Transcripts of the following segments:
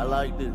like this.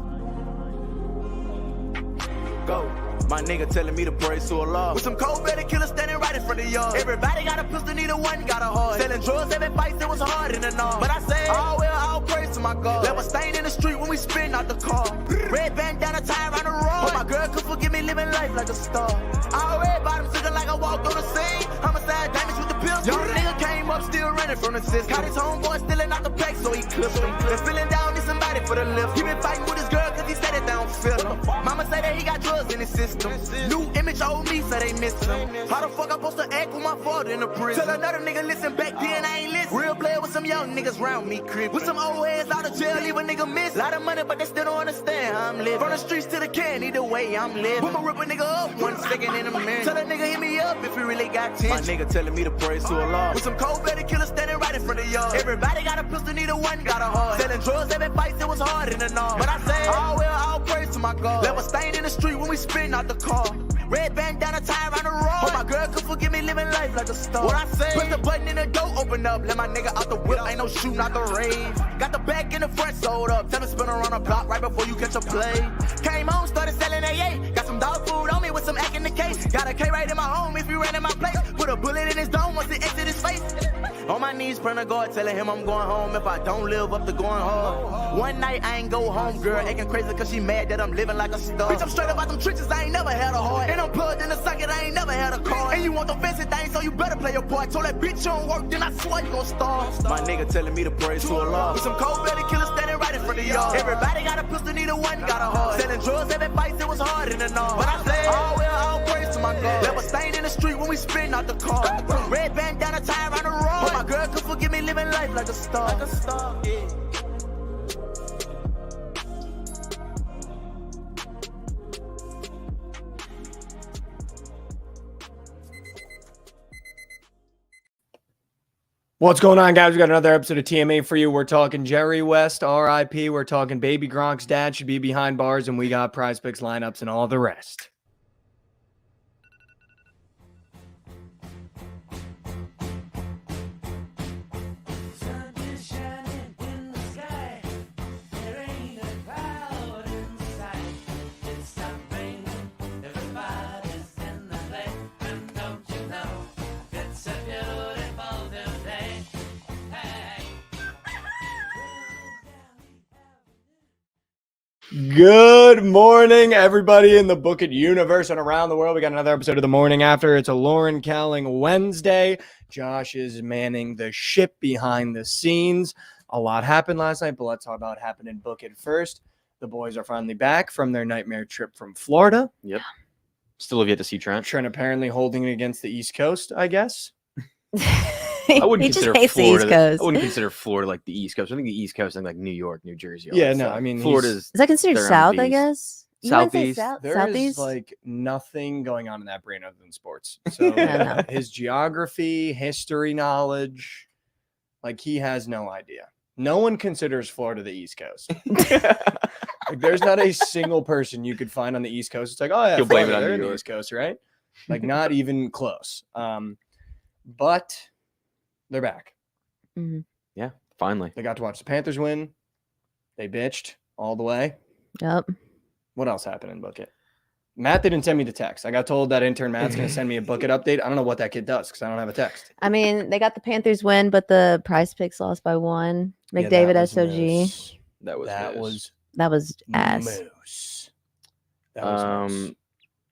Go. My nigga telling me to praise to Allah. With some cold-blooded killers standing right in front of y'all. Everybody got a pistol, neither one got a heart. Selling drugs, every fight, it was hard in the north. But I say, all well, all praise to my God. Left a stain in the street when we spin out the car. Red bandana tie around the road. Hope my girl could forgive me living life like a star. All red bottoms looking like I walked on the scene. Homicide damage with the pills. Young nigga came up still running from the system. Caught his homeboy stealing out the pack, so he clipped him. Been feeling down, need somebody for the lift. He been fighting with his girl cause he said it down feel him. Mama say that he got drugs in his system. New image old me, so they miss him. How the fuck I supposed to act with my father in the prison? Tell another nigga listen back then, I ain't listen. Real player with some young niggas round me, crib. With some old heads out of jail, leave a nigga miss. Lot of money, but they still don't understand how I'm living. From the streets to the can, either way I'm living. I'ma rip a nigga up 1 second in a minute. Tell a nigga hit me up if he really got 10. My nigga telling me to praise to Allah. With some cold-blooded killers standing right in front of y'all. Everybody got a pistol, neither one got a heart. Selling drugs, every fight, it was hard in the north. But I say, all well, all praise to my God. Left a stain in the street when we spin out the car. Red bandana tie around the road. Hope my girl could forgive me living life like a star. What I say? Press the button in the door, open up. Let my nigga out the whip, ain't no shooting out the rave. Got the back and the front sold up. Tell him spin around the block right before you catch a play. Came home, started selling AA. Got some dog food on me with some act in the case. Got a K right in my home if you ran in my place. Put a bullet in his dome once it exit his face. On my knees, praying to God, telling him I'm going home if I don't live up to going hard. One night I ain't go home, girl, acting crazy cause she mad that I'm living like a star. Bitch, I'm straight up out them trenches, I ain't never had a heart. And I'm plugged in the socket, I ain't never had a car. And you want the fancy things, so you better play your part. Told that bitch you don't work, then I swear you gon' starve. My nigga telling me to praise to Allah. With some cold-blooded killers standing right in front of y'all. Everybody got a pistol, neither one got a heart. Selling drugs, every fight, it was hard in the north. But I say, all well, all praise to my God. Left a stain in the street when we spin out the car. Red bandana tie around the road. Hope my girl could forgive me living life like a star. Like a star, yeah. What's going on, guys? We got another episode of TMA for you. We're talking Jerry West, RIP. We're talking Baby Gronk's dad should be behind bars, and we got prize picks, lineups, and all the rest. Good morning, everybody in the Bookit universe and around the world. We got another episode of The Morning After. It's a Lauren Cowling Wednesday. Josh is manning the ship behind the scenes. A lot happened last night, but let's talk about what happened in Bookit first. The boys are finally back from their nightmare trip from Florida. Yep. Still have yet to see Trent. Trent apparently holding it against the East Coast, I guess. I wouldn't He just consider hates the Florida. East Coast. I wouldn't consider Florida like the East Coast. I think the East Coast is like New York, New Jersey. all Yeah, that no, stuff. I mean, Florida's Is that considered their own South, I beast. guess? You wanna say Southeast. South? There is Southeast? like nothing going on in that brain other than sports. So no. his geography, history knowledge, like he has no idea. No one considers Florida the East Coast. Like, there's not a single person you could find on the East Coast. It's like, oh yeah, You'll blame it Florida, on they're New in the York. East Coast, right? Like not even close. But they're back. Mhm. Yeah, finally. They got to watch the Panthers win. They bitched all the way. Yep. What else happened in Bookit? Matt didn't send me the text. I got told that intern Matt's going to send me a Bookit update. I don't know what that kid does because I don't have a text. I mean, they got the Panthers win, but the prize picks lost by 1. Yeah, McDavid that was SOG. moose. That was That was ass. Moose. That was moose.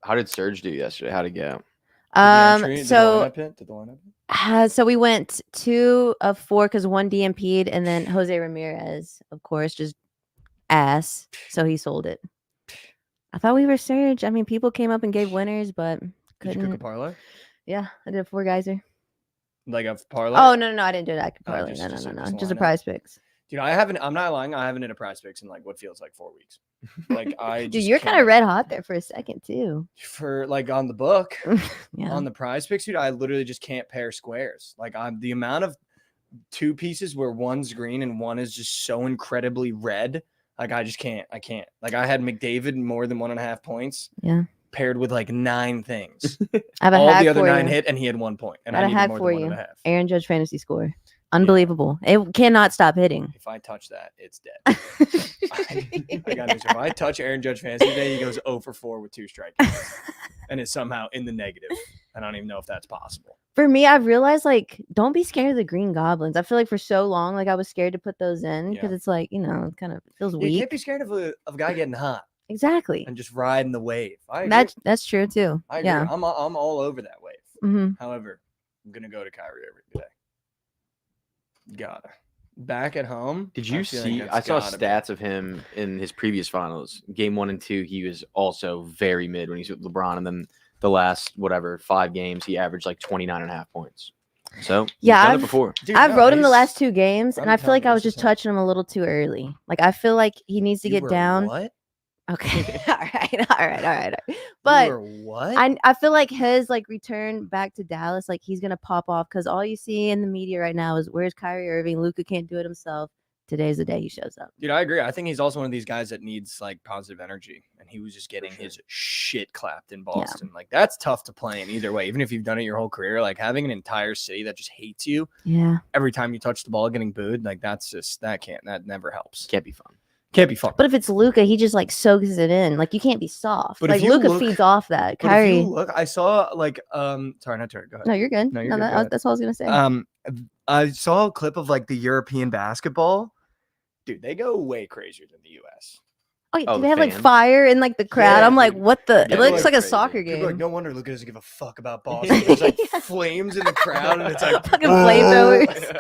How did Serge do yesterday? How'd it go? So we went 2 of 4 because 1 DMP'd, and then Jose Ramirez, of course, just ass. So he sold it. I thought we were Serge. I mean, people came up and gave winners, but Did couldn't. you cook a parlay? Yeah, I did a 4 geyser. Like a parlay? Oh no, I didn't do that Oh, parlay. just- No, just no, a- no, just a just a lineup? prize picks. Dude, I'm not lying. I haven't hit a prize picks in like what feels like 4 weeks. Like I Dude, just you're kind can't. of red hot there for a second too. For like on the book, Yeah. on the prize picks, dude, I literally just can't pair squares. Like I'm the amount of 2 pieces where one's green and one is just so incredibly red. Like I just can't. I can't. Like I had McDavid more than 1.5 points. Yeah. Paired with like 9 things. I have a All hack the other for 9 you. hit and he had 1 point. And Got I a needed hack more for than you. 1.5. Aaron Judge fantasy score. Unbelievable. It cannot stop hitting. If I touch that, it's dead. I got news. If I touch Aaron Judge fantasy today, he goes 0 for 4 with 2 strikeouts and is somehow in the negative. I don't even know if that's possible. For me, I've realized, like, don't be scared of the green goblins. I feel like for so long, like, I was scared to put those in because it's like, you know, kind of feels You weak. can't be scared of a guy getting hot Exactly. and just riding the wave. I agree. That's true too. I agree. Yeah. I'm all over that wave. Mm-hmm. However, I'm gonna go to Kyrie Irving today. Gotta. Back at home. Did you see? that's I saw gotta be. stats of him in his previous finals, game 1 and 2. He was also very mid when he's with LeBron, and then the last 5 games, he averaged like 29.5 points. So Yeah, he's done it I've- before. Dude, I've no, rode him the he's- last 2 games, and I'm I feel like telling I you, was this just is him. touching him a little too early. Like, I feel like he needs to You get were down. What? Okay. All right. But You were what? I feel like his like return back to Dallas, like he's gonna pop off because all you see in the media right now is where's Kyrie Irving? Luka can't do it himself. Today's the day he shows up. Dude, I agree. I think he's also one of these guys that needs like positive energy, and he was just getting sure. his shit clapped in Boston. Like that's tough to play in either way. Even if you've done it your whole career, like having an entire city that just hates you Yeah. every time you touch the ball, getting booed, like that never helps. Can't be fun. Can't be fun. But if it's Luka, he just like soaks it in. Like you can't be soft. But if Like you Luka look- feeds off that. But if Kyrie. you look, I saw like sorry, not Terry. Go ahead. No, you're good. No, you're good, go ahead. That's all I was gonna say. I saw a clip of like the European basketball. Dude, they go way crazier than the US. oh, yeah, oh, do the they have like fans? fire in like the crowd? Yeah, I'm like, dude. what the? Yeah, It looks they're like a crazy. soccer People game. are like, no wonder Luka doesn't give a fuck about Boston. There's like flames in the crowd, and it's like Fucking flamethrowers.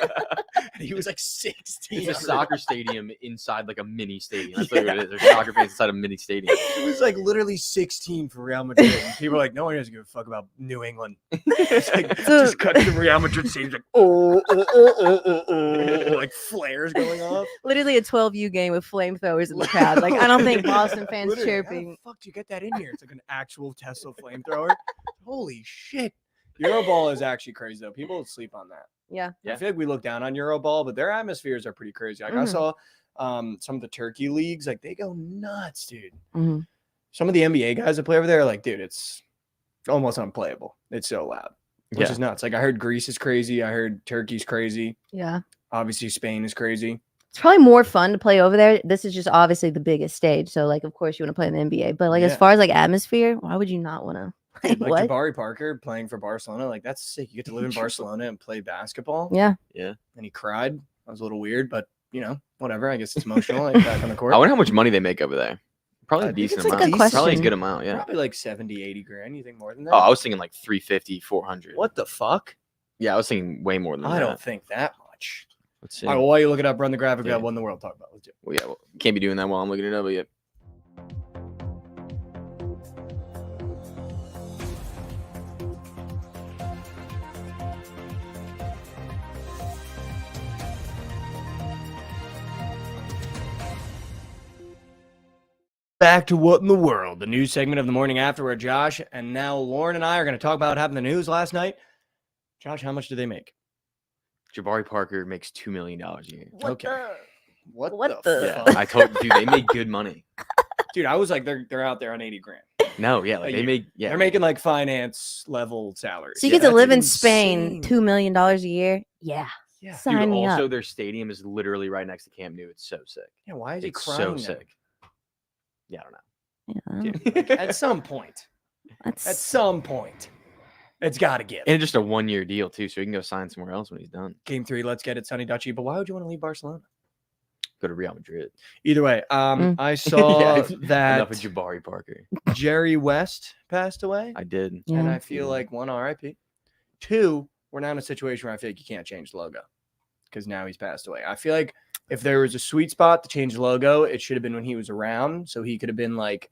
And he was like 16. It's a soccer stadium inside like a mini stadium. That's what it is. There's soccer fans inside a mini stadium. It was like literally 16 for Real Madrid. And people are like, no one doesn't give a fuck about New England. It's like So- just cut to the Real Madrid stadium, like like flares going off. Literally a 12U game with flamethrowers in the crowd. Like I don't think Boston fans Literally, chirping. How the fuck do you get that in here? It's like an actual Tesla flamethrower. Holy shit. Euroball is actually crazy though. People sleep on that. Yeah. I feel like we look down on Euroball, but their atmospheres are pretty crazy. Like I Mhm. saw some of the Turkey leagues, like they go nuts, dude. Mhm. Some of the NBA guys that play over there are like, dude, it's almost unplayable. It's so loud, which Yeah. is nuts. Like I heard Greece is crazy. I heard Turkey's crazy. Yeah. Obviously Spain is crazy. It's probably more fun to play over there. This is just obviously the biggest stage. So like of course you want to play in the NBA. But like as Yeah. far as like atmosphere, why would you not want to? Dude, like what? Jabari Parker playing for Barcelona, like that's sick. You get to live in Barcelona and play basketball. Yeah. Yeah. And he cried. That was a little weird, but you know, whatever. I guess it's emotional. Like back on the court. I wonder how much money they make over there. Probably I a think decent it's like a amount. good Probably a question. good amount, yeah. Probably like 70, 80 grand. You think more than that? Oh, I was thinking like 350, 400. What the fuck? Yeah, I was thinking way more than I that. don't think that much. Let's see. All right, well, while you look it up, run the graphic. We Yeah. got What in the World to talk about. Let's do it. Well, yeah, well, can't be doing that while I'm looking it up yet. Back to What in the World, the news segment of the morning after where Josh and now Lauren and I are going to talk about what happened in the news last night. Josh, how much did they make? Jabari Parker makes $2 million a year. What Okay. the? What, What the, the- Yeah, fuck? I told dude, they make good money. Dude, I was like, they're out there on 80 grand. No, yeah, like A they year. make They're making like finance level salaries. So you Yeah, get to that's live in insane. Spain, $2 million a year. Yeah. Yeah. Sign Dude, me also up. their stadium is literally right next to Camp Nou. It's so sick. Yeah, why is he It's crying? so now? sick. Yeah, I don't know. Yeah. Dude, like, at some point, That's at some point, it's got to give. And just a 1-year deal too, so he can go sign somewhere else when he's done. Game 3, let's get it, Sonny Dutchy. But why would you want to leave Barcelona? Go to Real Madrid. Either way, Mm. I saw Enough that of Jabari Parker. Jerry West passed away, I did. and yeah. I feel like 1, RIP. 2, we're now in a situation where I feel like you can't change the logo because now he's passed away. I feel like if there was a sweet spot to change the logo, it should have been when he was around, so he could have been like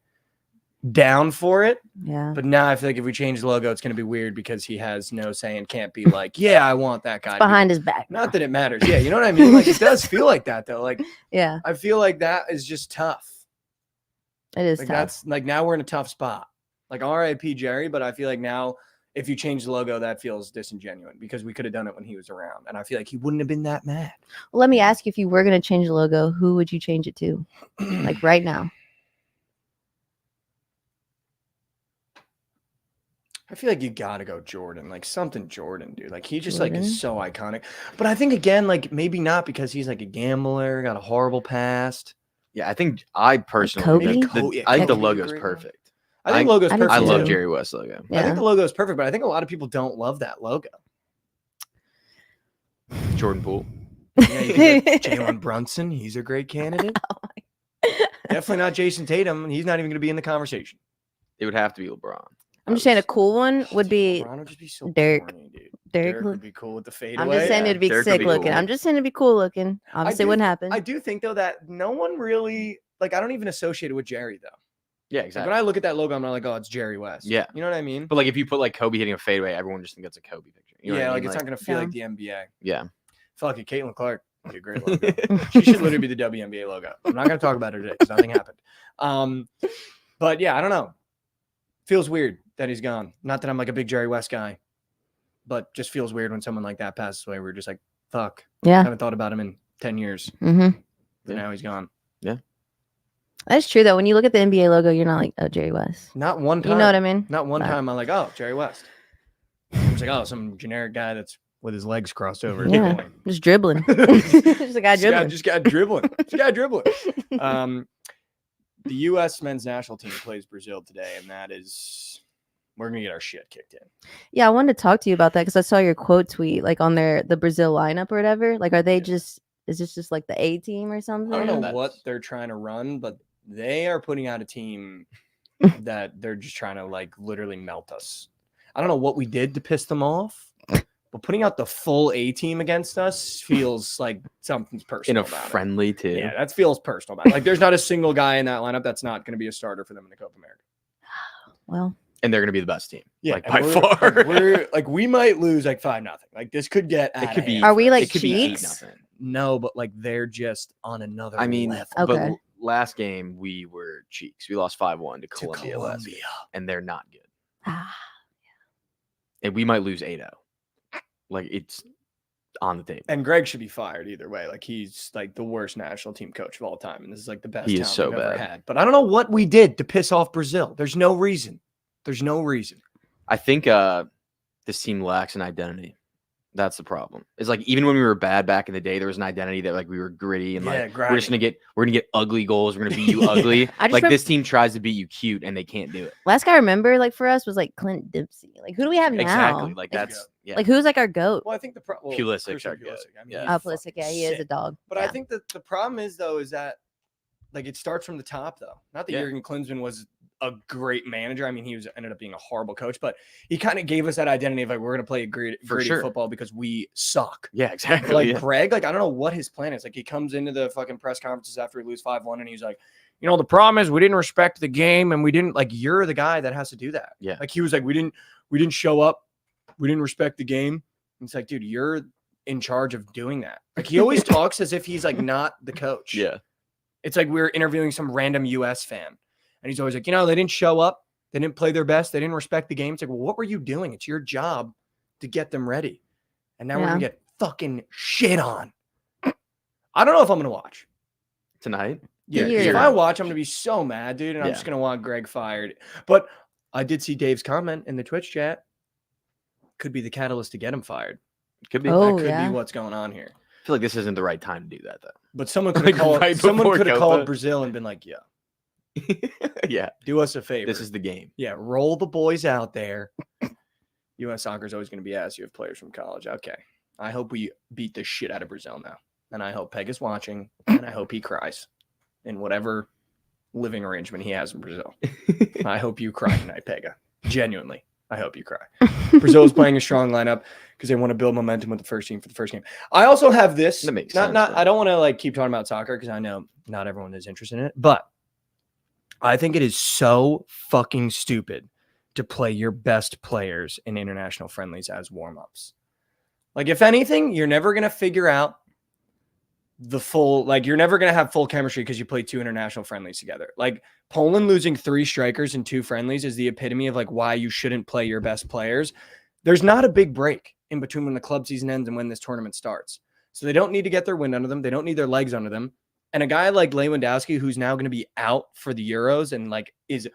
down for it. Yeah. But now I feel like if we change the logo, it's going to be weird because he has no say and can't be like, yeah, I want that guy. to be-" Behind his back. Not that it matters. Yeah, you know what I mean? Like it does feel like that though. Like Yeah. I feel like that is just tough. It is Like tough. that's like now we're in a tough spot. Like RIP Jerry, but I feel like now if you change the logo, that feels disingenuous because we could have done it when he was around. And I feel like he wouldn't have been that mad. Well, let me ask you, if you were going to change the logo, who would you change it to? Like right now. I feel like you gotta go Jordan, like something Jordan, dude. Like he just like Jordan? is so iconic. But I think again, like maybe not because he's like a gambler, got a horrible past. Yeah, I think I personally, Kobe? think Maybe I think the Kobe logo's great one. perfect. I think logo's I do perfect. I love too. Jerry West logo. I think Yeah. the logo is perfect, but I think a lot of people don't love that logo. Jordan Poole. Yeah, you can get Jalen Brunson. He's a great candidate. Definitely not Jason Tatum. He's not even going to be in the conversation. It would have to be LeBron. I'm just saying a cool one would be LeBron would just be so Dirk. corny, dude. Dirk. Dirk would be cool with the fadeaway. I'm just saying yeah. it'd be Dirk would sick be looking. cool. I'm just saying it'd be cool looking. Obviously, it do- wouldn't happen. I do think though that no one really like. I don't even associate it with Jerry though. Yeah, Like, exactly. when I look at that logo, I'm not like, oh, it's Jerry West. Yeah. You know what I mean? But like if you put like Kobe hitting a fadeaway, everyone just thinks that's a Kobe picture. You know yeah, what I like mean? it's not gonna feel like the NBA. Yeah. Fuck it, Caitlin Clark. Be a great logo. She should literally be the WNBA logo. I'm not gonna talk about her today because nothing happened. But yeah, I don't know. Feels weird that he's gone. Not that I'm like a big Jerry West guy, but just feels weird when someone like that passes away. We're just like, fuck. Yeah. Haven't thought about him in 10 years. Mm-hmm. And Yeah. now he's gone. That's true though. When you look at the NBA logo, you're not like, oh, Jerry West. Not one time. You know what I mean? Not one Right. time I'm like, oh, Jerry West. I was like, oh, some generic guy that's with his legs crossed over. Yeah. Just dribbling. Just a guy dribbling. Just got dribbling. Just got dribbling. The U.S. men's national team plays Brazil today, and that is we're gonna get our shit kicked in. Yeah, I wanted to talk to you about that because I saw your quote tweet like on the Brazil lineup or whatever. Like, are they just is this just like the A team or something? I don't know what they're trying to run, but they are putting out a team that they're just trying to like literally melt us. I don't know what we did to piss them off, but putting out the full A team against us feels like something's In personal a about it. friendly too. Yeah, that feels personal about it. Like there's not a single guy in that lineup that's not going to be a starter for them in the Copa America. Well, And they're gonna be the best team. Yeah, Like and by far. we're like we might lose like 5-0. Like this could get. It outta could be hand. Are we, like, it could be cheats? 8-0. No, but like they're just on another. I mean, level. but Okay. last game we were cheeks. We lost 5-1 to to Colombia last game, and they're not good. ah, And we might lose 8-0. Like it's on the table. And Greg should be fired either way. Like he's like the worst national team coach of all time, and this is like the best He is talent so we've ever bad. had. But I don't know what we did to piss off Brazil. There's no reason. There's no reason. I think this team lacks an identity. That's the problem. It's like even when we were bad back in the day, there was an identity that like we were gritty and like we're gonna get ugly goals. We're gonna beat you ugly. I just Like rem- this team tries to beat you cute and they can't do it. last guy I remember like for us was like Clint Dempsey. Like, who do we have now? Exactly. Like that's yeah. Like, who's like our goat? Well, I think the problem. Pulisic's our goat. Yeah. Oh, Pulisic, yeah, he is a dog. But yeah. I think that the problem is though is that like it starts from the top though. Not that Yeah. Jurgen Klinsmann was a great manager. I mean, he ended up being a horrible coach, but he kind of gave us that identity of like we're gonna play gritty sure. football because we suck. Yeah, exactly. Like yeah. Greg, like I don't know what his plan is. Like he comes into the fucking press conferences after we lose 5-1 and he's like, you know, the problem is we didn't respect the game and we didn't like you're the guy that has to do that. Yeah. Like he was like, we didn't show up, we didn't respect the game. And it's like, dude, you're in charge of doing that. Like he always talks as if he's like not the coach. Yeah. It's like we're interviewing some random US fan. And he's always like, you know, they didn't show up. They didn't play their best. They didn't respect the game. It's like, well, what were you doing? It's your job to get them ready. And now we're going to get fucking shit on. I don't know if I'm going to watch. Tonight. Yeah. 'cause Weird. if I watch, I'm going to be so mad, dude. And I'm Yeah. just going to want Greg fired. But I did see Dave's comment in the Twitch chat. Could be the catalyst to get him fired. Could be. Oh, That could yeah. be what's going on here. I feel like this isn't the right time to do that though. But someone could Like, have called, right someone before could have called Copa. Brazil and been like, yeah, Yeah. do us a favor. This is the game. Yeah, roll the boys out there. U.S. soccer is always going to be ass. You have players from college. Okay. I hope we beat the shit out of Brazil now. And I hope Peg is watching. And I hope he cries in whatever living arrangement he has in Brazil. I hope you cry tonight, Pega. Genuinely. I hope you cry. Brazil is playing a strong lineup because they want to build momentum with the first team for the first game. I also have this. That makes not, sense, Not, though. I don't want to like keep talking about soccer because I know not everyone is interested in it. But I think it is so fucking stupid to play your best players in international friendlies as warm-ups. Like, if anything, you're never going to figure out the full, like, you're never going to have full chemistry because you play 2 international friendlies together. Like, Poland losing 3 strikers in 2 friendlies is the epitome of, like, why you shouldn't play your best players. There's not a big break in between when the club season ends and when this tournament starts. So they don't need to get their wind under them. They don't need their legs under them. And a guy like Lewandowski, who's now going to be out for the Euros and, like, is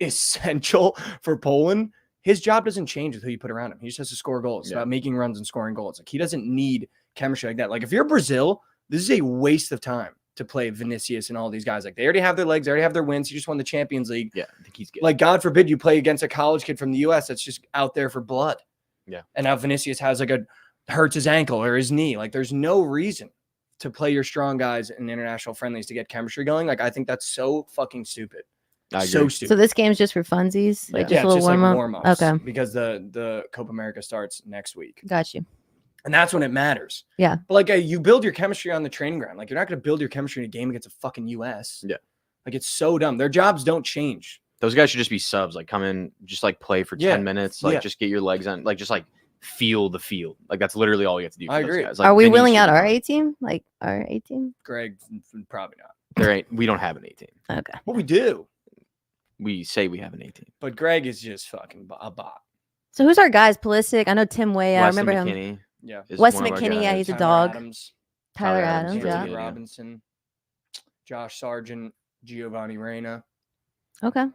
essential for Poland, his job doesn't change with who you put around him. He just has to score goals. It's Yeah. about making runs and scoring goals. Like he doesn't need chemistry like that. Like if you're Brazil, this is a waste of time to play Vinicius and all these guys. Like they already have their legs, they already have their wins. He just won the Champions League. Yeah, I think he's good. Like God forbid you play against a college kid from the US that's just out there for blood. Yeah. And now Vinicius has hurts his ankle or his knee. Like there's no reason to play your strong guys in international friendlies to get chemistry going. Like I think that's so fucking stupid. I So agree. stupid. So this game's just for funsies, like yeah, just a little it's just like warm up. warm-ups. Okay, Because the Copa America starts next week. got you. And that's when it matters. Yeah. But like you build your chemistry on the training ground. Like you're not going to build your chemistry in a game against a fucking US. Yeah. Like it's so dumb. Their jobs don't change. Those guys should just be subs. Like come in, just like play for 10 minutes. Like Yeah. just get your legs on. Like just like feel the field. Like that's literally all you have to do. For I those agree. Guys. Like, Are we Vinny willing should out be our fine. A team? Like our A team? Greg, probably not. There ain't. We don't have an 18. Okay. Well, we do. We say we have an 18. But Greg is just fucking a bot. So who's our guys? Pulisic. I know Tim Way. I remember him. McKinney Yeah. is Weston one of our McKinney, yeah, guys. he's a Tyler dog. Adams, Tyler Tyler Adams, Adams. really Yeah. good. Robinson, Josh Sargent, Giovanni Reyna. Okay.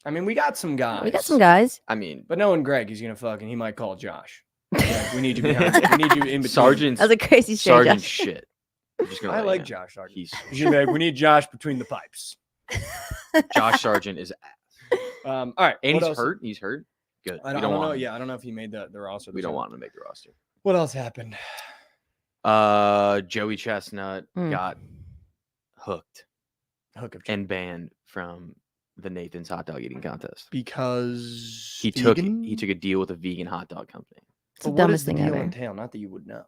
I mean, we got some guys. We got some guys. I mean, But knowing Greg, he's gonna he might call Josh. Like, we need you behind. We need you in between. Sergeant's That was a crazy straight. Sergeant Josh. shit. I'm just gonna I let like you know. Josh Sargent. He's He's gonna be like, we need Josh between the pipes. Josh Sargent is. All right. And what he's else? hurt. He's hurt. Good. I We don't know. want him. Yeah, I don't know if he made the roster. We don't want him to make the roster. What else happened? Joey Chestnut Mm. got hooked Hook of and banned from the Nathan's hot dog eating contest. because He took a deal with a vegan hot dog company. It's the But what dumbest does the thing deal ever. entail? Not that you would know,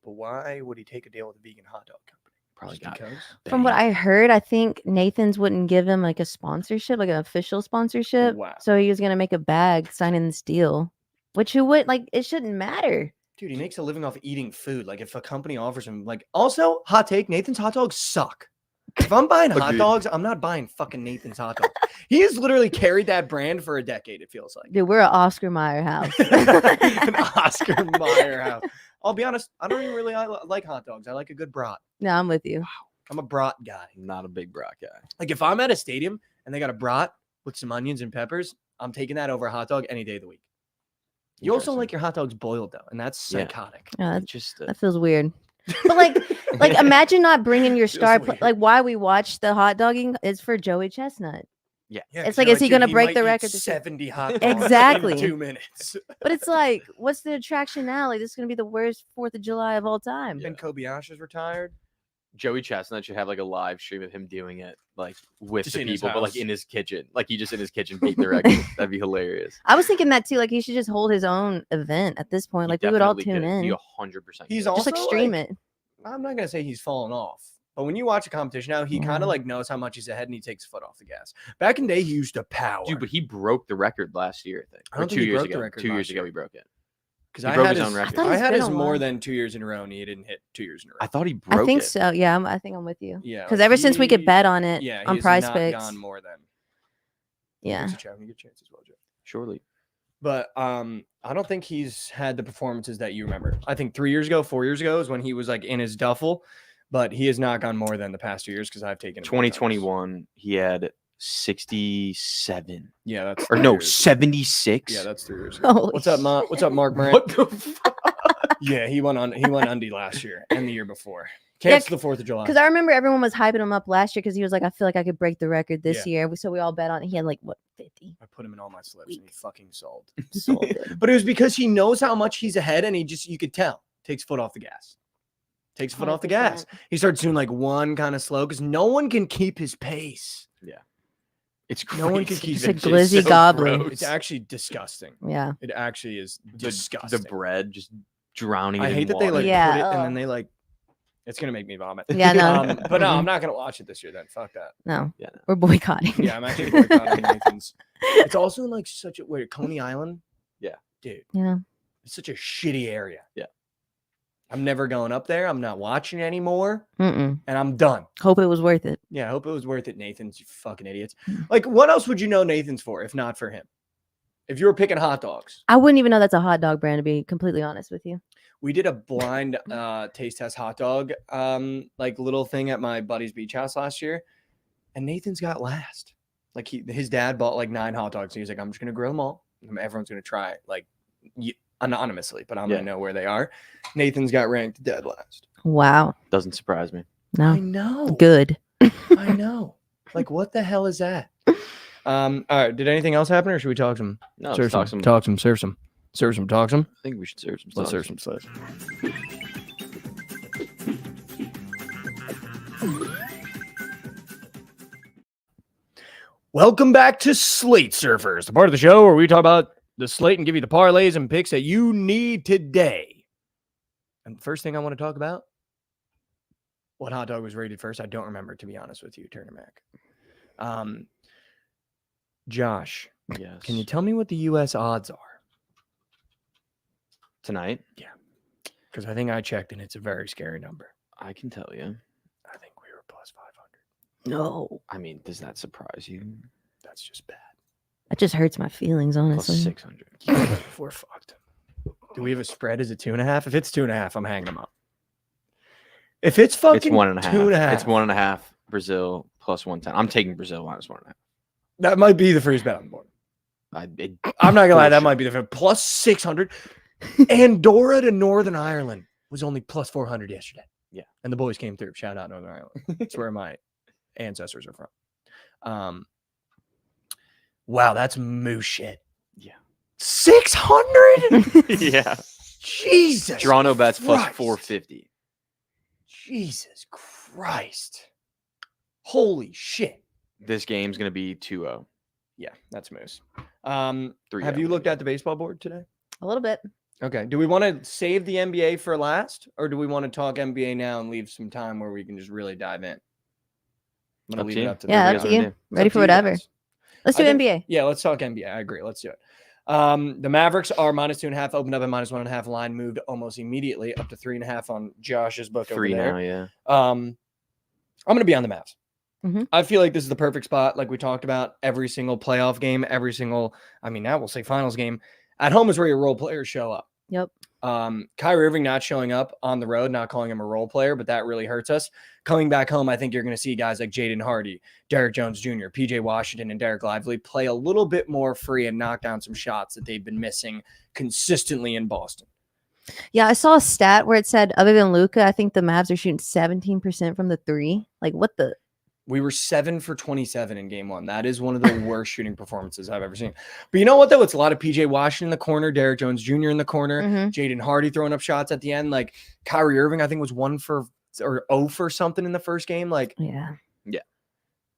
but why would he take a deal with a vegan hot dog company? Probably Just got because. From what banned. I heard, I think Nathan's wouldn't give him like a sponsorship, like an official sponsorship. Wow. So he was gonna make a bag signing this deal, which who would like? It shouldn't matter. Dude, he makes a living off eating food. Like if a company offers him, like also hot take, Nathan's hot dogs suck. If I'm buying hot Agreed. dogs, I'm not buying fucking Nathan's hot dogs. He has literally carried that brand for a decade. It feels like Dude, we're an Oscar Mayer house. an Oscar Mayer house. I'll be honest, I don't even really like hot dogs. I like a good brat. No, I'm with you. I'm a brat guy. Not a big Brock guy. Like if I'm at a stadium and they got a brat with some onions and peppers, I'm taking that over a hot dog any day of the week. You also Interesting. like your hot dogs boiled though, and that's Yeah. psychotic. Yeah, It's just that feels weird. But like imagine not bringing your Feels star. weird. Like why we watch the hot dogging is for Joey Chestnut. yeah. Yeah, It's 'cause like, you're is he dude, gonna break might the eat record this year? 70 hot dogs Exactly. in 2 minutes. But it's like, what's the attraction now? Like this is gonna be the worst 4th of July of all time. Yeah. And Kobayashi's retired. Joey Chestnut should have like a live stream of him doing it, like with Just the in his people, but like house. in his kitchen. Like he just in his kitchen beating the record. That'd be hilarious. I was thinking that too. Like he should just hold his own event at this point. He Like we would all definitely tune could. He in. 100%. He's could. all- Just like also, stream like, it. I'm not gonna say he's fallen off, but when you watch a competition now, he kind Yeah. of like knows how much he's ahead and he takes foot off the gas. Back in the day, he used to power. Dude, but he broke the record last year, I think. I Or don't think 2 he years broke the ago. record 2 years last ago, year. he broke it. because he I broke had his his own record. I thought I it's had been his a more while. than 2 years in a row, and he didn't hit 2 years in a row. I thought he broke I think it. so. Yeah, I think I'm with you. Yeah, Because like, ever since we could he- bet on it yeah, on he's Prize not Picks, gone more than. yeah. Thanks, Joe. You get a chance as well, Joe. Surely. But I don't think he's had the performances that you remember. I think 3 years ago, 4 years ago is when he was like in his duffel, but he has not gone more than the past 2 years because I've taken him more times. 2021, he had 67. Yeah, that's Or 3 no, years. 76. Yeah, that's 3 years ago. Holy What's up, Ma? What's up, Mark Moran? What the fuck? Yeah, he went undie last year and the year before. Yeah, Cancel the 4th of July. Because I remember everyone was hyping him up last year because he was like, I feel like I could break the record this Yeah. year. So we all bet on it. He had like what 50. I put him in all my slips and he Weak. fucking sold. Sold it. But it was because he knows how much he's ahead and you could tell. Takes foot off the gas. Takes foot off the gas. 100%. He starts doing like one kind of slow because no one can keep his pace. It's crazy. No one can keep It's it. a glizzy goblin. gross. It's actually disgusting. Yeah. It actually is The disgusting. bread just drowning. I it in hate that they water. like Yeah, put it and ugh. then they like. It's gonna make me vomit. Yeah, no. But no, Mhm. I'm not gonna watch it this year. Then fuck that. No. Yeah, no. We're boycotting. Yeah, I'm actually boycotting Nathan's. It's also in like such a weird Coney Island. Yeah. Dude, Yeah. it's such a shitty area. Yeah. I'm never going up there. I'm not watching it anymore, Mm-mm. and I'm done. Hope it was worth it. Yeah, I hope it was worth it, Nathan's. You fucking idiots. Mm. Like, what else would you know Nathan's for if not for him? If you were picking hot dogs, I wouldn't even know that's a hot dog brand, to be completely honest with you. we did a blind taste test hot dog like little thing at my buddy's beach house last year, and Nathan's got last. Like his dad bought like 9 hot dogs. And he was like, I'm just gonna grill them all. everyone's going to try it, like anonymously, but I'm Yeah. going to know where they are. Nathan's got ranked dead last. Wow. Doesn't surprise me. No. I know. Good. I know. Like, what the hell is that? All right. Did anything else happen, or should we talk some? No, serve let's some. talk some. Talk some. Serve some. Talk some. I think we should serve some. Let's serve Stocks. some slush. Welcome back to Slate Surfers, the part of the show where we talk about the slate and give you the parlays and picks that you need today. And the first thing I want to talk about, what hot dog was rated first? I don't remember, to be honest with you, Turner Mac. Josh, Yes. can you tell me what the U.S. odds are? Tonight? Because I think I checked and it's a very scary number. I can tell you. I think we were plus 500. No. I mean, does that surprise you? That's just bad. That just hurts my feelings, Plus honestly. 600. We're fucked. Do we have a spread? Is it 2.5? If it's 2.5, I'm hanging them up. If it's fucking It's 1.5. 2.5, It's 1.5. Brazil plus 110. I'm taking Brazil minus 1.5. that might be the first bet on the board. I'm I'm not gonna lie, that Bullshit. might be the first. Plus 600. Andorra to Northern Ireland was only plus 400 yesterday. Yeah. And the boys came through. Shout out Northern Ireland. That's where my ancestors are from. Wow, that's moose shit. Yeah. 600? Yeah. Jesus. Toronto bets plus Christ. 450. Jesus Christ. Holy shit. This game's going to be 2-0. Yeah, that's moose. 3-0 Have you looked maybe. at the baseball board today? A little bit. Okay. Do we want to save the NBA for last, or do we want to talk NBA now and leave some time where we can just really dive in? I'm gonna Up leave to it you. up to Yeah, the up to guys. you. Yeah. It's Ready up for to you whatever. guys. Let's I do think- NBA. Yeah, let's talk NBA. I agree. Let's do it. The Mavericks are minus 2.5, opened up at minus 1.5. Line moved almost immediately up to 3.5 on Josh's book. 3 over there. now, yeah. I'm going to be on the Mavs. Mhm. I feel like this is the perfect spot, like we talked about. Every single playoff game, every single, now we'll say finals game. At home is where your role players show up. Yep. Kyrie Irving not showing up on the road, not calling him a role player, but that really hurts us. Coming back home, I think you're going to see guys like Jaden Hardy, Derek Jones Jr., PJ Washington, and Derek Lively play a little bit more free and knock down some shots that they've been missing consistently in Boston. Yeah, I saw a stat where it said, other than Luca, I think the Mavs are shooting 17% from the three. Like, what the? We were 7 for 27 in game one. That is one of the worst shooting performances I've ever seen. But you know what, though? It's a lot of PJ Washington in the corner, Derek Jones Jr. in the corner, Mhm. Jaden Hardy throwing up shots at the end. Like Kyrie Irving, I think, was 1 for or 0 for something in the first game. Like Yeah.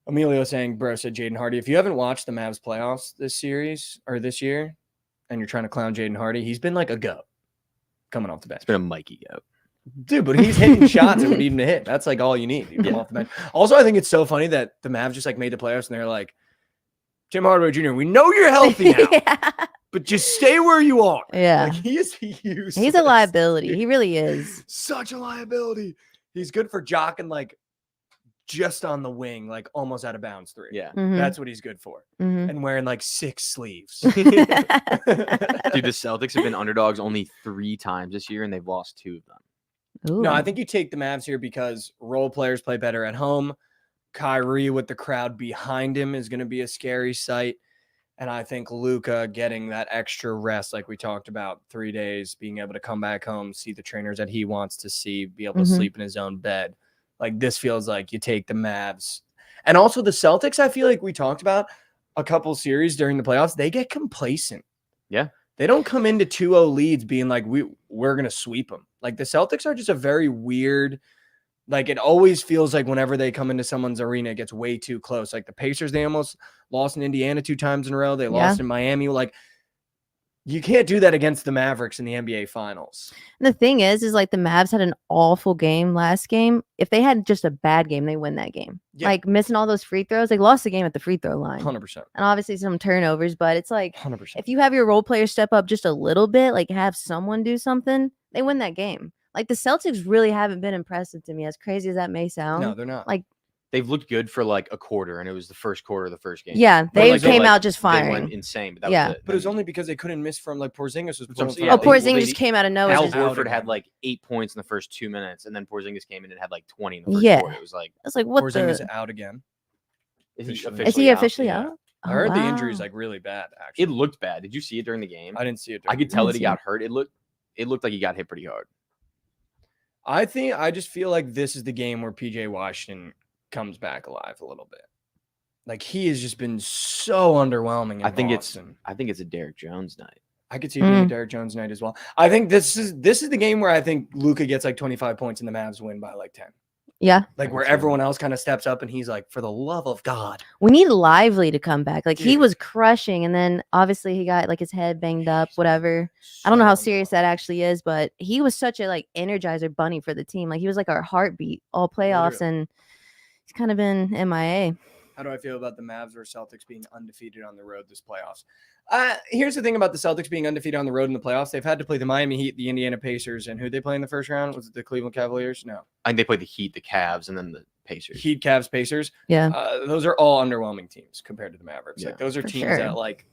Emilio saying, bro, said Jaden Hardy. If you haven't watched the Mavs playoffs this series or this year and you're trying to clown Jaden Hardy, he's been like a goat coming off the bench. It's been a Mikey goat. Dude, but he's hitting shots that we need him to hit. That's like all you need. You come off the bench. Also, I think it's so funny that the Mavs just like made the playoffs and they're like, Tim Hardaway Jr., we know you're healthy now, yeah. but just stay where you are. Yeah. Like, he is useless. He's a liability. He really is. Such a liability. He's good for jocking like just on the wing, like almost out of bounds 3. Yeah. Mhm. That's what he's good for. Mhm. And wearing like 6 sleeves. Dude, the Celtics have been underdogs only 3 times this year, and they've lost 2 of them. Ooh. No, I think you take the Mavs here because role players play better at home. Kyrie with the crowd behind him is going to be a scary sight. And I think Luka getting that extra rest, like we talked about, 3 days, being able to come back home, see the trainers that he wants to see, be able to Mhm. sleep in his own bed. Like this feels like you take the Mavs. And also the Celtics, I feel like we talked about a couple series during the playoffs. They get complacent. Yeah. They don't come into 2-0 leads being like, we're going to sweep them. Like the Celtics are just a very weird, like it always feels like whenever they come into someone's arena, it gets way too close. Like the Pacers, they almost lost in Indiana 2 times in a row. They lost in Miami. Like you can't do that against the Mavericks in the NBA finals. And the thing is like the Mavs had an awful game last game. If they had just a bad game, they win that game. Yeah. Like missing all those free throws, they lost the game at the free throw line. 100%. And obviously some turnovers, but it's like 100%. if you have your role players step up just a little bit, like have someone do something, they win that game. Like the Celtics really haven't been impressive to me, as crazy as that may sound. No, they're not. Like, They've looked good for like a quarter, and it was the first quarter of the first game. yeah, But, they like, came like, out just They firing. went insane, but that Yeah. was it. But it was Then- only because they couldn't miss from like Porzingis was That's what I'm pulling saying. for Oh, they- them. Porzingis they- came out of nowhere. Al was out Horford had again. like 8 points in the first 2 minutes, and then Porzingis came in and had like 20 in the first Yeah. quarter. It was like, It's like what Porzingis the? out again. is he Officially. officially, Is he out? officially Yeah. out? I heard the injury wow. is like really bad. Actually, It looked bad. Did you see it during the game? I didn't see it. I could tell that he didn't see got hurt. It looked like he got hit pretty hard. I just feel like this is the game where PJ Washington comes back alive a little bit. Like he has just been so underwhelming. In I think Boston. it's a Derrick Jones night. I could see it being a Derrick Jones night as well. I think this is the game where I think Luka gets like 25 points and the Mavs win by like 10. Yeah. Like where everyone else kind of steps up and he's like, for the love of God. We need Lively to come back. Like he Dude. was crushing, and then obviously he got like his head banged up, whatever. I don't know how serious that actually is, but he was such a like energizer bunny for the team. Like he was like our heartbeat all playoffs, and he's kind of been MIA. How do I feel about the Mavs or Celtics being undefeated on the road this playoffs? Here's the thing about the Celtics being undefeated on the road in the playoffs. They've had to play the Miami Heat, the Indiana Pacers, and who'd they play in the first round? Was it the Cleveland Cavaliers? No. I think they played the Heat, the Cavs, and then the Pacers. Heat, Cavs, Pacers. Yeah. Those are all underwhelming teams compared to the Mavericks. Yeah, like those are for teams sure. that like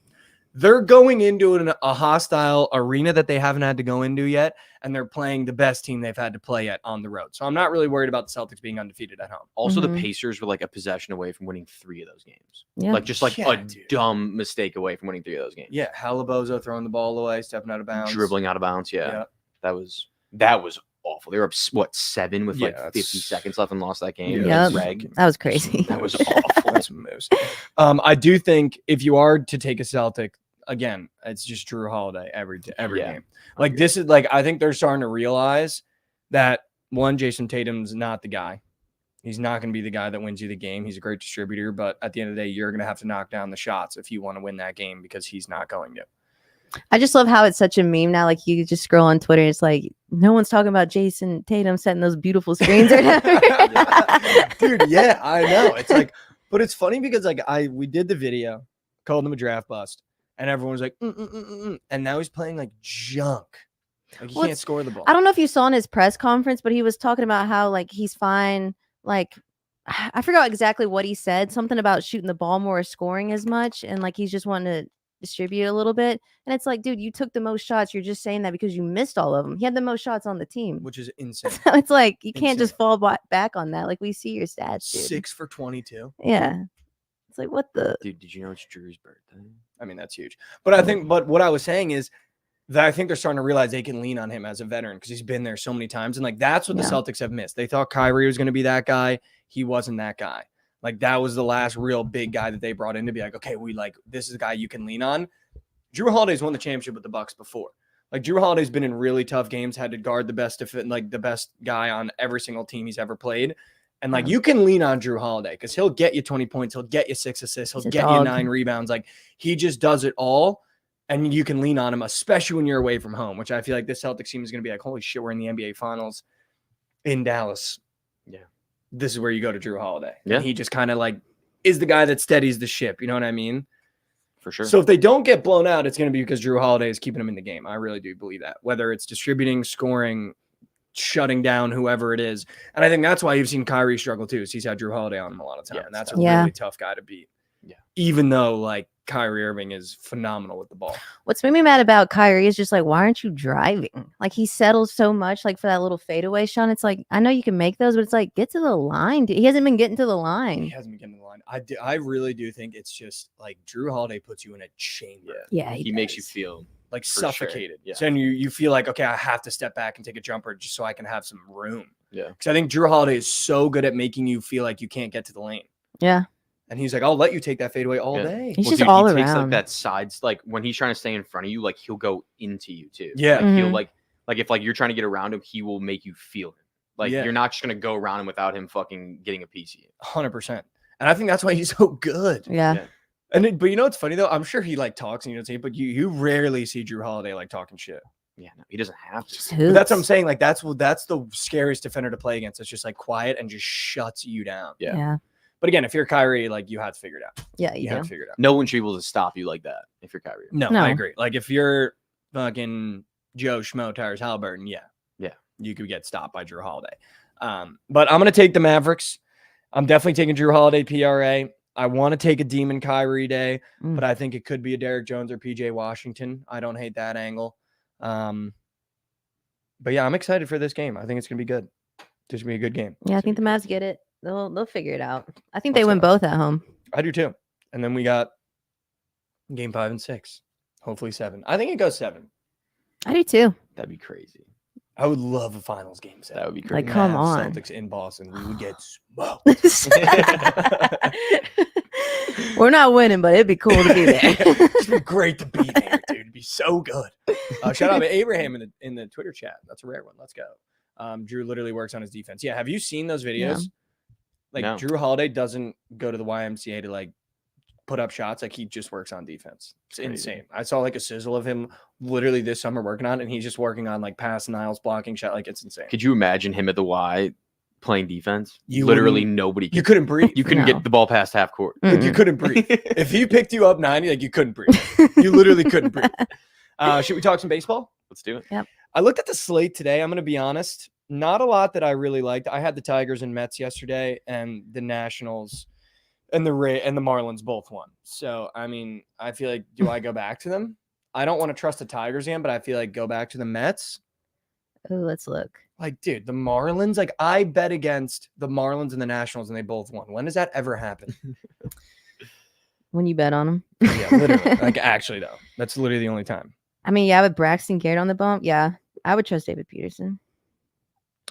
they're going into a hostile arena that they haven't had to go into yet, and they're playing the best team they've had to play yet on the road. So I'm not really worried about the Celtics being undefeated at home. Also, Mhm. the Pacers were like a possession away from winning 3 of those games. Yeah. Like just like Yeah, a dude. dumb mistake away from winning 3 of those games. Yeah, Halabozo throwing the ball away, stepping out of bounds, Dribbling out of bounds. Yeah. Yeah. That was awful. They were up 7 with Yeah, like 50 that's- seconds left and lost that game. Yeah. Reg. That was crazy. That was awful. That's a moose. I do think if you are to take a Celtic, again, it's just Drew Holiday every Yeah. game. Like this is like I think they're starting to realize that one, Jason Tatum's not the guy. He's not going to be the guy that wins you the game. He's a great distributor, but at the end of the day, you're going to have to knock down the shots if you want to win that game because he's not going to. I just love how it's such a meme now. Like you just scroll on Twitter, it's like no one's talking about Jason Tatum setting those beautiful screens or whatever. Dude, yeah, I know. It's like, but it's funny because like we did the video, called him a draft bust, and everyone was like, and now he's playing like junk. Like he Well, can't score the ball. I don't know if you saw in his press conference, but he was talking about how like he's fine. Like I forgot exactly what he said. Something about shooting the ball more or scoring as much, and like he's just wanting to distribute a little bit. And it's like, dude, you took the most shots. You're just saying that because you missed all of them. He had the most shots on the team. Which is insane. So it's like you can't just Insane. fall back on that. Like we see your stats, dude. 6 for 22. Yeah. It's like what the Dude, did you know it's Drew's birthday? I mean, that's huge. But I think, but what I was saying is that I think they're starting to realize they can lean on him as a veteran because he's been there so many times. And like, that's what the Yeah. Celtics have missed. They thought Kyrie was going to be that guy. He wasn't that guy. Like, that was the last real big guy that they brought in to be like, okay, this is a guy you can lean on. Drew Holiday's won the championship with the Bucks before. Like, Drew Holiday's been in really tough games, had to guard the best guy on every single team he's ever played. And like, you can lean on Drew Holiday because he'll get you 20 points. He'll get you 6 assists. He'll He's a get you dog. 9 rebounds. Like, he just does it all. And you can lean on him, especially when you're away from home, which I feel like this Celtics team is going to be like, holy shit, we're in the NBA Finals in Dallas. Yeah. This is where you go to Drew Holiday. Yeah. And he just kind of like is the guy that steadies the ship. You know what I mean? For sure. So if they don't get blown out, it's going to be because Drew Holiday is keeping them in the game. I really do believe that. Whether it's distributing, scoring, shutting down whoever it is. And I think that's why you've seen Kyrie struggle too, is he's had Drew Holiday on him a lot of time. Yeah, And that's a Yeah. really tough guy to beat. Yeah. Even though like Kyrie Irving is phenomenal with the ball. What's made me mad about Kyrie is just like, why aren't you driving? Like he settles so much, like for that little fadeaway shot. It's like I know you can make those, but it's like get to the line. Dude. He hasn't been getting to the He line. hasn't been getting to the line. I really do think it's just like Drew Holiday puts you in a chamber. Yeah, he makes you feel Like For sure. suffocated. Yeah. So then you feel like, okay, I have to step back and take a jumper just so I can have some room. Yeah. Because I think Drew Holiday is so good at making you feel like you can't get to the lane. Yeah, And he's like, I'll let you take that fadeaway all Yeah. day. he's Well, just dude, all he takes around. like that sides, like when he's trying to stay in front of you, like he'll go into you too. Yeah. Like he'll Mhm. like if like you're trying to get around him, he will make you feel him. Like Yeah. you're not just gonna go around him without him fucking getting a piece of you. 100%. And I think that's why he's so good. Yeah. But you know what's funny though? I'm sure he like talks and you don't see it, but you rarely see Drew Holiday like talking shit. Yeah, no, he doesn't have Just to. But that's what I'm hoops. saying. Like that's the scariest defender to play against. It's just like quiet and just shuts you down. Yeah. Yeah. But again, if you're Kyrie, like you have to figure it out. Yeah, You you have do. to figure it out. No one should be able to stop you like that if you're Kyrie. No, No. I agree. Like if you're fucking Joe Schmo Tyrese Halliburton, yeah, you could get stopped by Drew Holiday. But I'm gonna take the Mavericks. I'm definitely taking Drew Holiday PRA. I want to take a Demon Kyrie day, but I think it could be a Derrick Jones or PJ Washington. I don't hate that angle. But yeah, I'm excited for this game. I think it's gonna be good. It's gonna be a good game. Yeah, I It's think the gonna be Mavs get it. They'll figure it out. I think Hope they win so. both at home. good. I do too. And then we got Game 5 and 6. Hopefully 7. I think it goes 7. I do too. That'd be crazy. I would love a finals game 7. That would be crazy. Like, come Mavs, on. Celtics in Boston. We would get smoked. We're not winning, but it'd be cool to be there. It'd be great to be there, dude. It'd be so good. Shout out to Abraham in the Twitter chat. That's a rare one. Let's go. Drew literally works on his defense. Yeah, have you seen those videos? No. Like No. Drew Holiday doesn't go to the YMCA to like put up shots. Like he just works on defense. It's Crazy. insane. I saw like a sizzle of him literally this summer working on it, and he's just working on like pass Niles blocking shot. Like it's insane. Could you imagine him at the Y playing defense? You Literally wouldn't- nobody. You couldn't breathe. You couldn't No. get the ball past half court. Like, you Mm-mm. couldn't breathe. If he picked you up 90, like you couldn't breathe. You literally couldn't breathe. Should we talk some baseball? Let's do it. I looked at the slate today. I'm going to be honest. Not a lot that I really liked. I had the Tigers and Mets yesterday, and the Nationals and the Marlins both won. So, I mean, I feel like, do I go back to them? I don't want to trust the Tigers again, but I feel like go back to the Mets. Oh, let's look. Like, dude, the Marlins, like I bet against the Marlins and the Nationals and they both won. When does that ever happen? When you bet on them. Yeah, literally. Like, actually, though, that's literally the only time. I mean, yeah, with Braxton Garrett on the bump, yeah, I would trust David Peterson.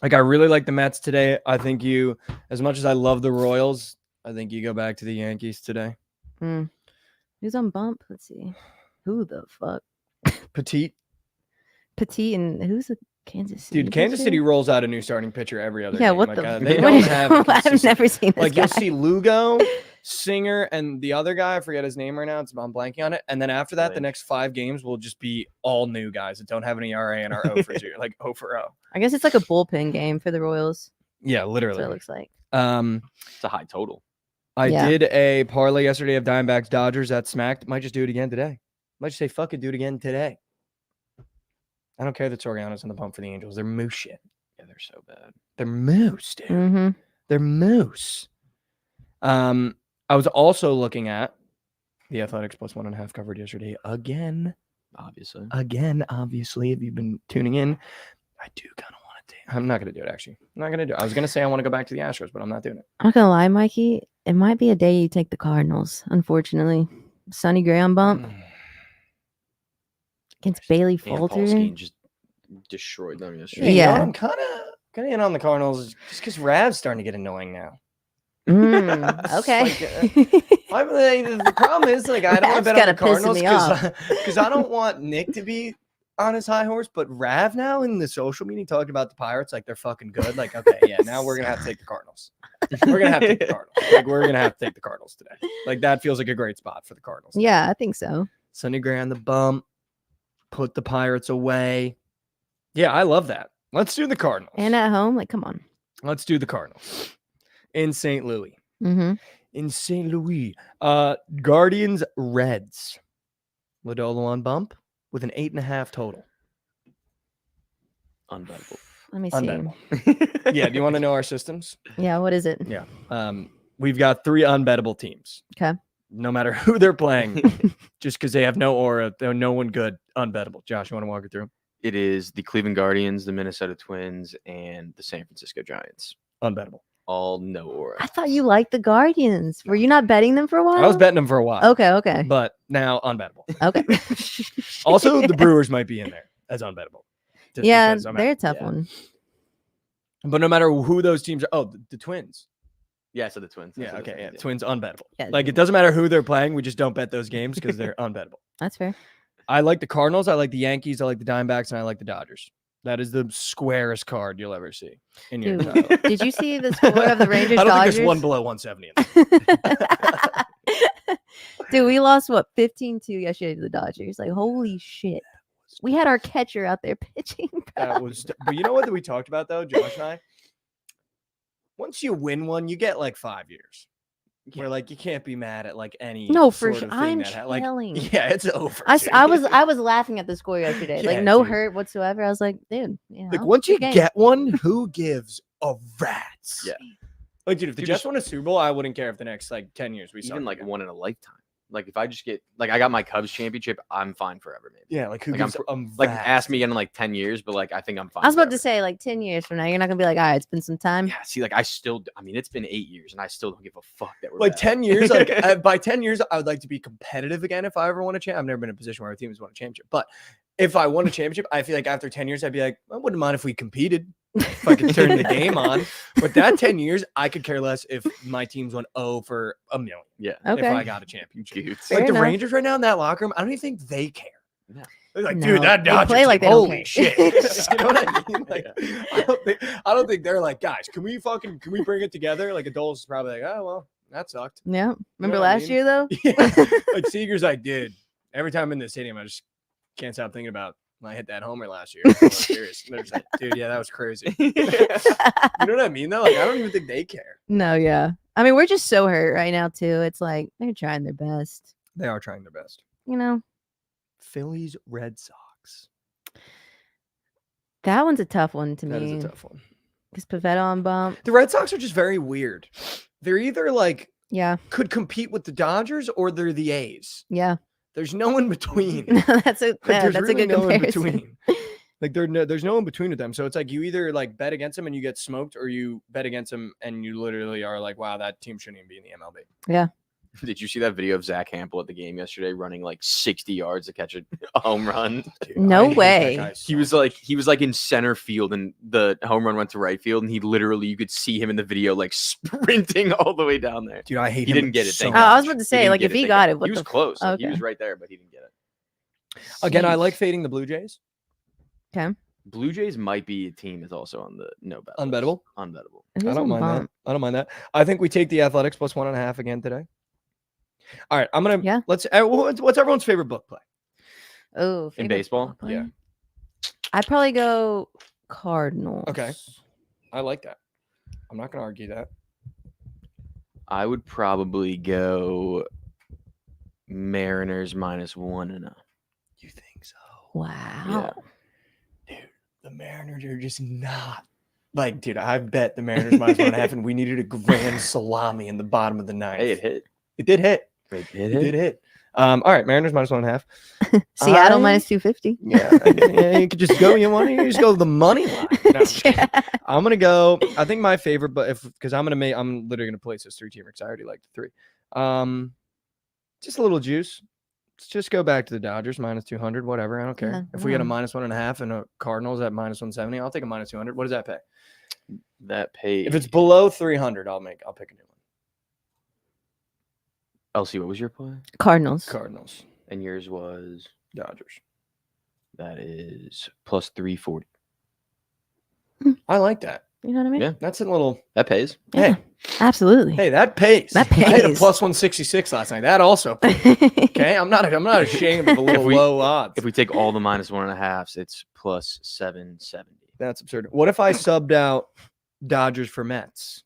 Like, I really like the Mets today. I think you, as much as I love the Royals, I think you go back to the Yankees today. Who's on bump? Let's see. Who the fuck? Petit. Petit and who's the Kansas City? Dude, Kansas pitcher? City rolls out a new starting pitcher every other Yeah, game. what Like, the? they what don't is- have a I've consistent- never seen this Like, guy. you'll see Lugo, Singer, and the other guy, I forget his name right now. I'm blanking on it. And then after that, the Lynch. next 5 games will just be all new guys that don't have any ERA and are 0 for 0. Like 0 for 0. I guess it's like a bullpen game for the Royals. Yeah, That's what literally. it looks like. It's a high total. I Yeah. did a parlay yesterday of Diamondbacks Dodgers that smacked. Might just do it again today. Might just say fuck it, do it again today. I don't care that Soriano's on the bump for the Angels. They're moose shit. Yeah, they're so bad. They're moose, dude. Mm-hmm. They're moose. I was also looking at the Athletics plus 1.5 covered yesterday again. Obviously. Obviously, if you've been tuning in, I do kind of want to. I'm not going to do it, actually. I'm not going to do it. I was going to say I want to go back to the Astros, but I'm not doing it. I'm not gonna lie, Mikey. It might be a day you take the Cardinals. Unfortunately, Sonny Gray on bump against Bailey And Falter. Paul Skeens just destroyed them yesterday. You know Yeah. what? I'm kind of in on the Cardinals just because Rav's starting to get annoying now. Mm, okay. The problem is, like, I don't want Rav's to bet on the kinda pissing Cardinals me because I don't want Nick to be on his high horse. But Rav now in the social media talking about the Pirates like they're fucking good. Like, okay, yeah, now we're gonna have to take the Cardinals. We're gonna have to take the Cardinals. Like, we're gonna have to take the Cardinals today. Like, that feels like a great spot for the Cardinals. Yeah, I think so. Sonny Gray on the bump, put the Pirates away. Yeah, I love that. Let's do the Cardinals. And at home, like, come on. Let's do the Cardinals in St. Louis. Mm-hmm. In St. Louis. Guardians Reds. Lodolo on bump with an 8.5 total. Unbettable. Let me see. Unbettable. Yeah, do you want to know our systems? Yeah, what is it? Yeah. We've got 3 unbettable teams. Okay. No matter who they're playing, just because they have no aura, they're no one good, unbettable. Josh, you want to walk it through? It is the Cleveland Guardians, the Minnesota Twins, and the San Francisco Giants. Unbettable. All no aura. I thought you liked the Guardians. Were you not betting them for a while? I was betting them for a while. Okay. But now unbettable. Okay. Also, the Brewers might be in there as unbettable. just yeah, because I'm they're a at- tough yeah. one. But no matter who those teams are, the Twins. Yeah, so the Twins. Yeah, Those are the okay, yeah, Twins, Twins unbettable. Yeah, Like, it doesn't matter who they're playing. We just don't bet those games because they're unbettable. That's fair. I like the Cardinals. I like the Yankees. I like the Diamondbacks, and I like the Dodgers. That is the squarest card you'll ever see in your Dude, entire life. did you see the score of the Rangers I don't Dodgers? think there's one below 170. In there. Dude, we lost what 15-2 yesterday to the Dodgers. Like, holy shit. We had our catcher out there pitching. Bro. That was, but you know what that we talked about though, Josh and I? Once you win one, you get like 5 years. Where like you can't be mad at like any No, for sort sure. of thing I'm that like chilling. yeah, it's over. I dude. was laughing at the score yesterday. Yeah, like no dude. hurt whatsoever. I was like, dude, you Like know, once you good game. get one, who gives a rat's? Yeah. Like dude, if the Dude, Jets just- won a Super Bowl, I wouldn't care if the next like 10 years we saw Even them like again. one in a lifetime. Like if I just get like I got my Cubs championship, I'm fine forever, maybe. Yeah, like who Like, gives Like ask me again in like 10 years, but like I think I'm fine. I was about forever. to say like 10 years from now, you're not gonna be like, all right, it's been some time. Yeah, see, like I mean, it's been 8 years and I still don't give a fuck that we're like bad. 10 years. Like by 10 years, I would like to be competitive again if I ever won a champ. I've never been in a position where our team has won a championship, but if I won a championship, I feel like after 10 years, I'd be like, I wouldn't mind if we competed. If I could turn the game on. But that 10 years, I could care less if my teams went 0 for $1 million. Yeah. Okay. If I got a championship. Dude. Fair Like the enough. Rangers right now in that locker room, I don't even think they care. No. They're like, No, dude, that they Dodgers play like team, they don't holy care. shit. You know what I mean? Like, I don't think they're like, guys, can we bring it together? Like Adolis is probably like, oh well, that sucked. Yeah. Remember what I last mean? year though? Yeah. Like Seager's like, dude, every time I'm in the stadium, I just can't stop thinking about when I hit that homer last year. I'm serious. And they're just like, dude, yeah, that was crazy. You know what I mean though? Like I don't even think they care. No, yeah. I mean, we're just so hurt right now too. It's like they're trying their best. They are trying their best. You know, Phillies, Red Sox. that one's a tough one to That me. is a tough one. Because Pavetta on bump. The Red Sox are just very weird. They're either like Yeah. could compete with the Dodgers or they're the A's. Yeah. There's no in between. No, that's a Like, yeah, there's that's really a good no in comparison. between. Like there's no in between with them. So it's like you either like bet against them and you get smoked, or you bet against them and you literally are like, wow, that team shouldn't even be in the MLB. Did you see that video of Zach Hampel at the game yesterday running like 60 yards to catch a home run? Dude, No I hate that way. guy He so was like in center field and the home run went to right field and he literally you could see him in the video like sprinting all the way down there. Dude, I hate He him didn't get it, so thank Oh, God. I was much. about to He say, didn't like, get if it, he thank got God. it, what He was the close. Like, he okay. was right there, but he didn't get it. Again, I Sheesh. like fading the Blue Jays. Blue Jays might be a team that's also on the no bet. list. Unbettable? Unbettable. Who's I don't on mind that. bump? I don't mind that. I think we take the Athletics plus 1.5 again today. All right, I'm gonna Yeah. let's. What's everyone's favorite book play? Oh, In favorite baseball? ball Yeah. player? I'd probably go Cardinals. Okay. I like that. I'm not gonna argue that. I would probably go Mariners -1.5. You think so? Wow. Dude, the Mariners are just not like, dude, I bet the Mariners -1.5, and we needed a grand salami in the bottom of the ninth. Hey, it hit. It did hit. It It hit. did hit. All right, Mariners -1.5. Seattle I- -250. Yeah, you could just go. You want to just go the money line. No, I'm just kidding. I'm gonna go. I think my favorite, but because I'm literally gonna place this 3-teamer because I already like the 3. Just a little juice. Let's just go back to the Dodgers -200. Whatever, I don't care. Yeah, If we get a yeah. -1.5 and a Cardinals at -170, I'll take a -200. What does that pay? That paid. If it's below 300, I'll pick a new one. Elsie, what was your play? Cardinals. Cardinals, And yours was Dodgers. that is plus 340. I like that. You know what I mean? Yeah. That's a little. That pays. Yeah. Hey, Absolutely. hey, that pays. That I had a pays. +166 last night. That also pays. Okay, I'm not ashamed of a little we- low odds. If we take all the -1.5s, it's plus 770. That's absurd. What if I subbed out Dodgers for Mets?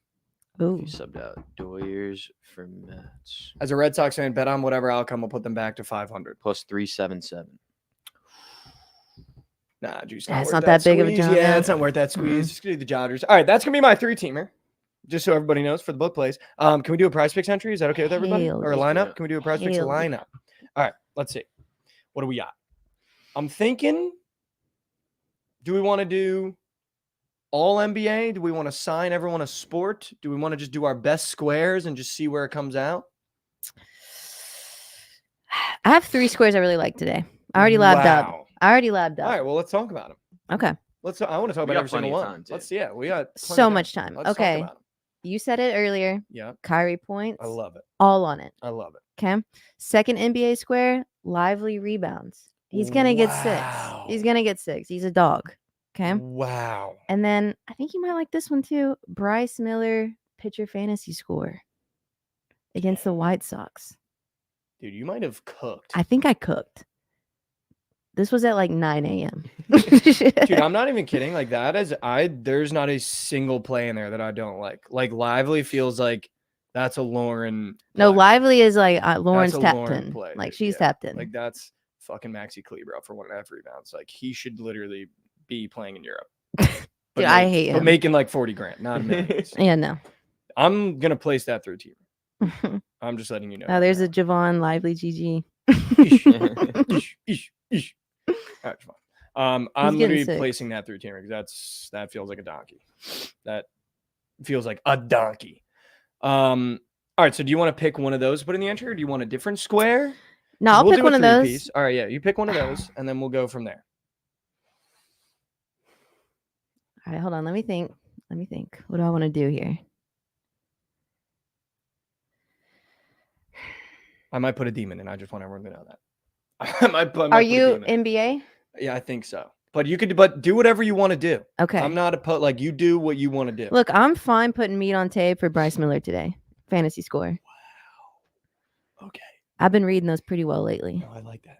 Ooh. You subbed out Doyers for Mets As a Red Sox fan, bet on whatever outcome will put them back to 500. plus 377. Nah, juice. That's worth not that big of a squeeze. jump, Yeah, yeah. it's not worth that squeeze. Just gonna do the Dodgers. All right, that's gonna be my 3-teamer. Just so everybody knows for the book plays. Can we do a prize picks entry? Is that okay with everybody? Hell Or a yeah. lineup? Can we do a prize picks Hell yeah. lineup? All right, let's see. What do we got? I'm thinking, do we want to do all NBA? Do we want to sign everyone a sport? Do we want to just do our best squares and just see where it comes out? I have 3 squares I really like today. I already labbed up. Wow. I already labbed All up. right, well, let's talk about them. Okay. I want to talk We about got every single plenty of one. time, too. Let's we got plenty So of much time. Let's talk Okay. about 'em. You said it earlier. Yeah, Kyrie points. I love it. all on it. I love it. Okay. Second NBA square, lively rebounds. He's going to get 6. Wow. He's going to get 6. He's a dog. Okay. Wow. And then I think you might like this one too. Bryce Miller pitcher fantasy score against the White Sox. Dude, you might have cooked. I think I cooked. This was at like 9 a.m. Dude, I'm not even kidding. Like there's not a single play in there that I don't like. Like Lively feels like that's a Lauren. No, play. Lively is like Lauren's a tapped Lauren in. play, Like dude, she's yeah. tapped in. Like that's fucking Maxi Kleber for 1.5 rebounds. Like he should literally be playing in Europe. Dude, I hate But him. making like 40 grand, not millions. Yeah, no. I'm gonna place that through team. I'm just letting you know. Oh, there's a Jovan Lively GG. That's fine. I'm getting literally 6. placing that through team because that feels like a donkey. That feels like a donkey. All right. So do you want to pick one of those to put in the entry, or do you want a different square? No, 'Cause I'll we'll pick do a one of those. three-piece. All right. Yeah, you pick one of those, and then we'll go from there. All right, hold on. Let me think. What do I want to do here? I might put a demon in. I just want everyone to know that. I might Are put a you demon in. NBA? Yeah, I think so. But you could, but do whatever you want to do. Okay. I'm not like you do what you want to do. Look, I'm fine putting meat on tape for Bryce Miller today. Fantasy score. Wow. Okay. I've been reading those pretty well lately. No, I like that.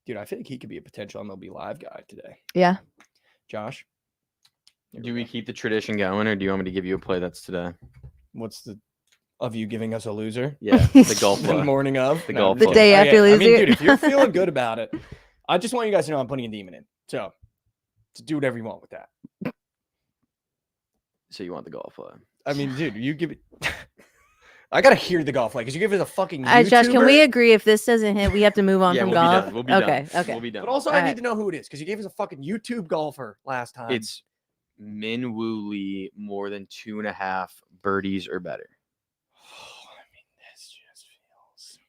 Dude, I feel like he could be a potential MLB Live guy today. Yeah. Josh? Here Do we go. keep the tradition going, or do you want me to give you a play that's today? What's the of you giving us a loser? Yeah, the golf The play. morning of? The No, golf I'm just play. The day kidding. after I mean, loser. dude, if you're feeling good about it, I just want you guys to know I'm putting a demon in. So do whatever you want with that. So you want the golf play? I mean, dude, you give it. I gotta hear the golf because you give it a fucking. All right, Josh, can we YouTuber, agree if this doesn't hit, we have to move on Yeah, from we'll be golf? done. We'll be okay. done. Okay. We'll be done. But also, I Alright. need to know who it is because you gave us a fucking YouTube golfer last time. It's Min Woo Lee more than 2.5 birdies or better. Oh, I mean, this just feels.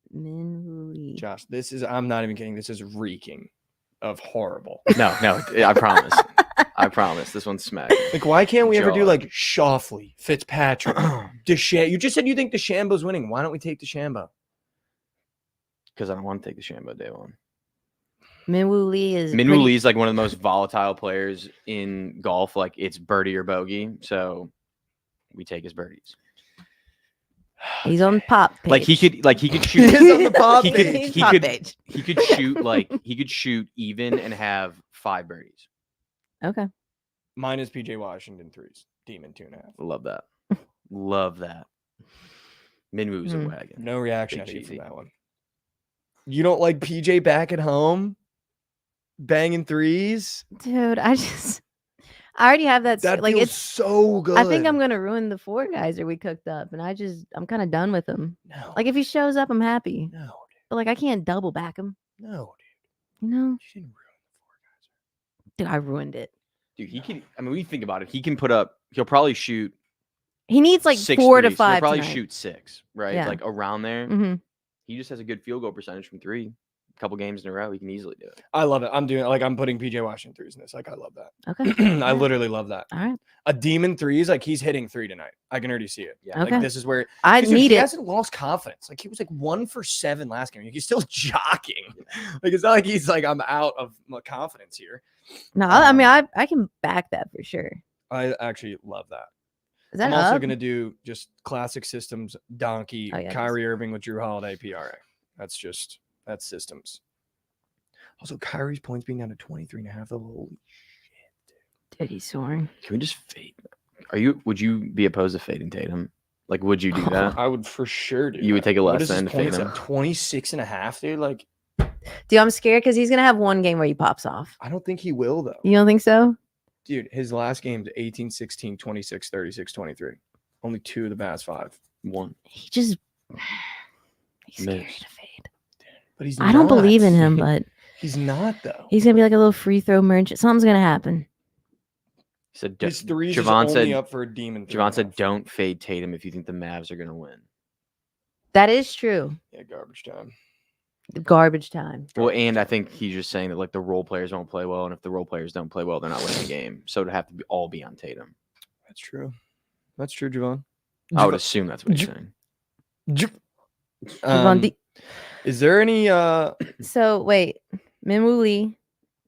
Min Lee. Josh, this is. I'm not even kidding. This is reeking of horrible. No, I promise. I promise. This one's smack. Like, why can't we ever do Jaw. like Shoffley, Fitzpatrick, DeChambeau? You just said you think DeChambeau's winning. Why don't we take DeChambeau? Because I don't want to take the Shambo day one. Min Woo Lee is. Min Woo pretty- Lee is like one of the most volatile players in golf. Like it's birdie or bogey. So we take his birdies. He's on pop page. Like he could shoot. He's on the pop he page. could Pop he could page. he could shoot like he could shoot even and have 5 birdies. Okay. Mine is PJ Washington threes. Demon 2.5. Love that. Love that. Min Woo's a wagon. No reaction Big out of you from GT. that one. You don't like PJ back at home, banging threes. Dude, I already have that. That like feels it's. so good. I think I'm gonna ruin the 4 guys that we cooked up, and I'm kind of done with him. No, Like if he shows up, I'm happy. no, But like I can't double back him. dude. No, You know, dude. You didn't ruin the 4 guys. dude, I ruined it. Dude, he can. I mean, when you think about it, he can put up. He'll probably shoot He needs like 6 4 to threes. He'll 5. probably tonight. shoot 6, right? Yeah. Like around there. Mm-hmm. He just has a good field goal percentage from 3. A couple games in a row, he can easily do it. I love it. I'm doing like I'm putting PJ Washington threes in this. Like I love that. Okay. I literally love that. All right. A demon threes, like he's hitting 3 tonight. I can already see it. Yeah. Okay. Like this is where I 'cause, dude, need he it. hasn't lost confidence. Like he was like 1 for 7 last game. He's still jogging. Like it's not like he's like I'm out of my confidence here. No, I mean Um, I can back that for sure. I actually love that. Is that I'm also up? gonna do just classic systems donkey Oh, yeah, it is. Kyrie Irving with Drew Holiday PRA. That's systems. Also, Kyrie's points being down to 23.5. Holy Dude, he's soaring. Can we just fade? Would you be opposed to fading Tatum? Like, would you do that? I would for sure do. You would that. take a What less is his than to fade points him? at? 26.5, dude. Like Dude, I'm scared because he's gonna have one game where he pops off. I don't think he will though. You don't think so? Dude, his last game's 18, 16, 26, 36, 23. Only 2 of the past 5. 1. He just he's scary Miss. to fade. But he's I don't not. believe in him, but He's not though. he's gonna be like a little free throw merchant. Something's gonna happen. He said, His threes Javon is only said, up for a demon. Javon said, 3.5. don't fade Tatum if you think the Mavs are going to win. That is true. Yeah, garbage time. Garbage time. Well, and I think he's just saying that like the role players won't play well, and if the role players don't play well, they're not winning the game. So it'd have to all be on Tatum. That's true. That's true, Javon. I would assume that's what he's saying. Javon D- Is there any So wait, Minwoo Lee,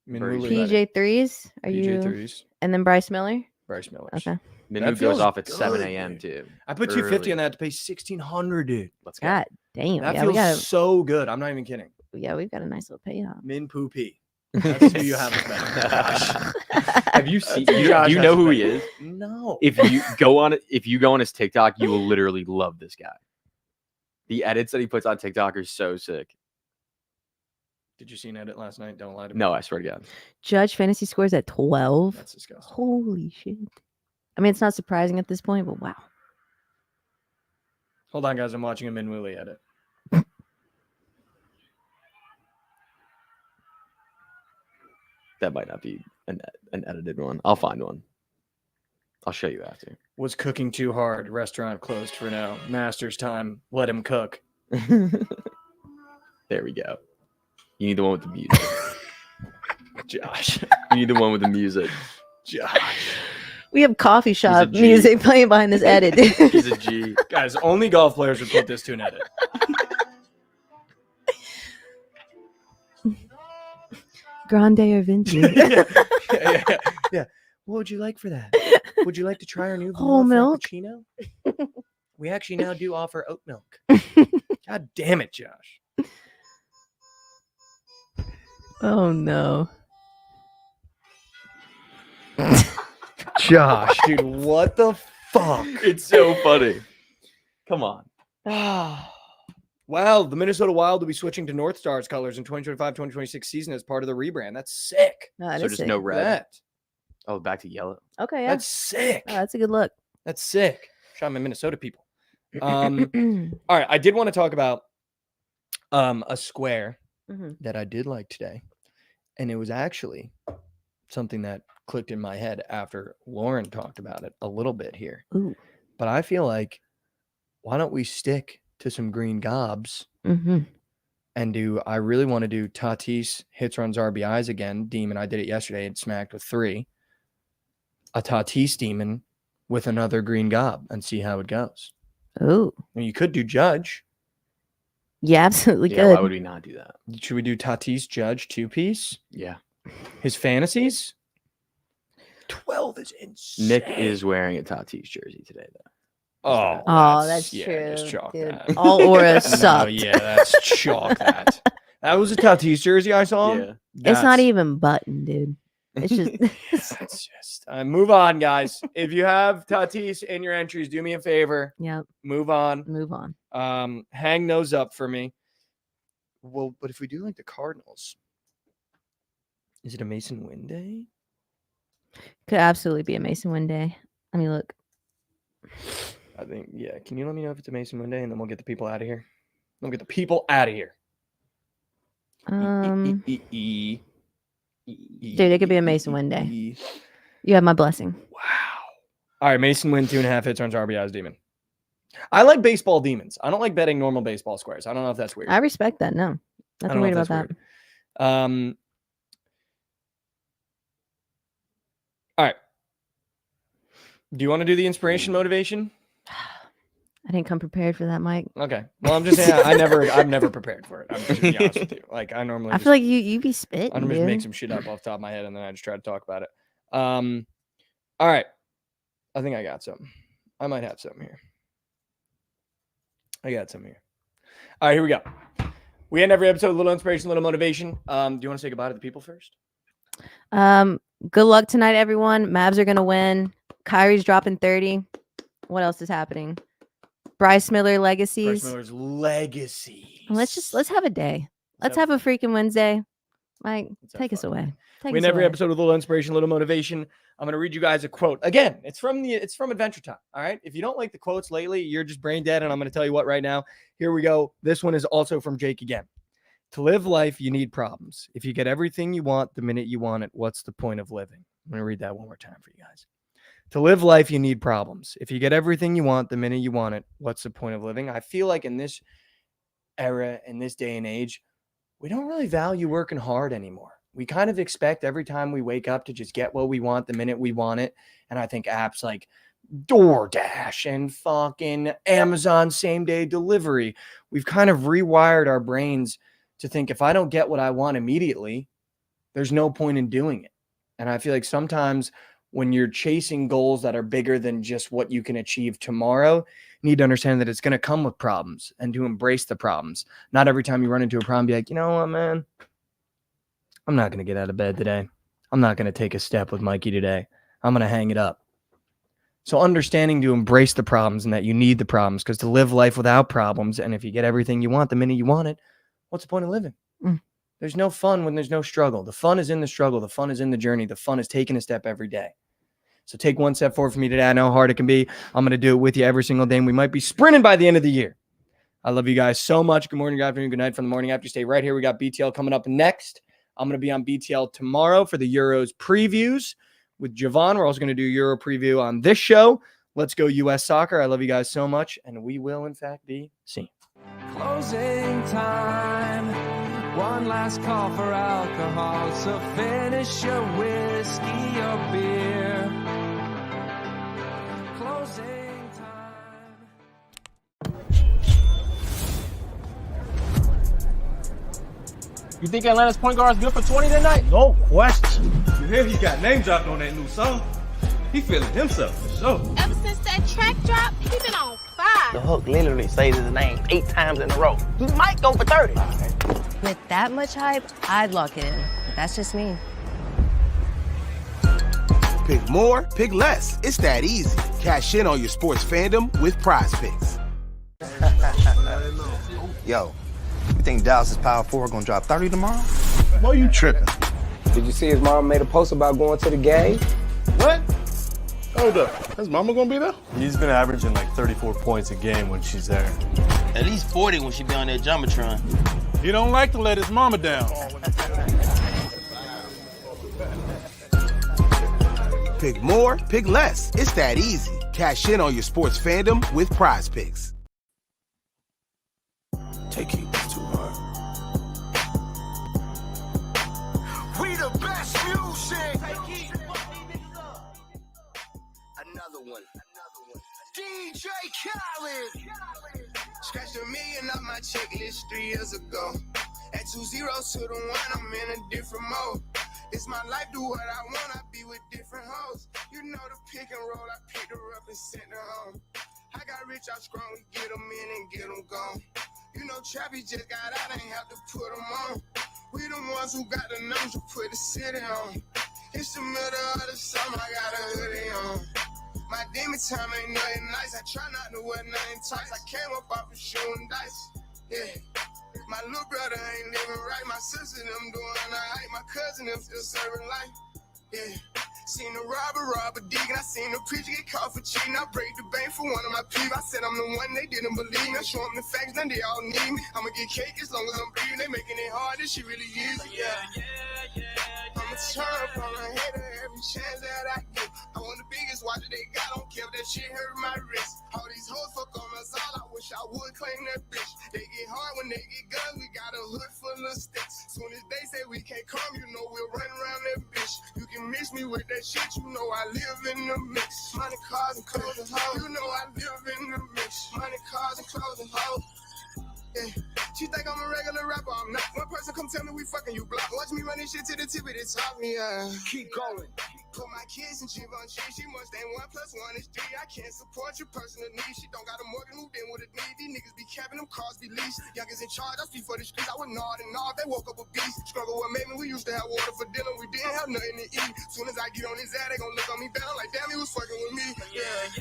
Minwoo Lee- PJ threes. Are PJ you? threes? And then Bryce Miller. Bryce Miller. Okay. Minu That goes feels off at good, 7 a.m. dude. too. I put 250 on Early. that to pay 1,600, dude. Let's go. God damn. That Yeah, we feels got. so good. I'm not even kidding. Yeah, we've got a nice little payoff. Min Poo P. That's who you have as better. Have you seen? That's who Do Josh you has know as who he better. is? No. If you go on his TikTok, you will literally love this guy. The edits that he puts on TikTok are so sick. Did you see an edit last night? Don't lie to me. No, I swear to God. Judge fantasy scores at 12. That's disgusting. Holy shit. I mean, it's not surprising at this point, but wow. Hold on, guys. I'm watching a Min Woolley edit. That might not be an edited one. I'll find one. I'll show you after. Was cooking too hard. Restaurant closed for now. Master's time. Let him cook. There we go. You need the one with the music. Josh. You need the one with the music. Josh. We have coffee shop G. music playing behind this edit. He's a G. Guys, only golf players would put this to an edit. Grande or Venti? Yeah. What would you like for that? Would you like to try our new Whole vanilla milk? frappuccino? We actually now do offer oat milk. God damn it, Josh. Oh no. Josh, dude, what the fuck? It's so funny. Come on. Wow, the Minnesota Wild will be switching to North Stars colors in 2025-2026 season as part of the rebrand. That's sick. No, that So is just sick. no red. That. Oh, back to yellow. Okay, yeah. That's sick. Oh, that's a good look. That's sick. Shout out my Minnesota people. All right, I did want to talk about a square Mhm. that I did like today. And it was actually something that clicked in my head after Lauren talked about it a little bit here. Ooh. But I feel like, why don't we stick to some green gobs Mhm. and I really want to do Tatis hits, runs, RBIs again. Demon, I did it yesterday and smacked with 3. A Tatis demon with another green gob and see how it goes. Ooh. I mean, you could do Judge. Yeah, absolutely Yeah, good. why would we not do that? Should we do Tatis, Judge, 2-piece? Yeah. His fantasies? 12 is insane. Nick is wearing a Tatis jersey today, though. Oh, Oh, that's yeah, true. just chalk Dude. that. All auras No, sucked. yeah, that's chalk that. That was a Tatis jersey I saw. Yeah. It's not even button, dude. It's just It's just move on, guys. If you have Tatis in your entries, do me a favor. yep. Move on. Move on. Hang those up for me. Well, but if we do like the Cardinals, is it a Mason Win day? Could absolutely be a Mason Win day. I mean, look. I think, yeah. Can you let me know if it's a Mason Win day, and then we'll get the people out of here. We'll get the people out of here. Dude, it could be a Mason Win day. You have my blessing. Wow. All right, Mason Win 2.5 hits, runs, RBIs, demon. I like baseball demons. I don't like betting normal baseball squares. I don't know if that's weird. I respect that. No, I nothing don't know weird if about that's that. weird. All right. Do you want to do the inspiration motivation? I didn't come prepared for that, Mike. Okay. Well, I'm just saying I've never prepared for it. I'm just gonna be honest with you. Like I normally I just, feel like you be spitting. I'm just Dude. make some shit up off the top of my head and then I just try to talk about it. All right. I think I got something. I might have something here. I got something here. All right, here we go. We end every episode with a little inspiration, a little motivation. Do you want to say goodbye to the people first? Good luck tonight, everyone. Mavs are gonna win. Kyrie's dropping 30. What else is happening? Bryce Miller legacies. Bryce Miller's legacy. Let's have a day. Let's have a freaking Wednesday. Mike, take us away. We end every episode with a little inspiration, a little motivation. I'm going to read you guys a quote. Again, it's from Adventure Time. All right. If you don't like the quotes lately, you're just brain dead. And I'm going to tell you what right now. Here we go. This one is also from Jake again. To live life, you need problems. If you get everything you want the minute you want it, what's the point of living? I'm going to read that one more time for you guys. To live life, you need problems. If you get everything you want the minute you want it, what's the point of living? I feel like in this era, in this day and age, we don't really value working hard anymore. We kind of expect every time we wake up to just get what we want the minute we want it. And I think apps like DoorDash and fucking Amazon same-day delivery, we've kind of rewired our brains to think if I don't get what I want immediately, there's no point in doing it. And I feel like sometimes when you're chasing goals that are bigger than just what you can achieve tomorrow, you need to understand that it's going to come with problems and to embrace the problems. Not every time you run into a problem, be like, you know what, man? I'm not going to get out of bed today. I'm not going to take a step with Mikey today. I'm going to hang it up. So understanding to embrace the problems and that you need the problems, because to live life without problems, and if you get everything you want the minute you want it, what's the point of living? There's no fun when there's no struggle. The fun is in the struggle. The fun is in the journey. The fun is taking a step every day. So take one step forward for me today. I know how hard it can be. I'm going to do it with you every single day. And we might be sprinting by the end of the year. I love you guys so much. Good morning, good afternoon, good night from the morning after. Stay right here. We got BTL coming up next. I'm going to be on BTL tomorrow for the Euros previews with Jovan. We're also going to do Euro preview on this show. Let's go U.S. Soccer. I love you guys so much, and we will, in fact, be seen. Closing time. One last call for alcohol. So finish your whiskey or beer. Closing time. You think Atlanta's point guard is good for 20 tonight? No question. You hear he got name dropped on that new song? He feeling himself for sure. Ever since that track drop, he been on fire. The hook literally says his name 8 times in a row. He might go for 30. With that much hype, I'd lock it in. But that's just me. Pick more, pick less. It's that easy. Cash in on your sports fandom with Prize Picks. Yo, you think Dallas's Power 4 gonna drop 30 tomorrow? Boy, you tripping. Did you see his mom made a post about going to the game? What? Hold up. His mama gonna be there? He's been averaging like 34 points a game when she's there. At least 40 when she be on that Jumbotron. He don't like to let his mama down. Pick more, pick less. It's that easy. Cash in on your sports fandom with Prize Picks. Take it too hard. We the best music. Another one. DJ Khaled. Scratched $1 million off my checklist 3 years ago. At 2 zeros to the 1, I'm in a different mode. It's my life, do what I want, I be with different hoes. You know the pick and roll, I picked her up and sent her home. I got rich out strong, we get them in and get them gone. You know Trappy just got out, ain't have to put them on. We the ones who got the numbers to put the city on. It's the middle of the summer, I got a hoodie on. My demon time ain't nothing nice, I try not to wear nothing tight. I came up off of shooting dice, yeah. My little brother ain't living right, my sister them doing alright, my cousin them still serving life, yeah. Seen the robber digging, I seen the preacher get caught for cheating. I break the bank for one of my people. I said I'm the one, they didn't believe me. I show them the facts, then they all need me. I'ma get cake as long as I'm breathing. They making it hard, this shit really easy, yeah. I'ma turn up on a hater every chance that I get. I want the biggest watch that they got, don't care if that shit hurt my wrist. All these hoes fuck on us all, I wish I would claim that bitch. They get hard when they get guns, we got a hood full of sticks. Soon as they say we can't come, you know we'll run around that bitch. You can miss me with that shit, you know I live in the mix. Money, cars, and clothes and hoes, you know I live in the mix. Money, cars, and clothes and hoes. Yeah. She think I'm a regular rapper, I'm not. One person come tell me we fucking, you block. Watch me run this shit to the tip of the top, me, keep going. Put my kids in Jovan, she must ain't 1 + 1 is 3. I can't support your personal needs. She don't got a mortgage, moved in with a need. These niggas be capping them cars, be leased. Youngest in charge, I speak for the streets. I was gnawed and gnawed, they woke up a beast. Struggle what made me, we used to have water for dinner. We didn't have nothing to eat. Soon as I get on his ass, they gon' look on me down like, damn, he was fucking with me. Yeah.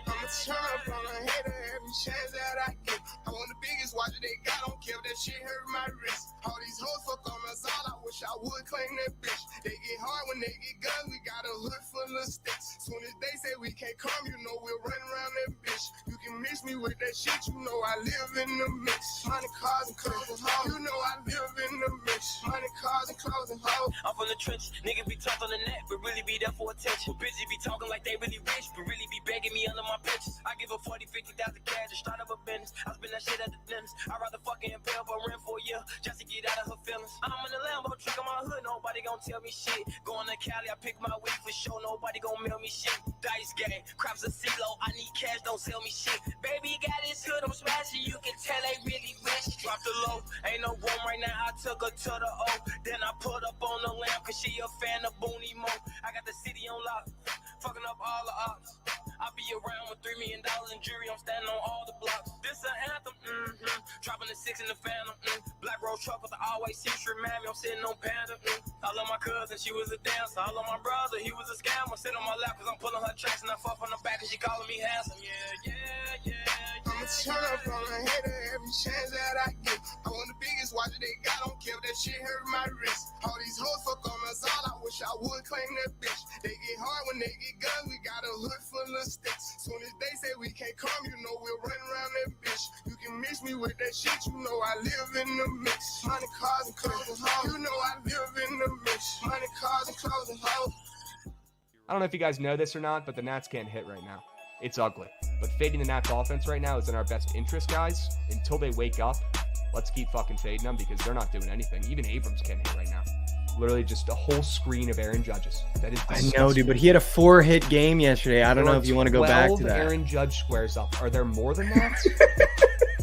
I'ma turn up on a hater every chance that I get. I want the biggest watch that they got, don't care if that shit hurt my wrist. All these hoes fuck on us all, I wish I would claim that bitch. They get hard when they get guns, we got a hood full of sticks. Soon as they say we can't come, you know we'll run around that bitch. You can miss me with that shit, you know I live in the mix. Money, cars, and clothes and hoes, you know I live in the mix. Money, cars, and clothes and hoes. I'm from the trenches, niggas be tough on the net, but really be there for attention. Bitches be talking like they really rich, but really be begging me under my pictures. I give her 40, 50,000 cash to start up a business. I spend that shit at the dentist. I'd rather fucking impale for rent for a year, just to get out of her feelings. I'm in the Lambo trick on my hood, nobody gon' tell me shit. Going to Cali, I pick my weed for sure, nobody gon' mail me shit. Dice game, Krabs and CeeLo, I need cash, don't sell me shit. Baby got his hood, I'm smashing, you can tell they really rich. Drop the low, ain't no room right now, I took her to the O. Then I put up on the lamp, cause she a fan of Booney Mo. I got the city on lock, fucking up all the ops. I be around with $3 million in jewelry, I'm standing on all the blocks. This an anthem, dropping the 6 in the Phantom, Black Rose truck with the always see remind me I'm sitting on Panda, I love my cousin, she was a dancer. I love my brother, he was a scammer. Sit on my lap cause I'm pulling her tracks and I fuck on the back and she calling me handsome. Yeah. I'ma turn up on a hater every chance that I get. I want the biggest watch that they got, don't care if that shit hurt my wrist. All these hoes fuck on us all, I wish I would claim that bitch. They get hard when they get guns, we got a hood full of sticks. Soon as they say we can't come, you know we'll run around that bitch. You can mix me with that shit, you know I live in the mix. Money, cars, and clothes and hoes, you know I live in the mix. Money, cars, and clothes and hoes. I don't know if you guys know this or not, but the Nats can't hit right now. It's ugly. But fading the Nats offense right now is in our best interest, guys. Until they wake up, let's keep fucking fading them because they're not doing anything. Even Abrams can't hit right now. Literally just a whole screen of Aaron Judges. That is disgusting. I know, dude, but he had a 4-hit game yesterday. I don't know if you want to go back to that. Aaron Judge squares up. Are there more than that?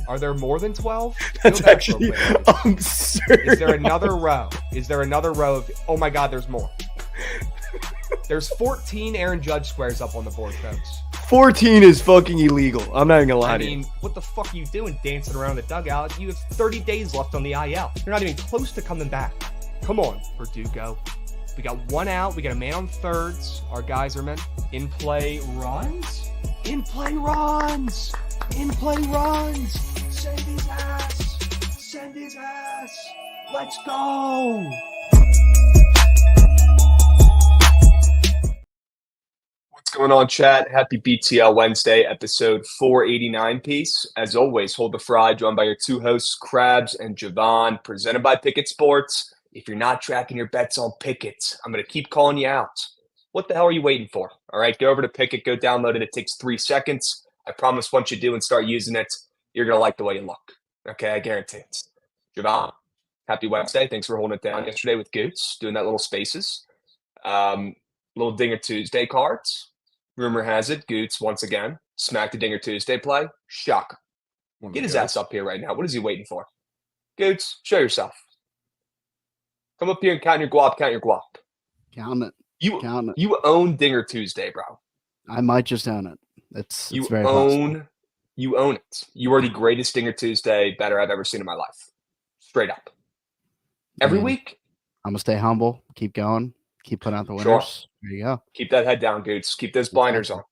Are there more than 12? That's actually absurd. Is there another row? Is there another row of... Oh my God, there's more. There's 14 Aaron Judge squares up on the board, folks. 14 is fucking illegal. I'm not even gonna lie to you. I mean, what the fuck are you doing dancing around the dugout? You have 30 days left on the IL. You're not even close to coming back. Come on, Verdugo. We got one out. We got a man on thirds. Our guys are men. In play runs. In play runs. In play runs. Send his ass. Send his ass. Let's go. What's going on, chat? Happy BTL Wednesday, episode 489 piece. As always, hold the fry, joined by your two hosts, Krabs and Jovan, presented by Bookit Sports. If you're not tracking your bets on Pickett, I'm going to keep calling you out. What the hell are you waiting for? All right, go over to Pickett, go download it. It takes 3 seconds. I promise once you do and start using it, you're going to like the way you look. Okay, I guarantee it. Jovan, happy Wednesday. Thanks for holding it down yesterday with Goots, doing that little spaces. Little Dinger Tuesday cards. Rumor has it, Goots, once again, smacked the Dinger Tuesday play. Shocker. Get his ass up here right now. What is he waiting for? Goots, show yourself. Come up here and count your guap, count your guap. Count it. Count it. You own Dinger Tuesday, bro. I might just own it. It's very possible. You own it. You are the greatest Dinger Tuesday better I've ever seen in my life. Straight up. Every week. I'm going to stay humble, keep going, keep putting out the winners. Sure. There you go. Keep that head down, Goots. Keep those blinders on.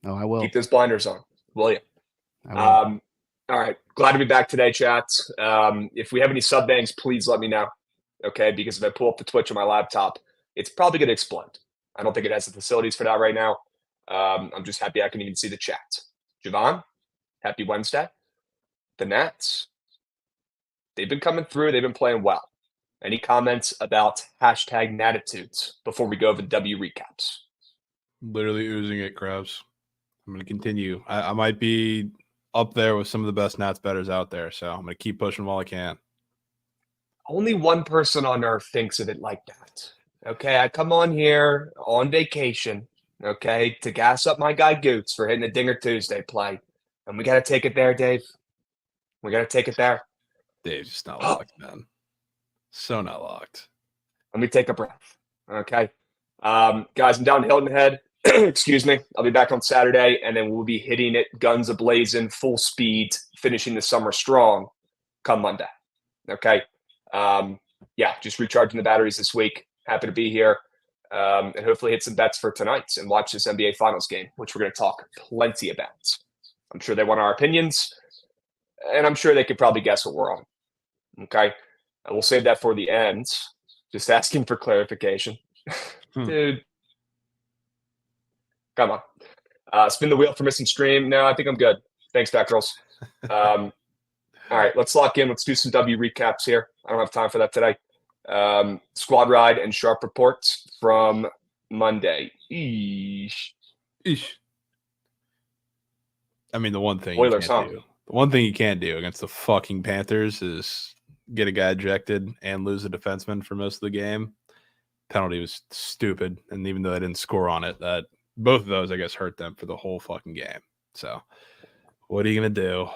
Oh, I will. Keep those blinders on. Will you? All right. Glad to be back today, chat. If we have any sub bangs, please let me know. Okay, because if I pull up the Twitch on my laptop, it's probably going to explode. I don't think it has the facilities for that right now. I'm just happy I can even see the chat. Jovan, happy Wednesday. The Nats, they've been coming through. They've been playing well. Any comments about hashtag Natitudes before we go over the W recaps? Literally oozing it, Krabs. I'm going to continue. I might be up there with some of the best Nats bettors out there, so I'm going to keep pushing while I can. Only one person on earth thinks of it like that. Okay, I come on here on vacation, okay, to gas up my guy Goots for hitting the Dinger Tuesday play. And we got to take it there, Dave. We got to take it there. Dave's just not locked, man. So not locked. Let me take a breath. Okay. Guys, I'm down Hilton Head. Excuse me. I'll be back on Saturday, and then we'll be hitting it guns a-blazing, full speed, finishing the summer strong come Monday. Okay. Yeah, just recharging the batteries this week. Happy to be here. And hopefully hit some bets for tonight and watch this NBA Finals game, which we're going to talk plenty about. I'm sure they want our opinions, and I'm sure they could probably guess what we're on. Okay. And we'll save that for the end. Just asking for clarification. Dude. Come on. Spin the wheel for missing stream. No, I think I'm good. Thanks, back girls. All right, let's lock in. Let's do some W recaps here. I don't have time for that today. Squad ride and sharp reports from Monday. Eesh. I mean, the one thing you can't do against the fucking Panthers is get a guy ejected and lose a defenseman for most of the game. Penalty was stupid, and even though they didn't score on it, that both of those, I guess, hurt them for the whole fucking game. So, what are you gonna do?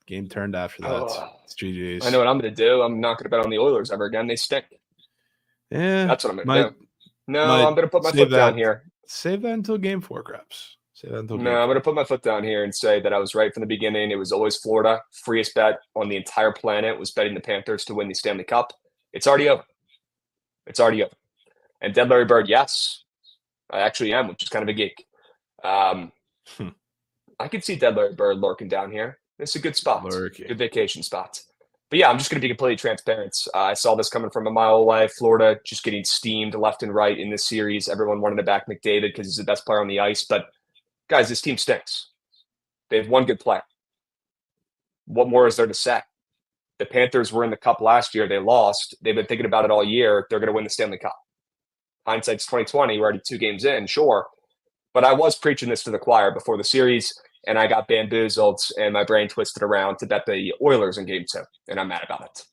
Game turned after that. It's GG's. I know what I'm gonna do. I'm not gonna bet on the Oilers ever again. They stink. Yeah, that's what I'm gonna do. No, I'm gonna put my foot down here. Save that until game 4, Krabs. I'm going to put my foot down here and say that I was right from the beginning. It was always Florida. Freest bet on the entire planet was betting the Panthers to win the Stanley Cup. It's already over. It's already over. And Dead Larry Bird, yes. I actually am, which is kind of a geek. I could see Dead Larry Bird lurking down here. It's a good spot. Good vacation spot. But yeah, I'm just going to be completely transparent. I saw this coming from a mile away. Florida just getting steamed left and right in this series. Everyone wanted to back McDavid because he's the best player on the ice. But guys, this team stinks. They have one good player. What more is there to say? The Panthers were in the Cup last year. They lost. They've been thinking about it all year. They're going to win the Stanley Cup. Hindsight's 2020. We're already 2 games in, sure. But I was preaching this to the choir before the series, and I got bamboozled, and my brain twisted around to bet the Oilers in Game 2, and I'm mad about it.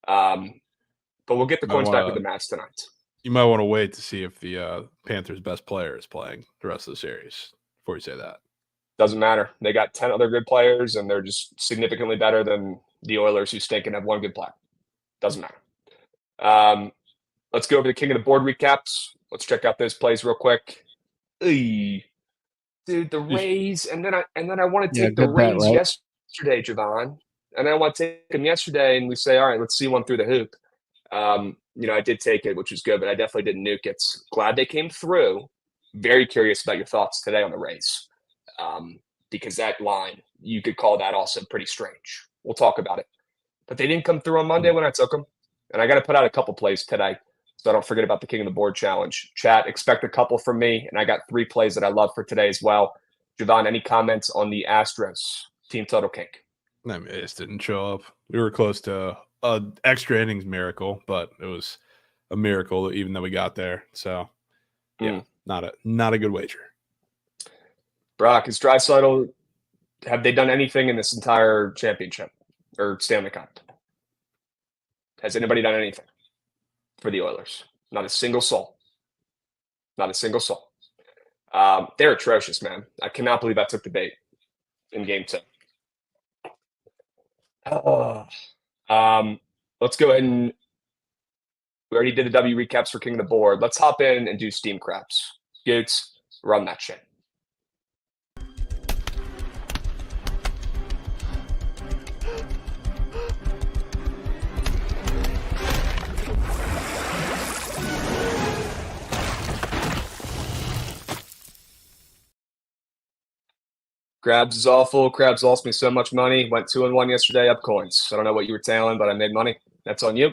But we'll get the coins back with the match tonight. You might want to wait to see if the Panthers' best player is playing the rest of the series before you say that. Doesn't matter. They got 10 other good players, and they're just significantly better than the Oilers, who stink and have one good player. Doesn't matter. Let's go over the King of the Board recaps. Let's check out those plays real quick. Dude, the Rays, and then I want to take the Rays yesterday, Jovan. And I want to take them yesterday, and we say, all right, let's see one through the hoop. I did take it, which was good, but I definitely didn't nuke it. Glad they came through. Very curious about your thoughts today on the Rays. Because that line, you could call that also pretty strange. We'll talk about it. But they didn't come through on Monday when I took them. And I got to put out a couple plays today so I don't forget about the King of the Board challenge. Chat, expect a couple from me. And I got 3 plays that I love for today as well. Jovan, any comments on the Astros team total kink? I mean, it just didn't show up. We were close to an extra innings miracle, but it was a miracle even though we got there. So, yeah, not a good wager. Brock, is Draisaitl, have they done anything in this entire championship or Stanley Cup? Has anybody done anything for the Oilers? Not a single soul. Not a single soul. They're atrocious, man. I cannot believe I took the bait in Game 2. Let's go ahead and we already did the W recaps for King of the Board. Let's hop in and do Steam Krabs. Goots, run that shit. Krabs is awful. Krabs lost me so much money. Went 2-1 yesterday, up coins. I don't know what you were tailing, but I made money. That's on you.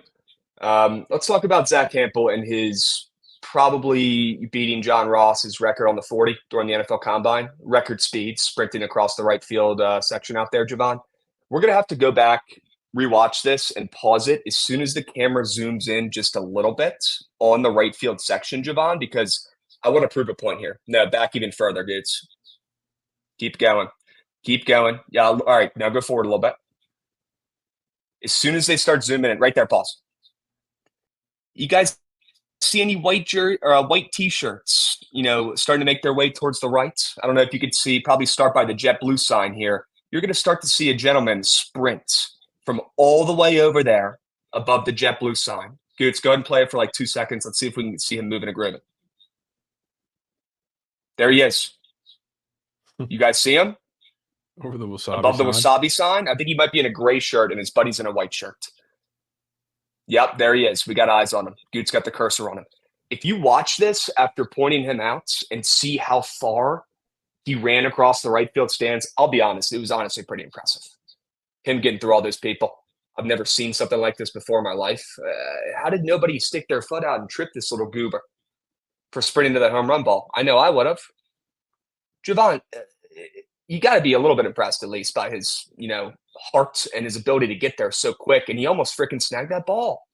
Let's talk about Zach Campbell and his probably beating John Ross's record on the 40 during the NFL Combine. Record speed, sprinting across the right field section out there, Jovan. We're going to have to go back, rewatch this, and pause it as soon as the camera zooms in just a little bit on the right field section, Jovan, because I want to prove a point here. No, back even further, dudes. Keep going. Keep going. Yeah, all right. Now go forward a little bit. As soon as they start zooming in, right there, pause. You guys see any white T-shirts, starting to make their way towards the right? I don't know if you could see, probably start by the JetBlue sign here. You're going to start to see a gentleman sprint from all the way over there above the JetBlue sign. Goots, go ahead and play it for like 2 seconds. Let's see if we can see him moving a grooving. There he is. You guys see him? Over the wasabi above the sign. wasabi sign? I think he might be in a gray shirt and his buddy's in a white shirt. Yep, there he is. We got eyes on him. Goots got the cursor on him. If you watch this after pointing him out and see how far he ran across the right field stands, I'll be honest, it was honestly pretty impressive. Him getting through all those people. I've never seen something like this before in my life. How did nobody stick their foot out and trip this little goober for sprinting to that home run ball? I know I would have. Jovan, you got to be a little bit impressed at least by his, heart and his ability to get there so quick. And he almost freaking snagged that ball.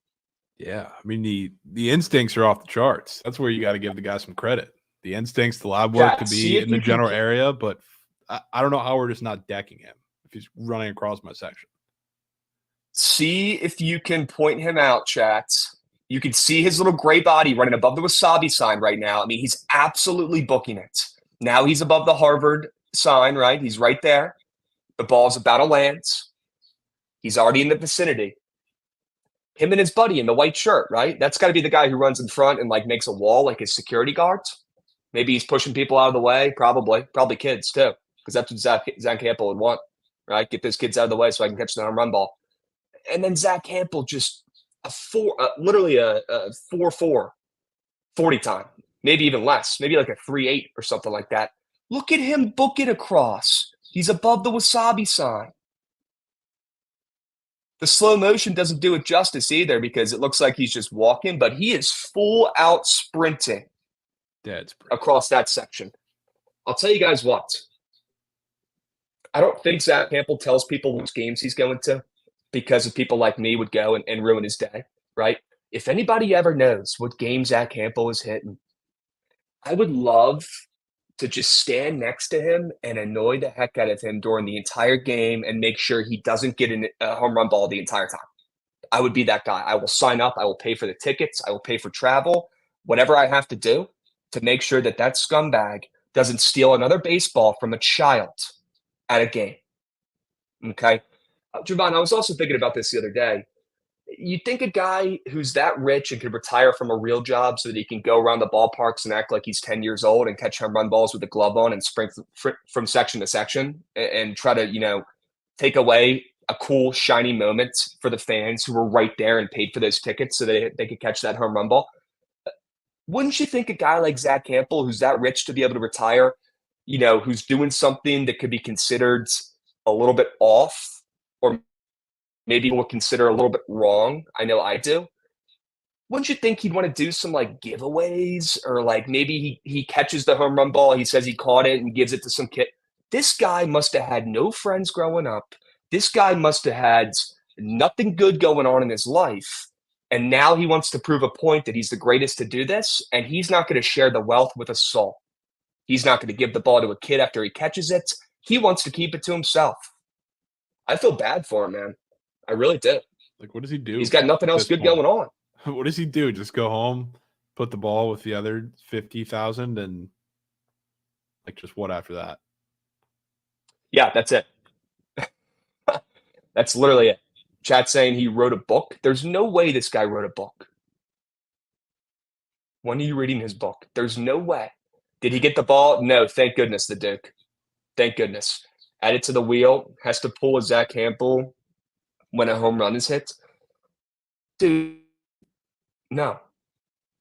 Yeah. I mean, the instincts are off the charts. That's where you got to give the guy some credit. The instincts, the lab work to be in the general area, but I don't know how we're just not decking him if he's running across my section. See if you can point him out, chat. You can see his little gray body running above the wasabi sign right now. I mean, he's absolutely booking it. Now he's above the Harvard sign, right? He's right there. The ball's about to land. He's already in the vicinity. Him and his buddy in the white shirt, right? That's got to be the guy who runs in front and makes a wall like his security guards. Maybe he's pushing people out of the way. Probably kids too, because that's what Zach Campbell would want, right? Get those kids out of the way so I can catch the home run ball. And then Zach Campbell just literally a 4-4 40 time. Maybe even less, maybe like a 3-8 or something like that. Look at him book it across. He's above the wasabi sign. The slow motion doesn't do it justice either because it looks like he's just walking, but he is full out sprinting across that section. I'll tell you guys what. I don't think Zach Campbell tells people which games he's going to because of people like me would go and ruin his day, right? If anybody ever knows what game Zach Campbell is hitting, I would love to just stand next to him and annoy the heck out of him during the entire game and make sure he doesn't get a home run ball the entire time. I would be that guy. I will sign up. I will pay for the tickets. I will pay for travel, whatever I have to do to make sure that scumbag doesn't steal another baseball from a child at a game. Okay. Jovan, I was also thinking about this the other day. You think a guy who's that rich and could retire from a real job so that he can go around the ballparks and act like he's 10 years old and catch home run balls with a glove on and sprint from section to section and try to, take away a cool, shiny moment for the fans who were right there and paid for those tickets so they could catch that home run ball? Wouldn't you think a guy like Zach Campbell, who's that rich to be able to retire, who's doing something that could be considered a little bit off or maybe we'll consider a little bit wrong? I know I do. Wouldn't you think he'd want to do some like giveaways or like maybe he catches the home run ball, he says he caught it and gives it to some kid? This guy must have had no friends growing up. This guy must have had nothing good going on in his life. And now he wants to prove a point that he's the greatest to do this. And he's not going to share the wealth with a soul. He's not going to give the ball to a kid after he catches it. He wants to keep it to himself. I feel bad for him, man. I really do. Like, what does he do? He's got nothing else good going on. What does he do? Just go home, put the ball with the other 50,000 and like just what after that? Yeah, that's it. That's literally it. Chat saying he wrote a book. There's no way this guy wrote a book. When are you reading his book? There's no way. Did he get the ball? No, thank goodness, the Duke. Thank goodness. Add it to the wheel. Has to pull a Zach Campbell when a home run is hit. Dude, no.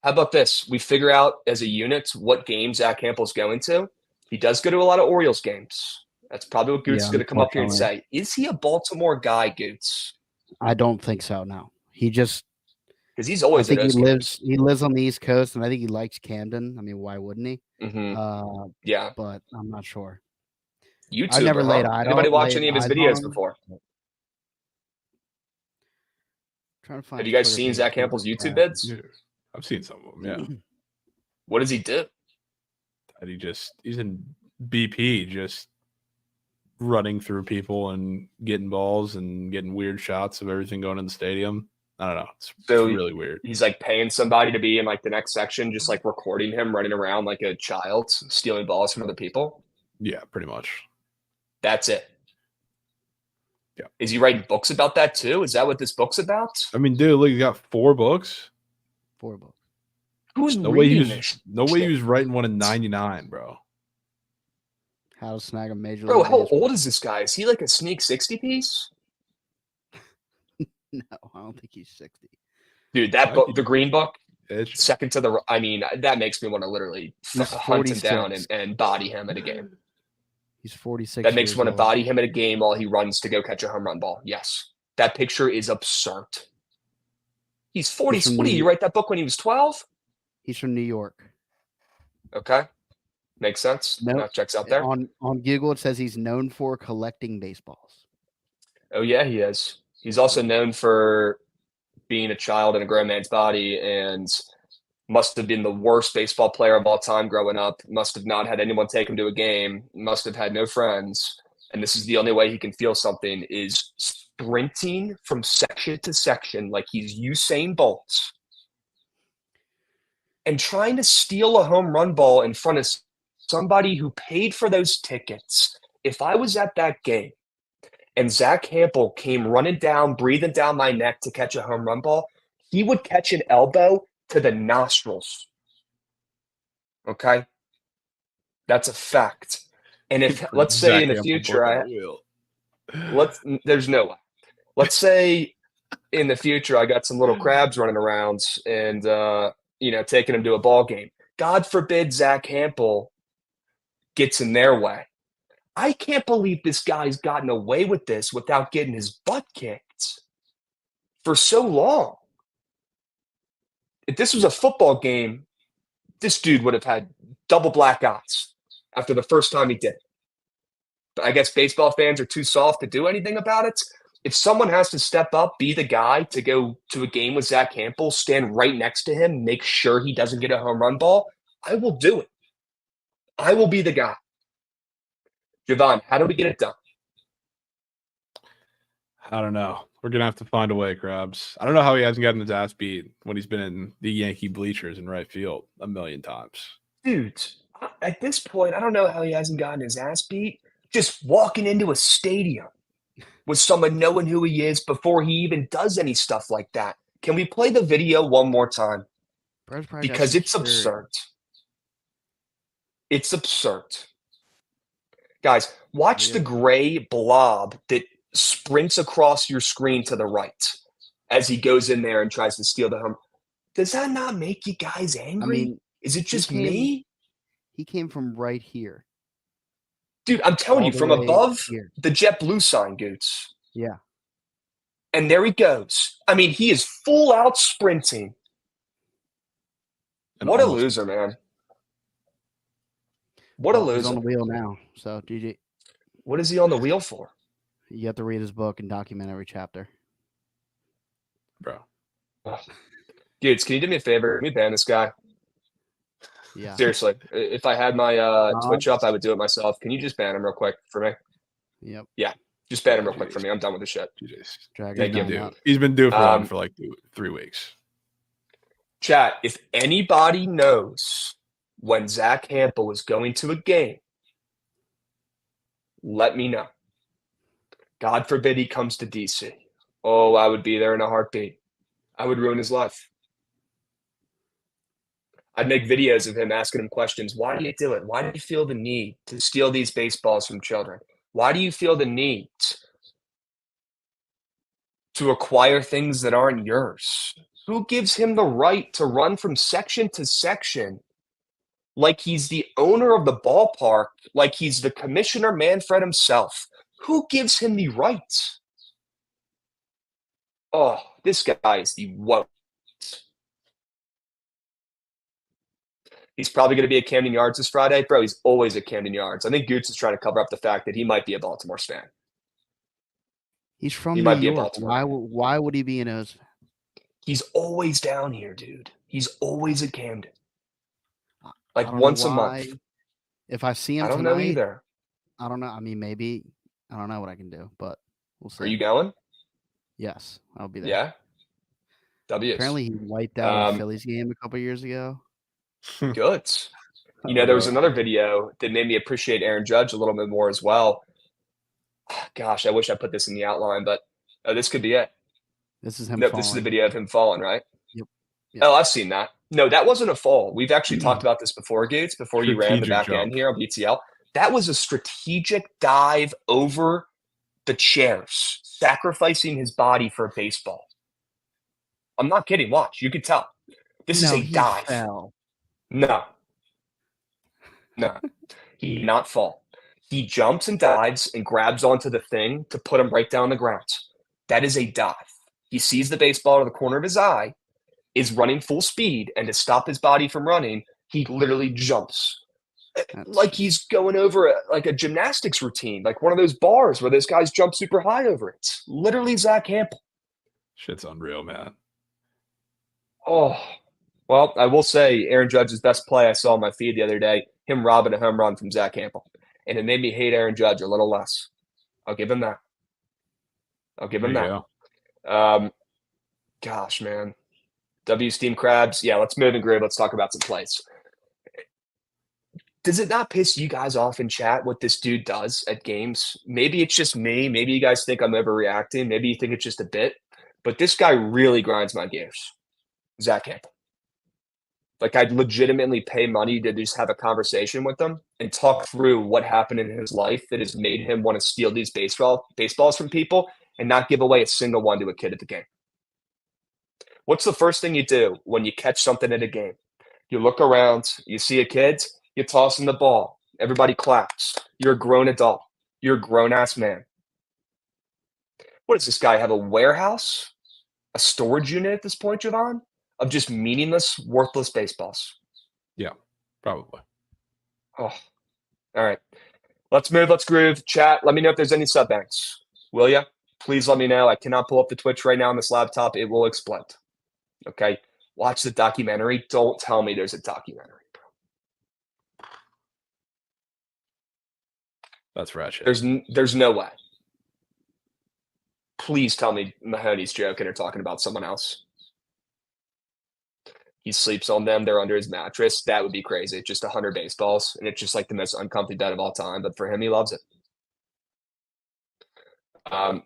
How about this? We figure out as a unit what game Zach Campbell's going to. He does go to a lot of Orioles games. That's probably what Goots is going to come up here and say. Is he a Baltimore guy, Goots? I don't think so, no. He just because he's always. I think he lives on the East Coast, and I think he likes Camden. I mean, why wouldn't he? Mm-hmm. Yeah, but I'm not sure. YouTube. I never laid eyes. Anybody watch any of his videos before? Trying to find. Have you guys seen Zach Campbell's YouTube vids? Yeah, I've seen some of them. Yeah. What does he do? And he's in BP, just running through people and getting balls and getting weird shots of everything going in the stadium. I don't know. It's really weird. He's like paying somebody to be in like the next section, just like recording him running around like a child, stealing balls from other people. Yeah, pretty much. That's it. Yeah. Is he writing books about that too? Is that what this book's about? I mean, dude, look, he got 4 books. 4 books. Who's no reading way this? No way he was writing one in 99, bro. How to snag a major. Bro, how old is this guy? Is he like a sneak 60 piece? No, I don't think he's 60. Dude, that book, the green book, second to the. I mean, that makes me want to literally hunt him down and body him at a game. He's 46. That makes me want to body him at a game while he runs to go catch a home run ball. Yes, that picture is absurd. He's 40. What do you write that book when he was 12? He's from New York. Okay, makes sense. No, checks out there. On Google, it says he's known for collecting baseballs. Oh yeah, he is. He's also known for being a child in a grown man's body and must have been the worst baseball player of all time growing up. Must have not had anyone take him to a game. Must have had no friends. And this is the only way he can feel something is sprinting from section to section like he's Usain Bolt and trying to steal a home run ball in front of somebody who paid for those tickets. If I was at that game, and Zach Campbell came running down, breathing down my neck to catch a home run ball, he would catch an elbow to the nostrils. Okay? That's a fact. And if, let's say in the future, there's no way. Let's say in the future, I got some little crabs running around and, taking them to a ball game. God forbid Zach Campbell gets in their way. I can't believe this guy's gotten away with this without getting his butt kicked. for so long. If this was a football game, this dude would have had double black eyes after the first time he did it. But I guess baseball fans are too soft to do anything about it. If someone has to step up, be the guy to go to a game with Zach Campbell, stand right next to him, make sure he doesn't get a home run ball, I will do it. I will be the guy. Jovan, how do we get it done? I don't know. We're going to have to find a way, Krabs. I don't know how he hasn't gotten his ass beat when he's been in the Yankee bleachers in right field a million times. Dude, at this point, I don't know how he hasn't gotten his ass beat. Just walking into a stadium with someone knowing who he is before he even does any stuff like that. Can we play the video one more time? Because it's absurd. It's absurd. Guys, watch the gray blob that sprints across your screen to the right as he goes in there and tries to steal the home. Does that not make you guys angry? I mean, is it just me? He came from right here. Dude, I'm telling All you, the from way above here. the JetBlue sign, Goots. Yeah. And there he goes. I mean, he is full out sprinting. And What a almost- loser, man. What a He's loser. on the wheel now. So, GG. What is he on the wheel for? You have to read his book and document every chapter. Bro. Dudes, can you do me a favor? Can we ban this guy? Yeah. Seriously. If I had my Twitch up, I would do it myself. Can you just ban him real quick for me? Yep. Yeah. Just ban him real quick for me. I'm done with this shit. Drag Thank him you. down. He's been due for one for like 3 weeks. Chat, if anybody knows when Zach Campbell is going to a game, let me know. God forbid he comes to DC. Oh, I would be there in a heartbeat. I would ruin his life. I'd make videos of him asking him questions. Why do you do it? Why do you feel the need to steal these baseballs from children? Why do you feel the need to acquire things that aren't yours? Who gives him the right to run from section to section like he's the owner of the ballpark, like he's the commissioner Manfred himself? Who gives him the right? Oh, this guy is the worst. He's probably going to be at Camden Yards this Friday. Bro, he's always at Camden Yards. I think Goots is trying to cover up the fact that he might be a Baltimore fan. He's from He New might be a York. Baltimore. Why would he be in O's? He's always down here, dude. He's always at Camden. I Like don't know once a why. month. If I see him I don't tonight, know either. I don't know. I mean, maybe. I don't know what I can do, but we'll see. Are you going? Yes, I'll be there. Yeah. W's. Apparently, he wiped out a Phillies game a couple years ago. Good. You know, there was another video that made me appreciate Aaron Judge a little bit more as well. Gosh, I wish I put this in the outline, but this could be it. This is him Nope, falling. this is the video of him falling, right? Yep. Oh, I've seen that. No, that wasn't a fall. We've actually talked about this before, Gates, before you ran the Strategic back jump. end here on BTL. That was a strategic dive over the chairs, sacrificing his body for a baseball. I'm not kidding. Watch. You could tell. This is No, a he dive. fell. No. He did not fall. He jumps and dives and grabs onto the thing to put him right down the ground. That is a dive. He sees the baseball out of the corner of his eye, is running full speed, and to stop his body from running, he literally jumps. Like he's going over like a gymnastics routine, like one of those bars where those guys jump super high over it. Literally Zach Campbell. Shit's unreal, man. Oh, well, I will say Aaron Judge's best play I saw on my feed the other day, him robbing a home run from Zach Campbell. And it made me hate Aaron Judge a little less. I'll give him that. I'll give him There you that. Gosh, man. W Steam Krabs. Yeah, let's move and groove. Let's talk about some plays. Does it not piss you guys off in chat what this dude does at games? Maybe it's just me. Maybe you guys think I'm overreacting. Maybe you think it's just a bit. But this guy really grinds my gears. Zach Campbell. Like, I'd legitimately pay money to just have a conversation with him and talk through what happened in his life that has made him want to steal these baseballs from people and not give away a single one to a kid at the game. What's the first thing you do when you catch something at a game? You look around, you see a kid, you toss him the ball. Everybody claps. You're a grown adult. You're a grown-ass man. What does this guy have, a warehouse? a storage unit at this point, Jovan, of just meaningless, worthless baseballs. Yeah, probably. Oh, all right. Let's move. Let's groove. Chat, let me know if there's any sub banks. Will ya? Please let me know. I cannot pull up the Twitch right now on this laptop. It will explode. Okay? Watch the documentary. Don't tell me there's a documentary, bro. That's ratchet. There's no way. Please tell me Mahoney's joking or talking about someone else. He sleeps on them. They're under his mattress. That would be crazy. Just 100 baseballs. And it's just like the most uncomfy bed of all time. But for him, he loves it.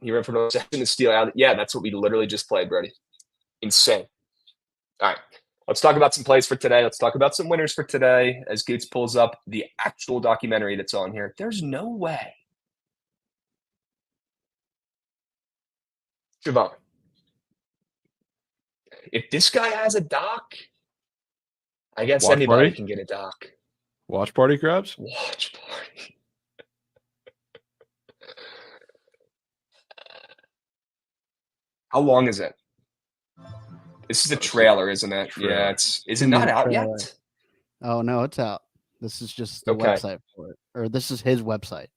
He ran for no second to steal out. Yeah, that's what we literally just played, Brody. Insane. All right. Let's talk about some plays for today. Let's talk about some winners for today as Goots pulls up the actual documentary that's on here. There's no way. Jovan, if this guy has a doc, I guess Watch anybody party? can get a doc. Watch party, Krabs? Watch party. How long is it? This is a trailer, isn't it? Yeah, is it not out yet? Oh no, it's out. This is just the Okay. website for it. Or this is his website.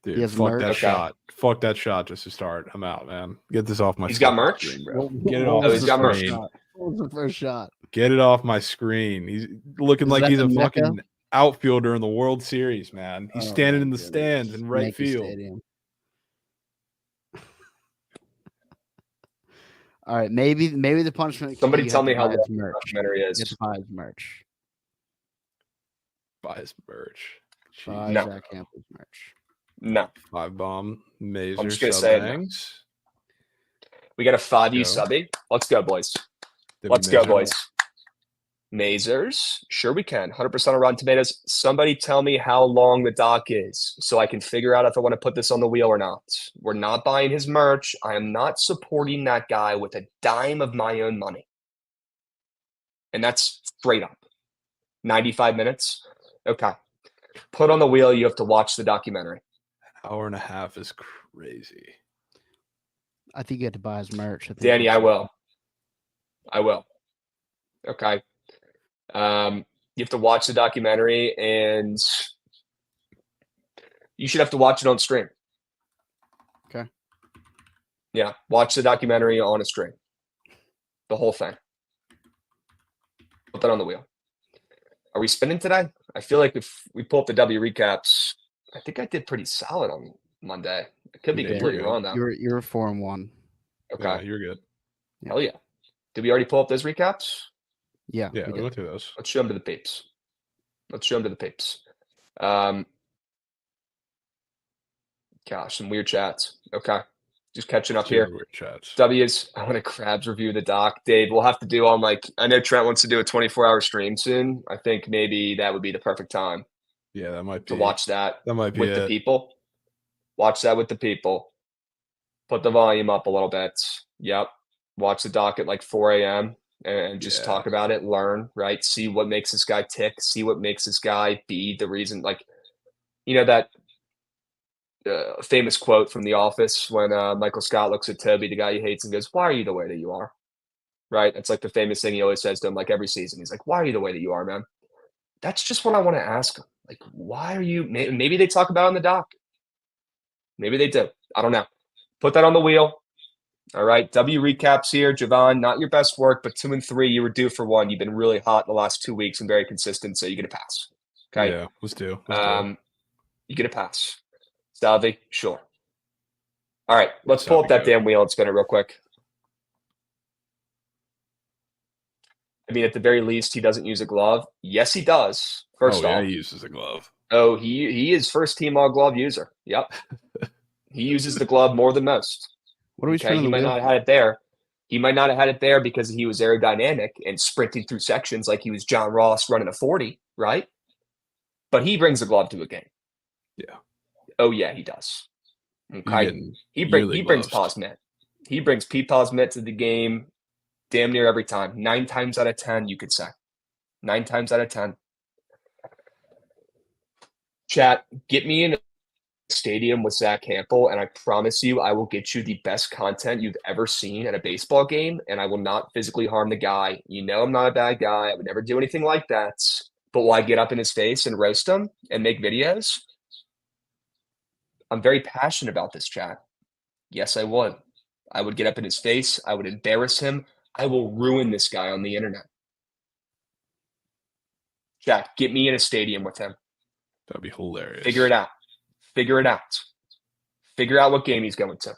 Dude, He has fuck merch. that Okay. shot. Fuck that shot just to start. I'm out, man. Get this off my He's got fucking merch? screen, bro. What- Get it what off was my he's got merch. screen. What was the first shot? Get it off my screen. He's looking Is like that he's a the Mecca? fucking outfielder in the World Series, man. He's Oh, standing my in the goodness. stands in right Yankee field. Stadium. All right, maybe the punishment. Somebody you tell have me to how buy long his the merch. documentary You is. have to buy his merch. Buy his merch. Buy No. Zach Campbell's merch. No. 5-bomb, Mazer, I'm just gonna say it now. Subbangs. We got a 5U Go. subby. Let's go, boys. Did we Let's go, Mazer? boys. Mazers. Sure we can. 100% on Rotten Tomatoes. Somebody tell me how long the doc is so I can figure out if I want to put this on the wheel or not. We're not buying his merch. I am not supporting that guy with a dime of my own money. And that's straight up. 95 minutes? Okay. Put on the wheel. You have to watch the documentary. Hour and a half is crazy. I think you have to buy his merch. I think Danny, that's I it. will. I will. Okay. You have to watch the documentary, and you should have to watch it on stream. Okay. Yeah, watch the documentary on a stream. The whole thing. Put that on the wheel. Are we spinning today? I feel like if we pull up the W recaps, I think I did pretty solid on Monday. I could be You did. completely wrong though. You're 4-1. Okay. Yeah, you're good. Hell yeah. Did we already pull up those recaps? Yeah. Yeah, we we did. went through those. Let's show them to the peeps. Gosh, some weird chats. Okay. Just catching up Zero here. weird chats. W's. I want a Krabs review of the doc. Dave, we'll have to do on I know Trent wants to do a 24-hour stream soon. I think maybe that would be the perfect time Yeah, that might be to watch that That might be with the it. people. Watch that with the people. Put the volume up a little bit. Yep. Watch the doc at 4 a.m. and just Yeah. talk about it, learn, right? See what makes this guy tick. See what makes this guy be the reason. That famous quote from The Office when Michael Scott looks at Toby, the guy he hates, and goes, "Why are you the way that you are?" Right? It's the famous thing he always says to him, every season. He's like, "Why are you the way that you are, man?" That's just what I want to ask him. Why are you? Maybe they talk about it in the doc. Maybe they do. I don't know. Put that on the wheel. All right. W recaps here. Jovan, not your best work, but 2 and 3. You were due for 1. You've been really hot the last 2 weeks and very consistent, so you get a pass. Okay. Yeah, let's do. You get a pass. Salvi, sure. All right. Let's pull up that damn wheel and spin it real quick. I mean, at the very least, he doesn't use a glove. Yes, he does. First off, he uses a glove. Oh, he is first team all glove user. Yep. He uses the glove more than most. What are we Okay, spinning he the might wheel not have for? had it there. He might not have had it there because he was aerodynamic and sprinting through sections like he was John Ross running a 40, right? But he brings a glove to a game. Yeah. Oh yeah, he does. Okay. getting He yearly brings gloves. Posmet. He brings Pete Posmet to the game damn near every time. 9 times out of 10, you could say. 9 times out of 10. Chat, get me in stadium with Zach Campbell, and I promise you, I will get you the best content you've ever seen at a baseball game, and I will not physically harm the guy. You know I'm not a bad guy. I would never do anything like that. But will I get up in his face and roast him and make videos? I'm very passionate about this, chat. Yes, I would. I would get up in his face. I would embarrass him. I will ruin this guy on the internet. Chat, get me in a stadium with him. That'd be hilarious. Figure it out. Figure it out. Figure out what game he's going to.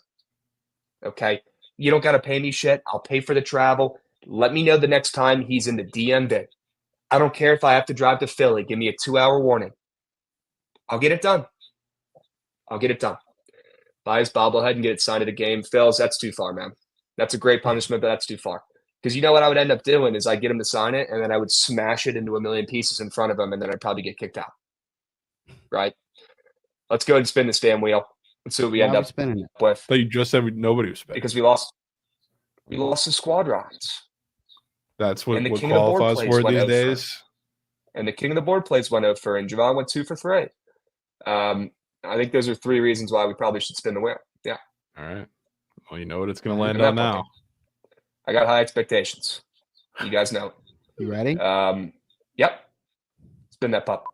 Okay? You don't got to pay me shit. I'll pay for the travel. Let me know the next time he's in the DMV. I don't care if I have to drive to Philly. Give me a 2-hour warning. I'll get it done. I'll get it done. Buy his bobblehead and get it signed to the game. Phils, that's too far, man. That's a great punishment, but that's too far. Because you know what I would end up doing is I'd get him to sign it, and then I would smash it into a million pieces in front of him, and then I'd probably get kicked out. Right? Let's go ahead and spin this damn wheel. Let's see what we end up with. But you just said nobody was spinning. Because we lost the squad rides. That's what, And the what king of the board qualifies plays for went these 0 days. And the king of the board plays went 0 for, and Jovan went 2 for 3. I think those are 3 reasons why we probably should spin the wheel. Yeah. All right. Well, you know what it's going to land on now. I got high expectations. You guys know it. You ready? Yep. Spin that pup.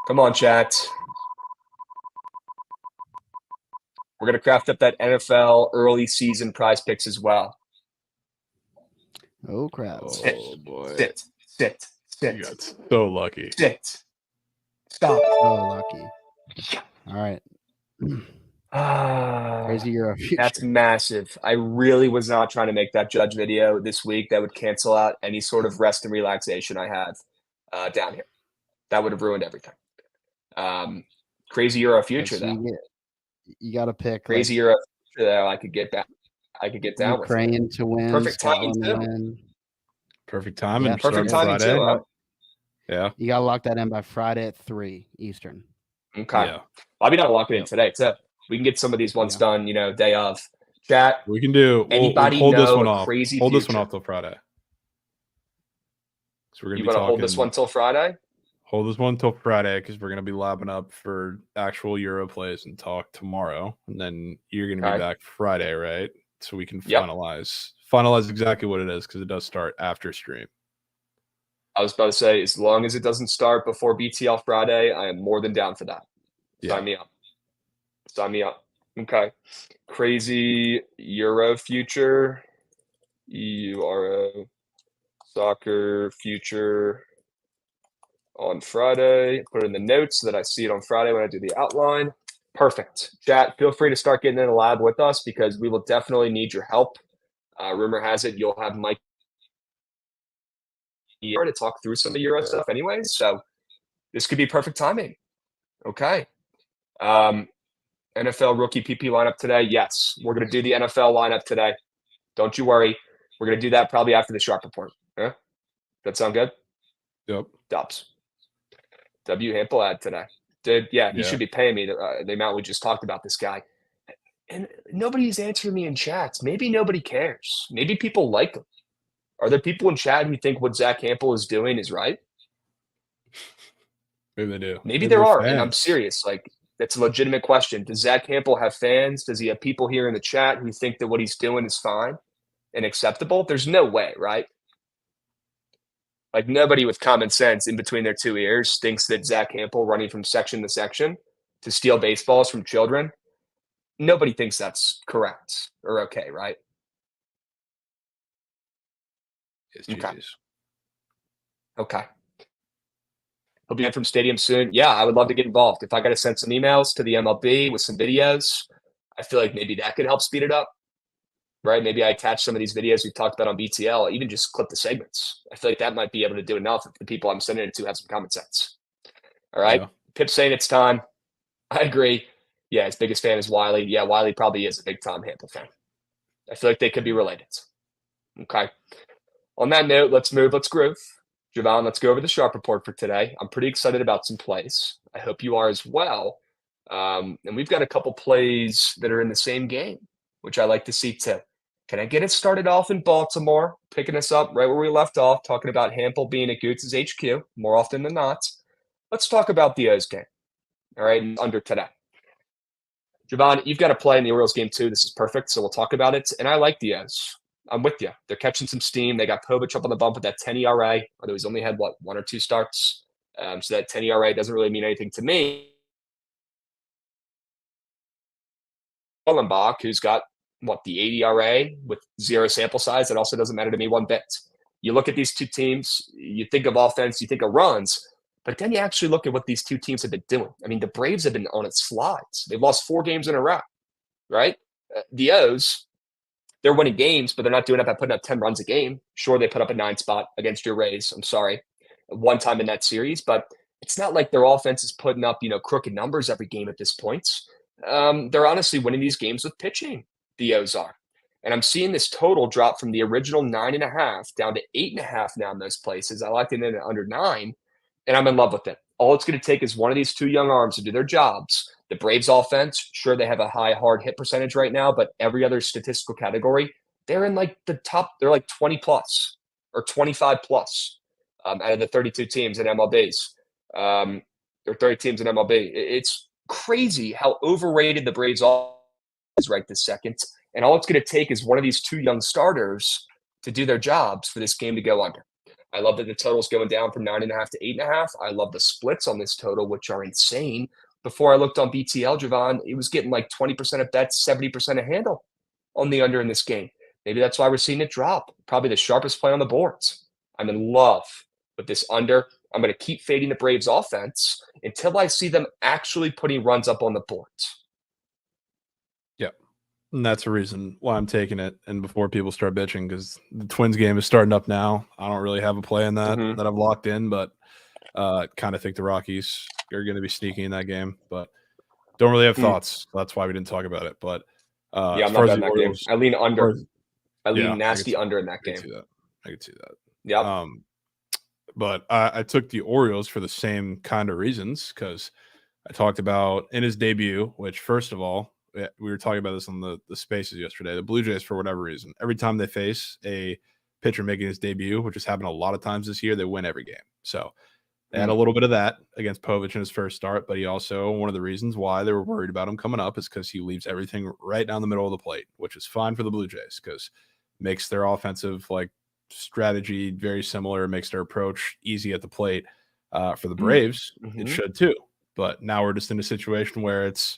Come on, chat. We're going to craft up that NFL early season prize picks as well. Oh, crap. Oh, boy. Sit. You got so lucky. Sit. Stop. So lucky. All right. Crazy Euro future. That's massive. I really was not trying to make that judge video this week. That would cancel out any sort of rest and relaxation I have down here. That would have ruined everything. Crazy Euro future, So though. you got to pick Crazy Euro future, though. I could get back. I could get down with it. Ukraine to win. Perfect timing, Scotland to too. win. Perfect timing. Yeah, Perfect starting timing, Friday. too. Yeah. You got to lock that in by Friday at 3 Eastern. Okay. Yeah. I'll be down to lock it in today, too. We can get some of these ones done, day of. Chat. We can do. Anybody hold this know one a off. crazy Hold this future? one off till Friday. So we're gonna You be want to talking. hold this one till Friday? Hold this one till Friday because we're gonna be lapping up for actual Euro plays and talk tomorrow, and then you're gonna Okay. be back Friday, right? So we can Yep. finalize exactly what it is because it does start after stream. I was about to say, as long as it doesn't start before BTL Friday, I am more than down for that. Yeah. Sign me up. Sign me up. Okay. Crazy Euro future. Euro soccer future on Friday. Put it in the notes so that I see it on Friday when I do the outline. Perfect. Chat, feel free to start getting in the lab with us because we will definitely need your help. Rumor has it you'll have Mike here to talk through some of the Euro stuff anyways. So this could be perfect timing. Okay. NFL rookie PP lineup today. Yes, we're going to do the NFL lineup today. Don't you worry. We're going to do that probably after the Sharp Report. Yeah? That sound good? Yep. Dubs. W. Hample ad today. Dude, he Yeah. should be paying me the amount we just talked about this guy. And nobody's answering me in chats. Maybe nobody cares. Maybe people like him. Are there people in chat who think what Zach Hample is doing is right? Maybe they do. Maybe there they're are, and I'm fans. serious. Like, that's a legitimate question. Does Zach Campbell have fans? Does he have people here in the chat who think that what he's doing is fine and acceptable? There's no way, right? Like, nobody with common sense in between their 2 ears thinks that Zach Campbell running from section to section to steal baseballs from children, nobody thinks that's correct or okay, right? Yes, Okay. Jesus. Okay. He'll be in from stadium soon. Yeah, I would love to get involved. If I got to send some emails to the MLB with some videos, I feel like maybe that could help speed it up, right? Maybe I attach some of these videos we've talked about on BTL, even just clip the segments. I feel like that might be able to do enough if the people I'm sending it to have some common sense. All right. Yeah. Pip's saying it's time. I agree. Yeah, his biggest fan is Wiley. Yeah, Wiley probably is a big Tom Hample fan. I feel like they could be related. Okay. On that note, let's groove. Jovan, let's go over the Sharp Report for today. I'm pretty excited about some plays. I hope you are as well. And we've got a couple plays that are in the same game, which I like to see too. Can I get it started off in Baltimore, picking us up right where we left off, talking about Hample being at Goots' HQ more often than not? Let's talk about the O's game. All right, and under today. Jovan, you've got to play in the Orioles game too. This is perfect, so we'll talk about it. And I like the O's. I'm with you. They're catching some steam. They got Povich up on the bump with that 10 ERA, although he's only had, 1 or 2 starts. So that 10 ERA doesn't really mean anything to me. Ullenbach, who's got, the 8 ERA with 0 sample size, that also doesn't matter to me one bit. You look at these two teams, you think of offense, you think of runs, but then you actually look at what these two teams have been doing. I mean, the Braves have been on its slides. They've lost 4 games in a row, right? The O's, they're winning games, but they're not doing it by putting up 10 runs a game. Sure, they put up a 9 spot against your Rays. I'm sorry, one time in that series, but it's not like their offense is putting up, crooked numbers every game at this point. They're honestly winning these games with pitching. The O's are. And I'm seeing this total drop from the original 9.5 down to 8.5 now in those places. I like it in at under 9, and I'm in love with it. All it's going to take is one of these two young arms to do their jobs. The Braves offense, sure, they have a high hard hit percentage right now, but every other statistical category, they're in like the top, they're like 20 plus or 25 plus out of the 32 teams in MLBs. Or 30 teams in MLB. It's crazy how overrated the Braves offense is right this second. And all it's going to take is one of these two young starters to do their jobs for this game to go under. I love that the total's going down from 9.5 to 8.5. I love the splits on this total, which are insane. Before I looked on BTL, Jovan, it was getting like 20% of bets, 70% of handle on the under in this game. Maybe that's why we're seeing it drop. Probably the sharpest play on the boards. I'm in love with this under. I'm going to keep fading the Braves offense until I see them actually putting runs up on the boards. And that's the reason why I'm taking it. And before people start bitching, because the Twins game is starting up now. I don't really have a play in that that I've locked in, but kind of think the Rockies are going to be sneaky in that game. But don't really have thoughts. So that's why we didn't talk about it. But yeah, I'm not betting that game. I lean under. I lean nasty under in that game. I could see that. Yeah. But I took the Orioles for the same kind of reasons, because I talked about in his debut, which first of all, we were talking about this on the spaces yesterday. The Blue Jays, for whatever reason, every time they face a pitcher making his debut, which has happened a lot of times this year, they win every game. So they had a little bit of that against Povich in his first start, but he also, one of the reasons why they were worried about him coming up is because he leaves everything right down the middle of the plate, which is fine for the Blue Jays because it makes their offensive strategy very similar, makes their approach easy at the plate. For the Braves, it should too. But now we're just in a situation where it's,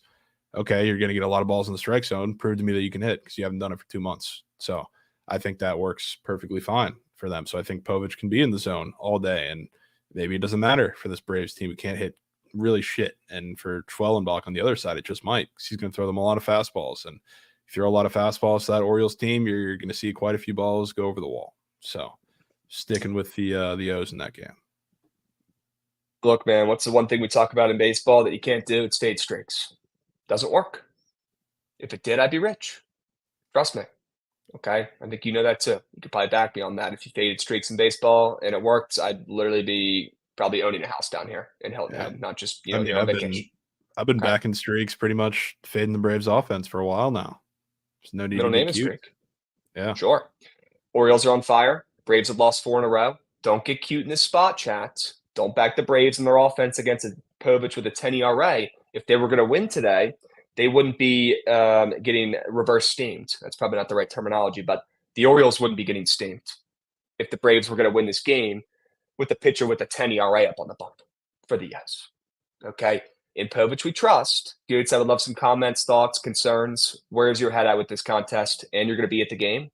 okay, you're going to get a lot of balls in the strike zone. Prove to me that you can hit because you haven't done it for 2 months. So I think that works perfectly fine for them. So I think Povich can be in the zone all day, and maybe it doesn't matter for this Braves team. It can't hit really shit. And for Schwellenbach on the other side, it just might, because he's going to throw them a lot of fastballs. And if you throw a lot of fastballs to that Orioles team, you're going to see quite a few balls go over the wall. So sticking with the O's in that game. Look, man, what's the one thing we talk about in baseball that you can't do? It's fade streaks. Doesn't work. If it did, I'd be rich. Trust me. Okay? I think you know that too. You could probably back me on that. If you faded streaks in baseball and it worked, I'd literally be probably owning a house down here in Hilton Head, not just, on vacation. I've been backing streaks, pretty much fading the Braves offense for a while now. There's no need Middle to name be is cute. streak. Yeah. Sure. Orioles are on fire. Braves have lost 4 in a row. Don't get cute in this spot, chat. Don't back the Braves and their offense against a Povich with a 10 ERA. If they were going to win today, they wouldn't be getting reverse steamed. That's probably not the right terminology, but the Orioles wouldn't be getting steamed if the Braves were going to win this game with the pitcher with a 10 ERA up on the bump for the yes. Okay. In Povich, we trust. Goods, I would love some comments, thoughts, concerns. Where's your head at with this contest? And you're going to be at the game?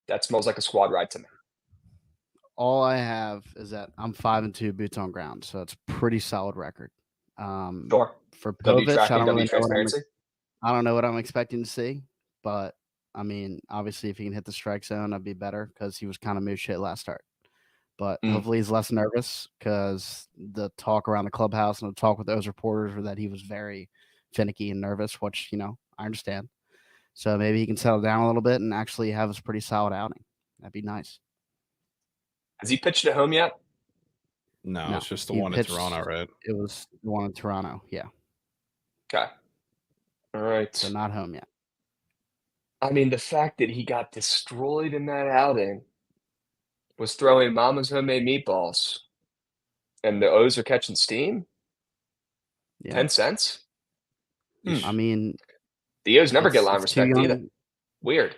That smells like a squad ride to me. All I have is that I'm 5-2 boots on ground, so it's a pretty solid record. Sure. For Povich, I don't know what I'm expecting to see, but I mean, obviously, if he can hit the strike zone, that'd be better because he was kind of moose shit last start. But hopefully, he's less nervous because the talk around the clubhouse and the talk with those reporters were that he was very finicky and nervous, which I understand. So maybe he can settle down a little bit and actually have a pretty solid outing. That'd be nice. Has he pitched at home yet? No, it's just the one in Toronto, right? It was the one in Toronto, yeah. Okay. All right. So not home yet. I mean, the fact that he got destroyed in that outing was throwing mama's homemade meatballs, and the O's are catching steam? Yeah. 10 cents? I mean, the O's never get it's line too respect either. young. Weird.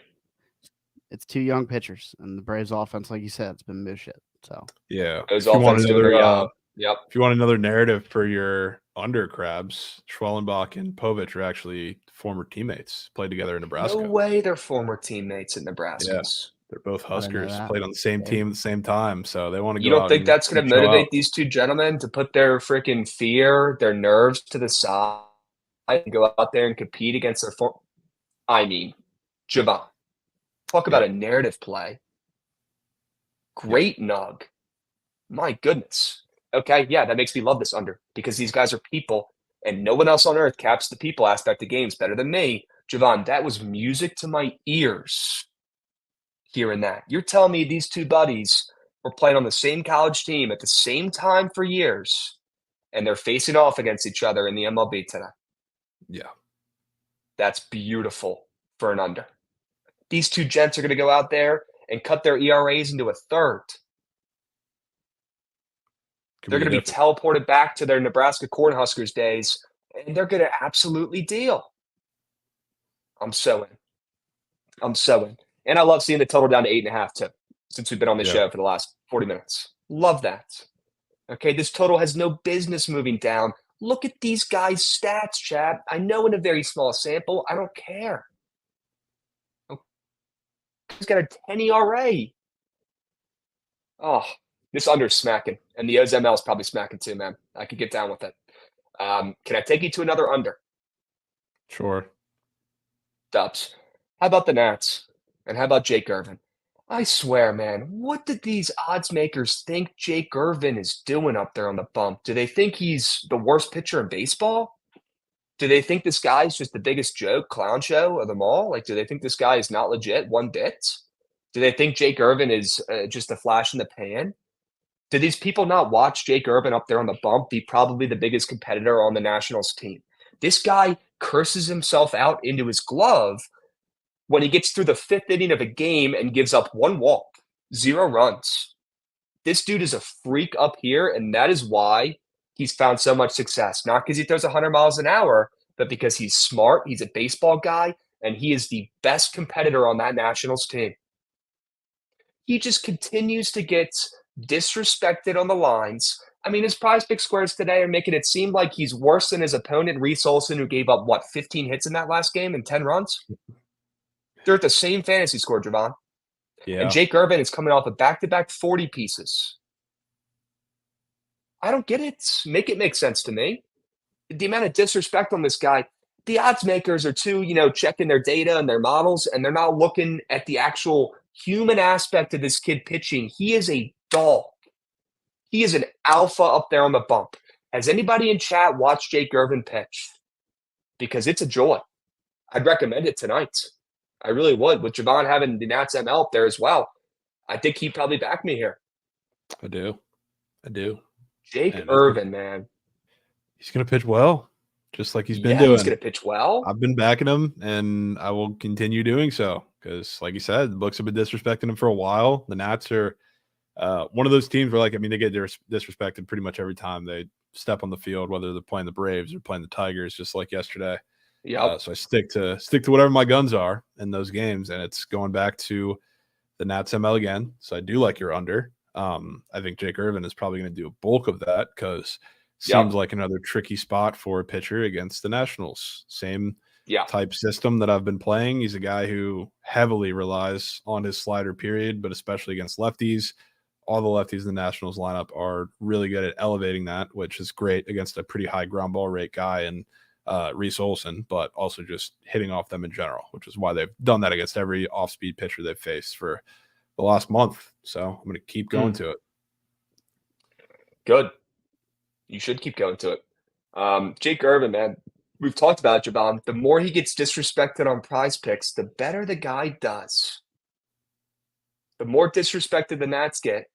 It's two young pitchers, and the Braves offense, like you said, it's been moo shit. So Yeah. O's If you want offense doing another, their job. Yep. if you want another narrative for your under Krabs, Schwellenbach and Povich are actually former teammates, played together in Nebraska. No way they're former teammates at Nebraska. Yeah. They're both I didn't know Huskers, that. played on the same team at the same time. So they want to go You don't out think and that's going to show motivate out. these two gentlemen to put their freaking fear, their nerves to the side and go out there and compete against their form? I mean, Jovan. Talk about a narrative play. Great nug. My goodness. Okay, yeah, that makes me love this under because these guys are people, and no one else on earth caps the people aspect of games better than me. Jovan, that was music to my ears hearing that. You're telling me these two buddies were playing on the same college team at the same time for years, and they're facing off against each other in the MLB today. Yeah. That's beautiful for an under. These two gents are going to go out there and cut their ERAs into a third. They're going to be teleported back to their Nebraska Cornhuskers days, and they're going to absolutely deal. I'm so in. I'm so in. And I love seeing the total down to 8.5 too, since we've been on the show for the last 40 minutes. Love that. Okay, this total has no business moving down. Look at these guys' stats, Chad. I know in a very small sample. I don't care. He's got a 10 ERA. Oh, this under's smacking. And the O's ML is probably smacking too, man. I could get down with it. Can I take you to another under? Sure. Dubs. How about the Nats? And how about Jake Irvin? I swear, man, what did these odds makers think Jake Irvin is doing up there on the bump? Do they think he's the worst pitcher in baseball? Do they think this guy's just the biggest joke, clown show of them all? Like, do they think this guy is not legit one bit? Do they think Jake Irvin is just a flash in the pan? Do these people not watch Jake Irvin up there on the bump be probably the biggest competitor on the Nationals team? This guy curses himself out into his glove when he gets through the fifth inning of a game and gives up one walk, 0 runs. This dude is a freak up here, and that is why he's found so much success. Not because he throws 100 miles an hour, but because he's smart, he's a baseball guy, and he is the best competitor on that Nationals team. He just continues to get disrespected on the lines. I mean, his prize pick squares today are making it seem like he's worse than his opponent, Reese Olson, who gave up, 15 hits in that last game and 10 runs? They're at the same fantasy score, Jovan. Yeah. And Jake Irvin is coming off a back-to-back 40 pieces. I don't get it. Make it make sense to me. The amount of disrespect on this guy, the odds makers are too, checking their data and their models, and they're not looking at the actual human aspect of this kid pitching. He is a dog. He is an alpha up there on the bump. Has anybody in chat watched Jake Irvin pitch? Because it's a joy. I'd recommend it tonight. I really would. With Jovan having the Nats ML up there as well, I think he'd probably back me here. I do. Jake Irvin, man. He's going to pitch well, just like he's been doing. He's going to pitch well. I've been backing him, and I will continue doing so because, like you said, the books have been disrespecting him for a while. The Nats are one of those teams where, they get disrespected pretty much every time they step on the field, whether they're playing the Braves or playing the Tigers, just like yesterday. Yeah. So I stick to whatever my guns are in those games, and it's going back to the Nats ML again. So I do like your under. I think Jake Irvin is probably going to do a bulk of that because seems like another tricky spot for a pitcher against the Nationals. Same type system that I've been playing. He's a guy who heavily relies on his slider period, but especially against lefties. All the lefties in the Nationals lineup are really good at elevating that, which is great against a pretty high ground ball rate guy and Reese Olson, but also just hitting off them in general, which is why they've done that against every off-speed pitcher they've faced for the last month. So I'm going to keep going to it. Good. You should keep going to it. Jake Irvin, man, we've talked about it, Jovan. The more he gets disrespected on prize picks, the better the guy does. The more disrespected the Nats get,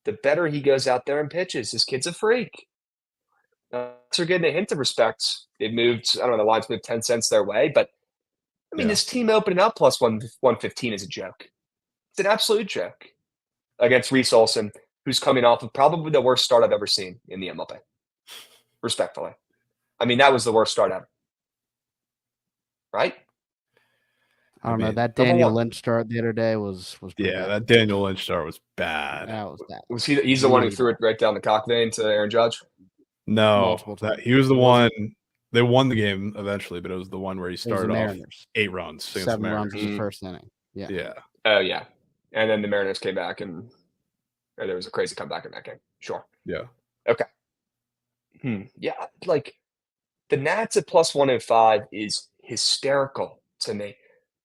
the better he goes out there and pitches. This kid's a freak. Nats are getting a hint of respect. They've moved, I don't know, the line's moved 10 cents their way, but I mean, this team opening up plus 115 is a joke. It's an absolute joke against Reese Olson, who's coming off of probably the worst start I've ever seen in the MLB. Respectfully. I mean, that was the worst start ever. Right? I don't know. That number Daniel one. Lynch start the other day was pretty Yeah, bad. that Daniel Lynch start was bad. That was bad. Was he's the one who threw it right down the cock vein to Aaron Judge? No, Multiple times. he was the It one. wasn't- They won the game eventually, but it was the one where he It was the started off Mariners. 8 runs against the 7 runs Mariners. in the first inning. Yeah. Yeah. Oh, yeah. And then the Mariners came back, and there was a crazy comeback in that game. Sure. Yeah. Okay. Yeah, like the Nats at plus 105 is hysterical to me.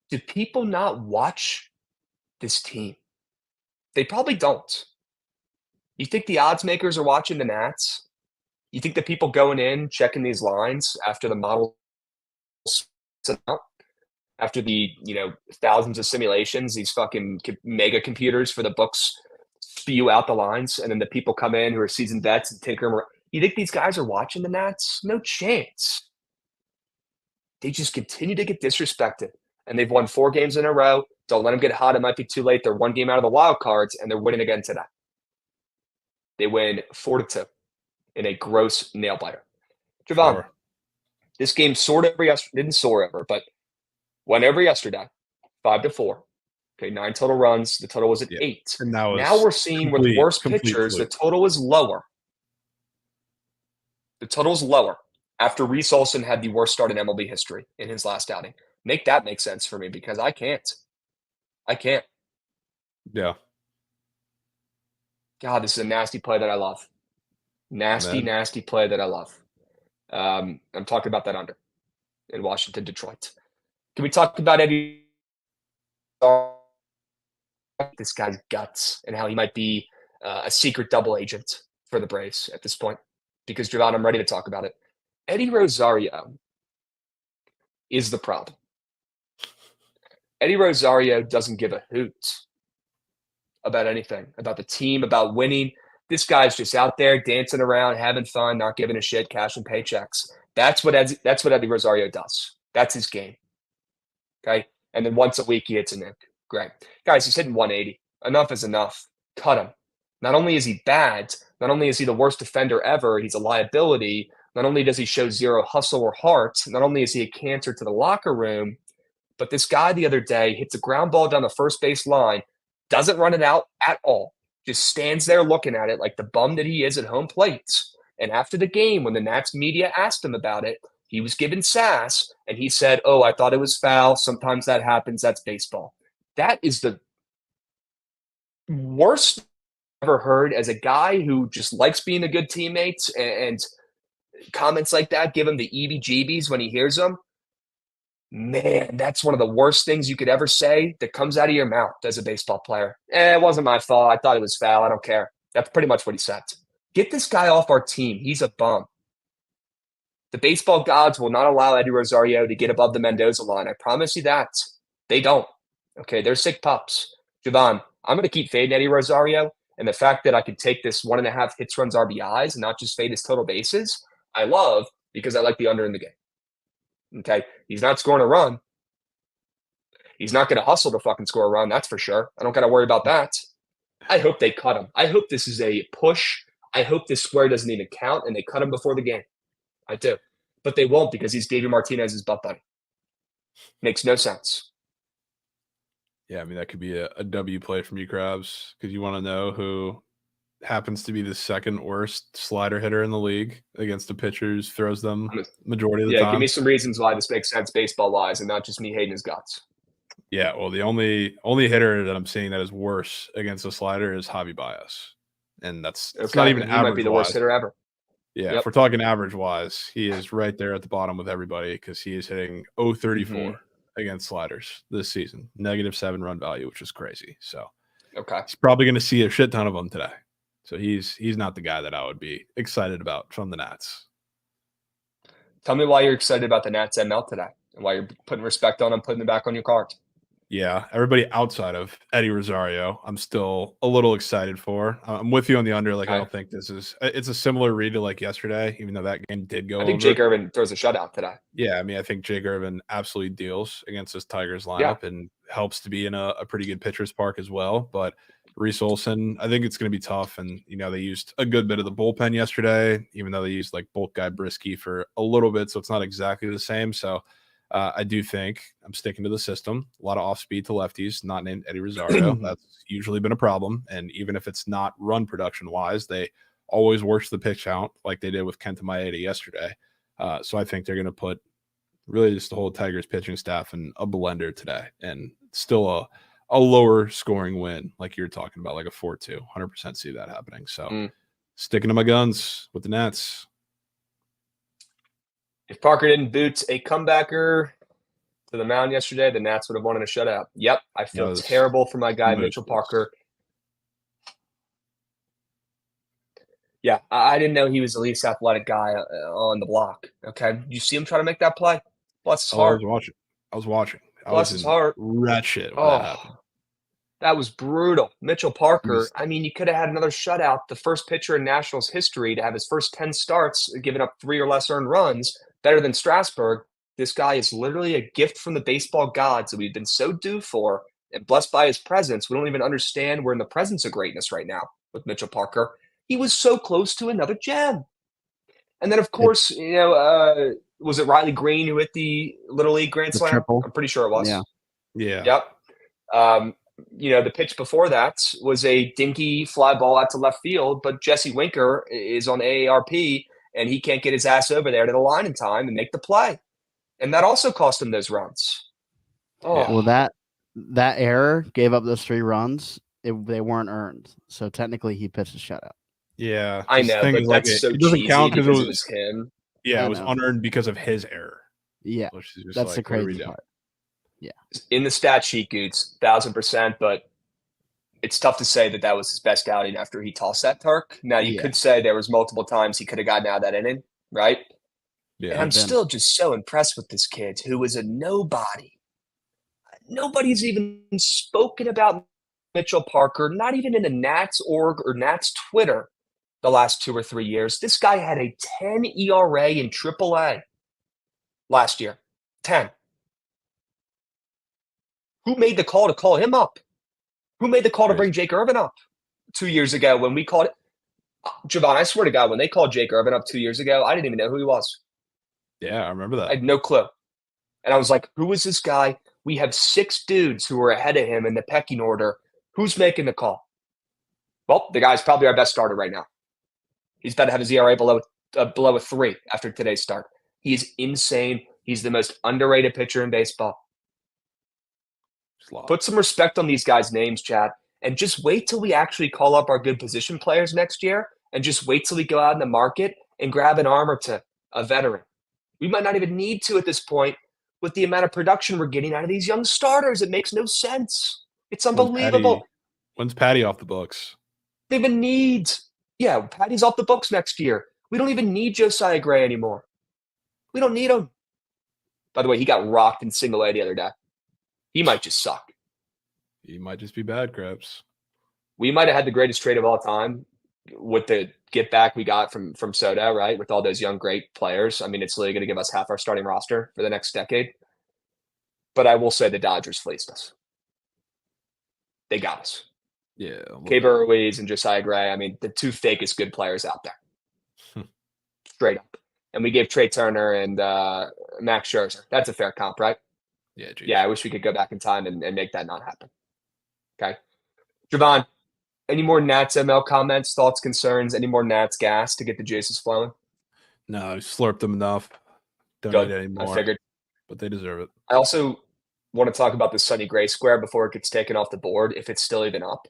Do people not watch this team? They probably don't. You think the odds makers are watching the Nats? You think the people going in, checking these lines after the model set out, after the, thousands of simulations, these fucking mega computers for the books spew out the lines, and then the people come in who are seasoned vets and tinker them. You think these guys are watching the Nats? No chance. They just continue to get disrespected, and they've won 4 games in a row. Don't let them get hot. It might be too late. They're 1 game out of the wild cards, and they're winning again today. They win 4-2 in a gross nail biter. Jovan, this game soared over yesterday. Didn't soar over, but went over yesterday, 5-4. Okay, 9 total runs. The total was at 8. And now we're seeing with worse pitchers, the total is lower. The total is lower after Reese Olson had the worst start in MLB history in his last outing. Make that make sense for me, because I can't. Yeah. God, this is a nasty play that I love. Nasty play that I love. I'm talking about that under in Washington, Detroit. Can we talk about Eddie? This guy's guts and how he might be a secret double agent for the Braves at this point. Because, Jovan, I'm ready to talk about it. Eddie Rosario is the problem. Eddie Rosario doesn't give a hoot about anything, about the team, about winning. This guy's just out there dancing around, having fun, not giving a shit, cashing paychecks. That's what Eddie Rosario does. That's his game. Okay? And then once a week he hits a nick. Great. Guys, he's hitting 180. Enough is enough. Cut him. Not only is he bad, not only is he the worst defender ever, he's a liability. Not only does he show zero hustle or heart, not only is he a cancer to the locker room, but this guy the other day hits a ground ball down the first base line, doesn't run it out at all, just stands there looking at it like the bum that he is at home plate. And after the game, when the Nats media asked him about it, he was given sass, and he said, "Oh, I thought it was foul. Sometimes that happens. That's baseball." That is the worst I've ever heard as a guy who just likes being a good teammate, and comments like that give him the EBGBs when he hears them. Man, that's one of the worst things you could ever say that comes out of your mouth as a baseball player. It wasn't my fault. I thought it was foul. I don't care. That's pretty much what he said. Get this guy off our team. He's a bum. The baseball gods will not allow Eddie Rosario to get above the Mendoza line. I promise you that. They don't. Okay, they're sick pups. Jovan, I'm going to keep fading Eddie Rosario. And the fact that I could take this 1.5 hits, runs, RBIs and not just fade his total bases, I love, because I like the under in the game. Okay, he's not scoring a run. He's not going to hustle to fucking score a run, that's for sure. I don't got to worry about that. I hope they cut him. I hope this is a push. I hope this square doesn't even count and they cut him before the game. I do. But they won't, because he's David Martinez's butt buddy. Makes no sense. Yeah, I mean, that could be a W play from you, Krabs, because you want to know who happens to be the second worst slider hitter in the league against the pitchers, throws them majority of the time. Yeah, give me some reasons why this makes sense baseball-wise and not just me hating his guts. Yeah, well, the only hitter that I'm seeing that is worse against a slider is Javi Baez. And that's it's not even he average. Might be the worst hitter ever. Yeah, if we're talking average-wise, he is right there at the bottom with everybody because he is hitting 0.34 against sliders this season. -7 run value, which is crazy. So he's probably going to see a shit ton of them today. So he's not the guy that I would be excited about from the Nats. Tell me why you're excited about the Nats ML today and why you're putting respect on them, putting them back on your card. Yeah, everybody outside of Eddie Rosario, I'm still a little excited for. I'm with you on the under. Like, I don't think this is – it's a similar read to like yesterday, even though that game did go over. I think Jake Irvin throws a shutout today. Yeah, I mean, I think Jake Irvin absolutely deals against this Tigers lineup and helps to be in a pretty good pitcher's park as well. But Reese Olson, I think it's going to be tough. And, they used a good bit of the bullpen yesterday, even though they used like bulk guy Brisky for a little bit. So it's not exactly the same. So I do think I'm sticking to the system. A lot of off speed to lefties, not named Eddie Rosario. That's usually been a problem. And even if it's not run production wise, they always works the pitch count like they did with Kenta Maeda yesterday. So I think they're going to put really just the whole Tigers pitching staff in a blender today, and still a lower scoring win like you're talking about, like a 4-2. 100% see that happening. So sticking to my guns with the Nats. If Parker didn't boot a comebacker to the mound yesterday, the Nats would have won in a shutout. Yep, I feel terrible for my guy, Mitchell Parker. Yeah, I didn't know he was the least athletic guy on the block. Okay, you see him try to make that play? Bless his heart. I was watching. Bless his heart. Wretched when that happened. That was brutal. Mitchell Parker, I mean, you could have had another shutout, the first pitcher in Nationals history to have his first 10 starts giving up 3 or less earned runs, better than Strasburg. This guy is literally a gift from the baseball gods that we've been so due for, and blessed by his presence. We don't even understand we're in the presence of greatness right now with Mitchell Parker. He was so close to another gem. And then, of course, was it Riley Green who hit the Little League Grand Slam? Triple. I'm pretty sure it was. Yeah. Yep. The pitch before that was a dinky fly ball out to left field, but Jesse Winker is on AARP, and he can't get his ass over there to the line in time and make the play. And that also cost him those runs. Well, that error gave up those 3 runs. They weren't earned. So technically he pitched a shutout. Yeah. I know, but that's so it doesn't cheesy count because it was him. Yeah, it was unearned because of his error. Yeah, that's the crazy part. Yeah. In the stat sheet, Goots, 1,000%, but it's tough to say that was his best outing after he tossed that Turk. Now, you could say there was multiple times he could have gotten out of that inning, right? Yeah. And I'm still just so impressed with this kid who was a nobody. Nobody's even spoken about Mitchell Parker, not even in the Nats org or Nats Twitter the last 2 or 3 years. This guy had a 10 ERA in AAA last year. 10. Who made the call to call him up? Who made the call to bring Jake Irvin up 2 years ago when we called it? Jovan, I swear to God, when they called Jake Irvin up 2 years ago, I didn't even know who he was. Yeah, I remember that. I had no clue. And I was like, who is this guy? We have 6 dudes who are ahead of him in the pecking order. Who's making the call? Well, the guy's probably our best starter right now. He's about to have his ERA below a 3 after today's start. He is insane. He's the most underrated pitcher in baseball. Put some respect on these guys' names, Chad, and just wait till we actually call up our good position players next year, and just wait till we go out in the market and grab an arm or two, a veteran. We might not even need to at this point with the amount of production we're getting out of these young starters. It makes no sense. It's unbelievable. When's Patty off the books? They even need – yeah, Patty's off the books next year. We don't even need Josiah Gray anymore. We don't need him. By the way, he got rocked in single A the other day. He might just suck. He might just be bad, Krabs. We might have had the greatest trade of all time with the get back we got from Soto, right? With all those young, great players. I mean, it's literally going to give us half our starting roster for the next decade. But I will say the Dodgers fleeced us. They got us. Yeah. Keibert Ruiz and Josiah Gray. I mean, the 2 fakest good players out there. Straight up. And we gave Trey Turner and Max Scherzer. That's a fair comp, right? Yeah, geez. Yeah, I wish we could go back in time and make that not happen. Okay. Jovan, any more Nats ML comments, thoughts, concerns, any more Nats gas to get the juices flowing? No, I slurped them enough. Don't Good. need any more. I figured. But they deserve it. I also want to talk about the Sonny Gray square before it gets taken off the board, if it's still even up.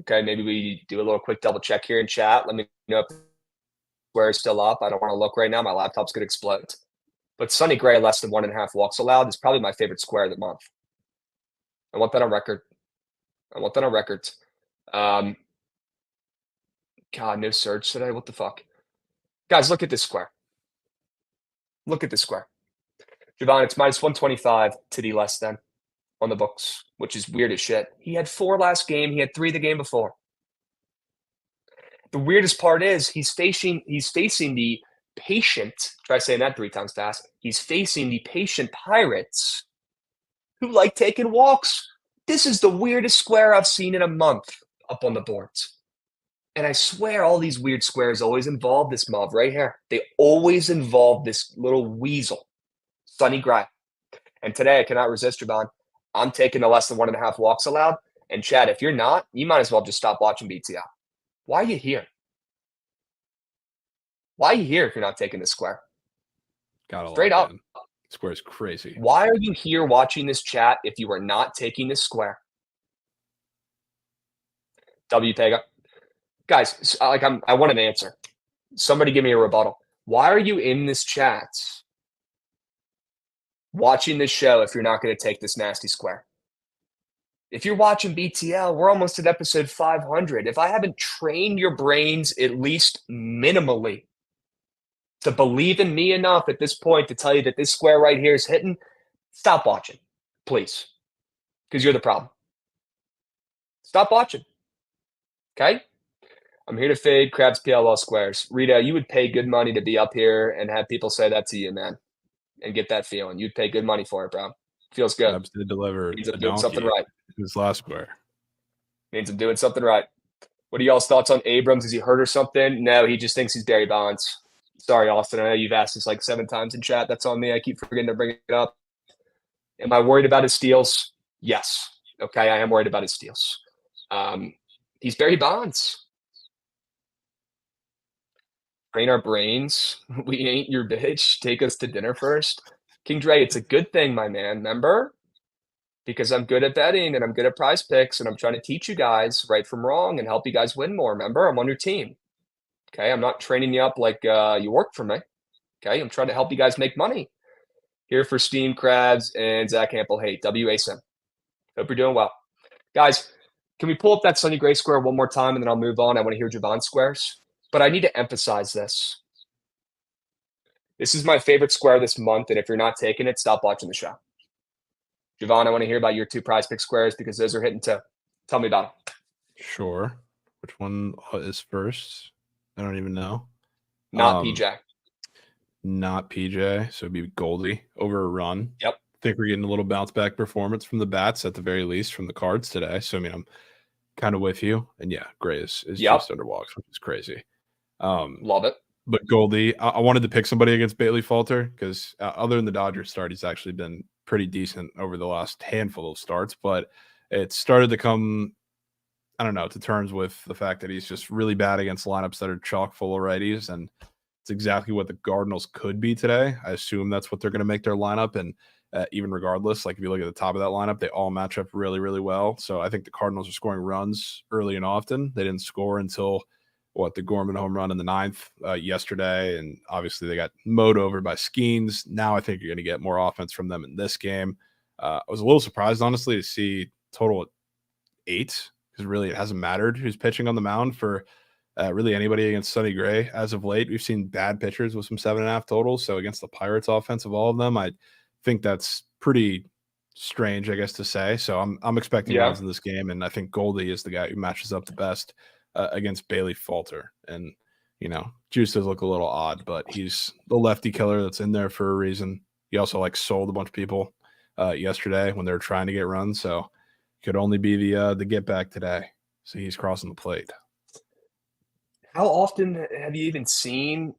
Okay, maybe we do a little quick double check here in chat. Let me know if the square is still up. I don't want to look right now. My laptop's going to explode. But Sonny Gray, less than 1.5 walks allowed, is probably my favorite square of the month. I want that on record. God, no surge today. What the fuck? Guys, look at this square. Jovan, it's minus 125 to the less than on the books, which is weird as shit. He had 4 last game. He had 3 the game before. The weirdest part is he's facing the patient, try saying that 3 times fast. He's facing the patient Pirates who like taking walks. This is the weirdest square I've seen in a month up on the boards. And I swear all these weird squares always involve this mob right here. They always involve this little weasel, Sonny Gray. And today I cannot resist, Jovan. I'm taking the less than 1.5 walks allowed. And Chad, if you're not, you might as well just stop watching BTL. Why are you here? Why are you here if you're not taking this square? Straight up. Square's crazy. Why are you here watching this chat if you are not taking this square? W Pega. Guys, I want an answer. Somebody give me a rebuttal. Why are you in this chat watching this show if you're not going to take this nasty square? If you're watching BTL, we're almost at episode 500. If I haven't trained your brains at least minimally to believe in me enough at this point to tell you that this square right here is hitting, stop watching, please, because you're the problem. Stop watching, okay? I'm here to fade Krabs PLL squares. Rita, you would pay good money to be up here and have people say that to you, man, and get that feeling. You'd pay good money for it, bro. Feels good. Krabs did deliver Means a I'm doing something donkey right. This last square. Means I'm doing something right. What are y'all's thoughts on Abrams? Is he hurt or something? No, he just thinks he's Barry Bonds. Sorry, Austin. I know you've asked this like 7 times in chat. That's on me. I keep forgetting to bring it up. Am I worried about his steals? Yes. Okay, I am worried about his steals. He's Barry Bonds. Train our brains. We ain't your bitch. Take us to dinner first. King Dre, it's a good thing, my man. Remember? Because I'm good at betting and I'm good at prize picks and I'm trying to teach you guys right from wrong and help you guys win more. Remember, I'm on your team. Okay, I'm not training you up like you work for me. Okay, I'm trying to help you guys make money. Here for Steam Krabs and Zach Hampel. Hey, WASIM. Hope you're doing well. Guys, can we pull up that Sonny Gray square one more time and then I'll move on? I want to hear Jovan squares. But I need to emphasize this. This is my favorite square this month, and if you're not taking it, stop watching the show. Jovan, I want to hear about your 2 prize pick squares because those are hitting too. Tell me about them. Sure. Which one is first? I don't even know. Not PJ. Not PJ. So it'd be Goldie over a run. Yep. I think we're getting a little bounce back performance from the bats at the very least from the cards today. So, I mean, I'm kind of with you. And yeah, Gray is just under walks, which is crazy. Love it. But Goldie, I wanted to pick somebody against Bailey Falter because other than the Dodgers start, he's actually been pretty decent over the last handful of starts. But it started to come, I don't know, to terms with the fact that he's just really bad against lineups that are chock full of righties. And it's exactly what the Cardinals could be today. I assume that's what they're going to make their lineup. And even regardless, like if you look at the top of that lineup, they all match up really, really well. So I think the Cardinals are scoring runs early and often. They didn't score until the Gorman home run in the 9th yesterday. And obviously they got mowed over by Skeens. Now I think you're going to get more offense from them in this game. I was a little surprised, honestly, to see total at 8 because really it hasn't mattered who's pitching on the mound for really anybody against Sonny Gray as of late. We've seen bad pitchers with some 7.5 totals. So against the Pirates offense of all of them, I think that's pretty strange, I guess, to say. So I'm expecting runs in this game. And I think Goldie is the guy who matches up the best against Bailey Falter. And, you know, Juice does look a little odd, but he's the lefty killer that's in there for a reason. He also sold a bunch of people yesterday when they were trying to get runs. So could only be the get back today. So he's crossing the plate. How often have you even seen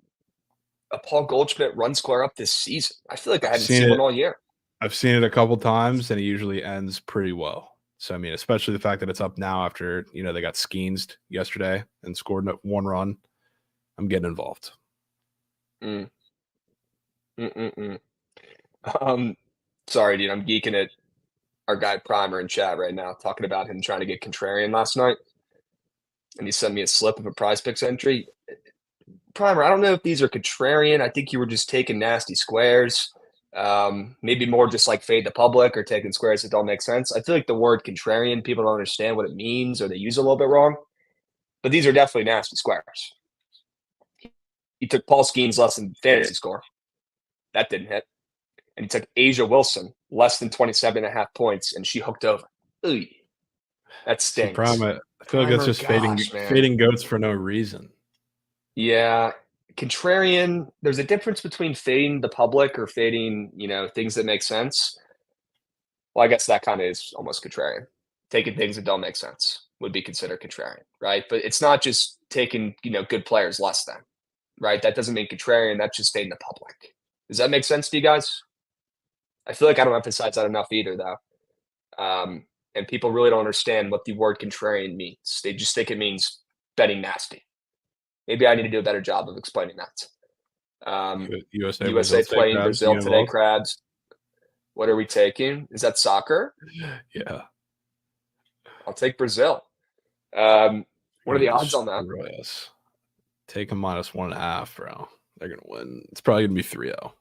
a Paul Goldschmidt run square up this season? I feel like I haven't seen one all year. I've seen it a couple times, and it usually ends pretty well. So, I mean, especially the fact that it's up now after, you know, they got Skeensed yesterday and scored 1 run. I'm getting involved. Sorry, dude. I'm geeking at our guy Primer in chat right now, talking about him trying to get contrarian last night. And he sent me a slip of a prize picks entry. Primer, I don't know if these are contrarian. I think you were just taking nasty squares. Maybe more just like fade the public or taking squares that don't make sense. I feel like the word contrarian, people don't understand what it means or they use it a little bit wrong. But these are definitely nasty squares. He took Paul Skeens less than fantasy score. That didn't hit. And he took Asia Wilson less than 27.5 points, and she hooked over. Ooh, that stinks. I feel like that's just fading goats for no reason. Yeah. Contrarian, there's a difference between fading the public or fading, you know, things that make sense. Well, I guess that kind of is almost contrarian. taking things that don't make sense would be considered contrarian, right? But it's not just taking, good players less than, right? That doesn't mean contrarian. That's just stating the public. Does that make sense to you guys? I feel like I don't emphasize that enough either, though. And people really don't understand what the word contrarian means. They just think it means betting nasty. Maybe I need to do a better job of explaining that. USA playing Brazil today, Krabs. What are we taking? Is that soccer? Yeah. I'll take Brazil. What are the odds on that? Yes. Take a -1.5, bro. They're going to win. It's probably going to be 3-0.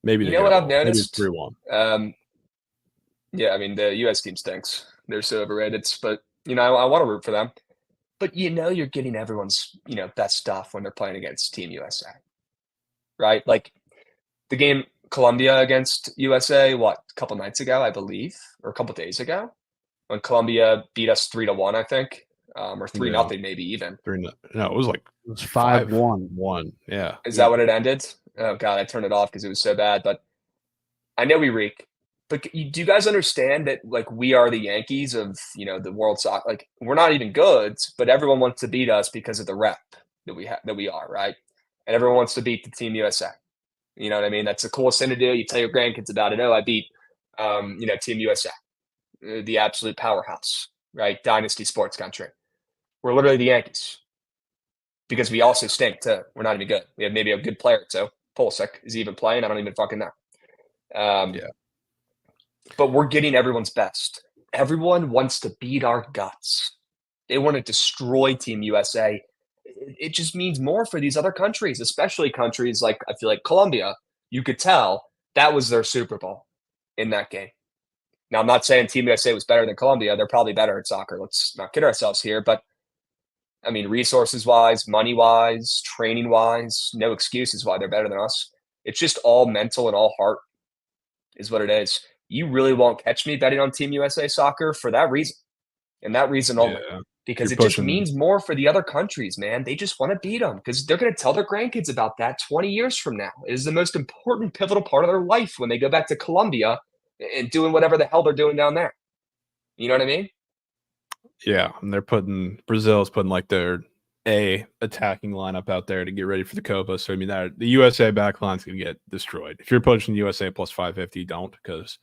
Maybe you know what I've noticed? 3-1. Yeah, I mean, the U.S. team stinks. They're so overrated. But, I want to root for them. But you're getting everyone's, best stuff when they're playing against Team USA. Right? Like, the game Colombia against USA, a couple nights ago, I believe, or a couple days ago, when Colombia beat us 3-1, I think, or 3-0, maybe even. No, it was 5-1. Yeah. Is that what it ended? Oh God, I turned it off because it was so bad. But I know we reek. But do you guys understand that we are the Yankees of the world soccer? We're not even good, but everyone wants to beat us because of the rep that we are, right? And everyone wants to beat the Team USA. You know what I mean? That's the coolest thing to do. You tell your grandkids about it. Oh, I beat Team USA, the absolute powerhouse, right? Dynasty sports country. We're literally the Yankees because we also stink too. We're not even good. We have maybe a good player too. Pulisic, is he even playing? I don't even fucking know. Yeah. But we're getting everyone's best. Everyone wants to beat our guts. They want to destroy Team USA. It just means more for these other countries, especially countries like, I feel like Colombia. You could tell that was their Super Bowl in that game. Now, I'm not saying Team USA was better than Colombia. They're probably better at soccer. Let's not kid ourselves here. But, I mean, resources-wise, money-wise, training-wise, no excuses why they're better than us. It's just all mental and all heart is what it is. You really won't catch me betting on Team USA soccer for that reason, and that reason only. Because it just means more for the other countries, man. They just want to beat them because they're going to tell their grandkids about that 20 years from now. It is the most important, pivotal part of their life when they go back to Colombia and doing whatever the hell they're doing down there. You know what I mean? Yeah, and Brazil's putting their attacking lineup out there to get ready for the Copa. So I mean, the USA backline's gonna get destroyed. If you're pushing USA plus 550, don't, because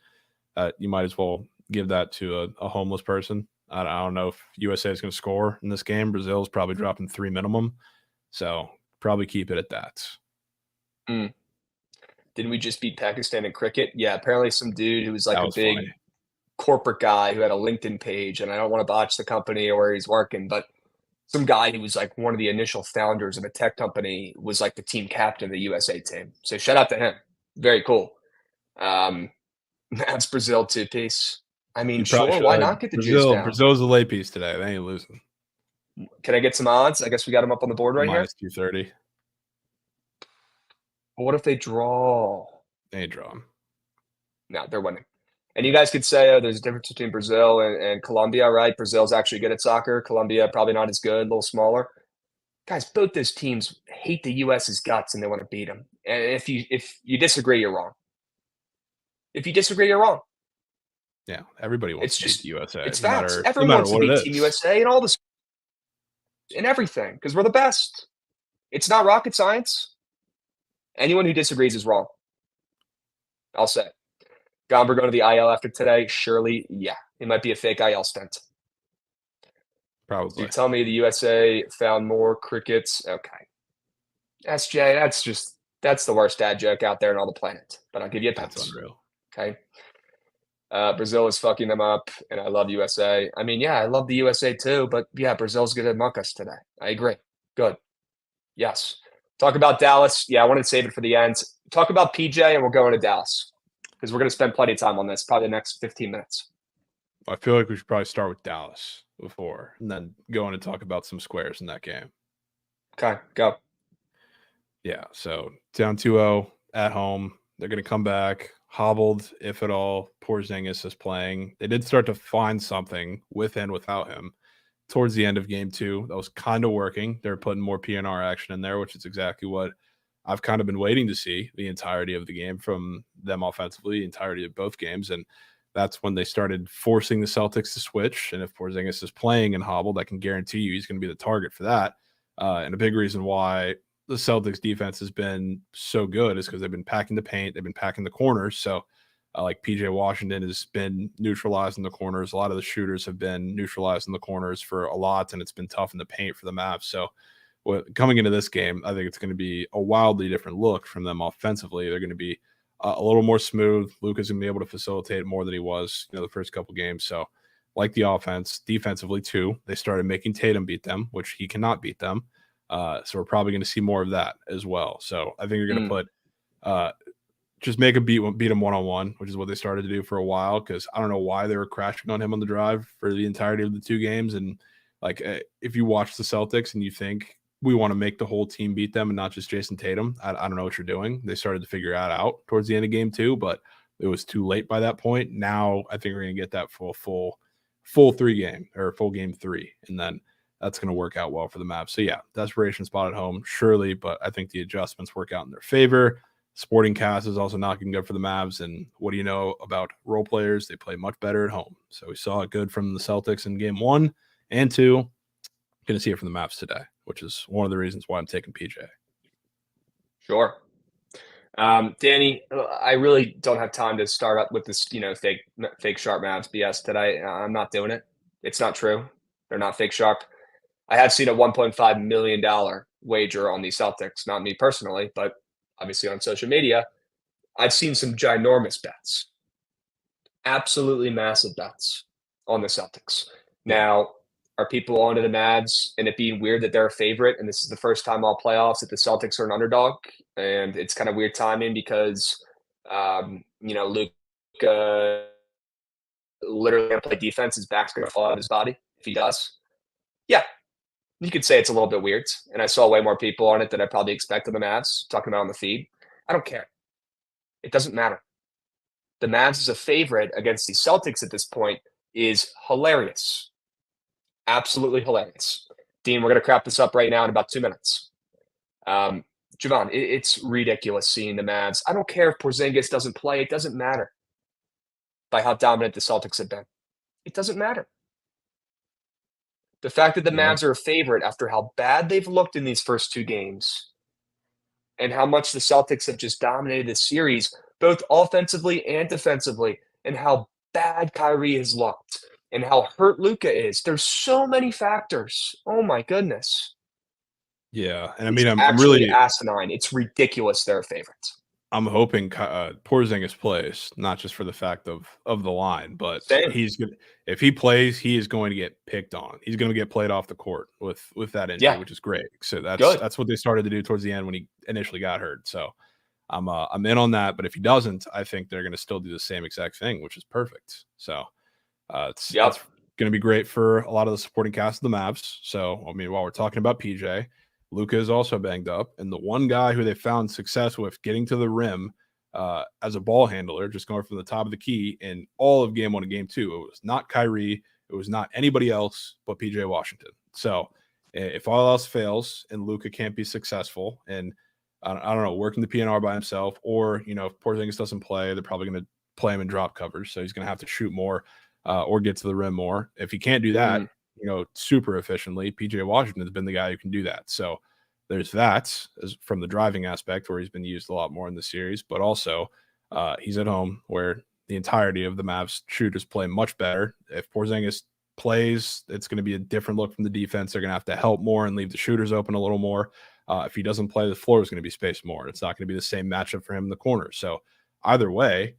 you might as well give that to a homeless person. I don't know if USA is going to score in this game. Brazil's probably dropping 3 minimum, so probably keep it at that. Didn't we just beat Pakistan in cricket? Yeah, apparently some dude who was a big corporate guy who had a LinkedIn page, and I don't want to botch the company or where he's working, but some guy who was one of the initial founders of a tech company was the team captain of the USA team. So shout out to him. Very cool. That's Brazil 2-piece. I mean, sure, why not get the juice down? Brazil's a lay piece today. They ain't losing. Can I get some odds? I guess we got them up on the board right here. -230. What if they draw? They ain't drawing. No, they're winning. And you guys could say, there's a difference between Brazil and Colombia, right? Brazil's actually good at soccer. Colombia, probably not as good, a little smaller. Guys, both those teams hate the U.S.'s guts and they want to beat them. And if you disagree, you're wrong. If you disagree, you're wrong. Yeah, everybody wants to beat the USA. It's facts. Everyone wants to beat Team USA and all this and everything because we're the best. It's not rocket science. Anyone who disagrees is wrong. I'll say. Gomber going to the IL after today? Surely, yeah. It might be a fake IL stint. Probably. So you tell me the USA found more crickets? Okay. SJ, that's the worst dad joke out there on all the planet. But I'll give you a pass. That's unreal. Okay. Brazil is fucking them up, and I love USA. I mean, yeah, I love the USA too, but yeah, Brazil's going to muck us today. I agree. Good. Yes. Talk about Dallas. Yeah, I wanted to save it for the end. Talk about PJ, and we'll go into Dallas because we're going to spend plenty of time on this, probably the next 15 minutes. I feel like we should probably start with Dallas before and then go in and talk about some squares in that game. Okay, go. Yeah, so down 2-0 at home. They're going to come back. Hobbled, if at all. Porzingis is playing. They did start to find something with and without him towards the end of game 2. That was kind of working. They're putting more PNR action in there, which is exactly what I've kind of been waiting to see the entirety of the game from them offensively, the entirety of both games. And that's when they started forcing the Celtics to switch. And if Porzingis is playing and hobbled, I can guarantee you he's going to be the target for that. And a big reason why the Celtics defense has been so good is because they've been packing the paint, they've been packing the corners. So like PJ Washington has been neutralizing the corners. A lot of the shooters have been neutralizing the corners for a lot, and it's been tough in the paint for the Mavs. So coming into this game, I think it's going to be a wildly different look from them offensively. They're going to be a little more smooth. Luka's going to be able to facilitate more than he was, the first couple games. So like the offense, defensively too, they started making Tatum beat them, which he cannot beat them. So we're probably going to see more of that as well. So I think you're going to put just make a beat him one-on-one, which is what they started to do for a while, because I don't know why they were crashing on him on the drive for the entirety of the 2 games. And like if you watch the Celtics and you think we want to make the whole team beat them and not just Jason Tatum, I don't know what you're doing. They started to figure that out towards the end of game 2, but it was too late by that point. Now I think we're going to get that full 3 game or full game 3, and then that's going to work out well for the Mavs. So yeah, desperation spot at home, surely, but I think the adjustments work out in their favor. Sporting cast is also not getting good for the Mavs. And what do you know about role players? They play much better at home. So we saw it good from the Celtics in game 1 and 2. Going to see it from the Mavs today, which is one of the reasons why I'm taking PJ. Sure. Danny, I really don't have time to start up with this, fake sharp Mavs BS today. I'm not doing it. It's not true. They're not fake sharp. I have seen a $1.5 million wager on the Celtics, not me personally, but obviously on social media. I've seen some ginormous bets, absolutely massive bets on the Celtics. Now, are people onto the Mavs and it being weird that they're a favorite? And this is the first time all playoffs that the Celtics are an underdog. And it's kind of weird timing because, Luka literally going to play defense. His back's going to fall out of his body if he does. Yeah, you could say it's a little bit weird. And I saw way more people on it than I probably expected the Mavs talking about on the feed. I don't care. It doesn't matter. The Mavs as a favorite against the Celtics at this point is hilarious. Absolutely hilarious. Dean, we're going to crap this up right now in about 2 minutes. Jovan, it's ridiculous seeing the Mavs. I don't care if Porzingis doesn't play. It doesn't matter by how dominant the Celtics have been. It doesn't matter. The fact that the Mavs are a favorite after how bad they've looked in these first 2 games and how much the Celtics have just dominated this series, both offensively and defensively, and how bad Kyrie has looked and how hurt Luka is. There's so many factors. Oh my goodness. Yeah, and I mean, I'm actually really asinine. It's ridiculous. They're favorites. I'm hoping Porzingis plays, not just for the fact of the line, but he's good. If he plays, he is going to get picked on. He's going to get played off the court with that injury, which is great. So that's what they started to do towards the end when he initially got hurt. So I'm in on that. But if he doesn't, I think they're going to still do the same exact thing, which is perfect. So it's going to be great for a lot of the supporting cast of the Mavs. So I mean, while we're talking about PJ, Luka is also banged up, and the one guy who they found success with getting to the rim as a ball handler, just going from the top of the key in all of game 1 and game 2, it was not Kyrie, it was not anybody else but PJ Washington. So if all else fails and Luka can't be successful, and I don't know, working the PNR by himself, or if Porzingis doesn't play, they're probably going to play him in drop coverage, so he's going to have to shoot more or get to the rim more. If he can't do that, super efficiently, PJ Washington has been the guy who can do that. So there's that as from the driving aspect, where he's been used a lot more in the series, but also he's at home where the entirety of the Mavs shooters play much better. If Porzingis plays, it's going to be a different look from the defense. They're going to have to help more and leave the shooters open a little more. If he doesn't play, the floor is going to be spaced more. It's not going to be the same matchup for him in the corner. So either way,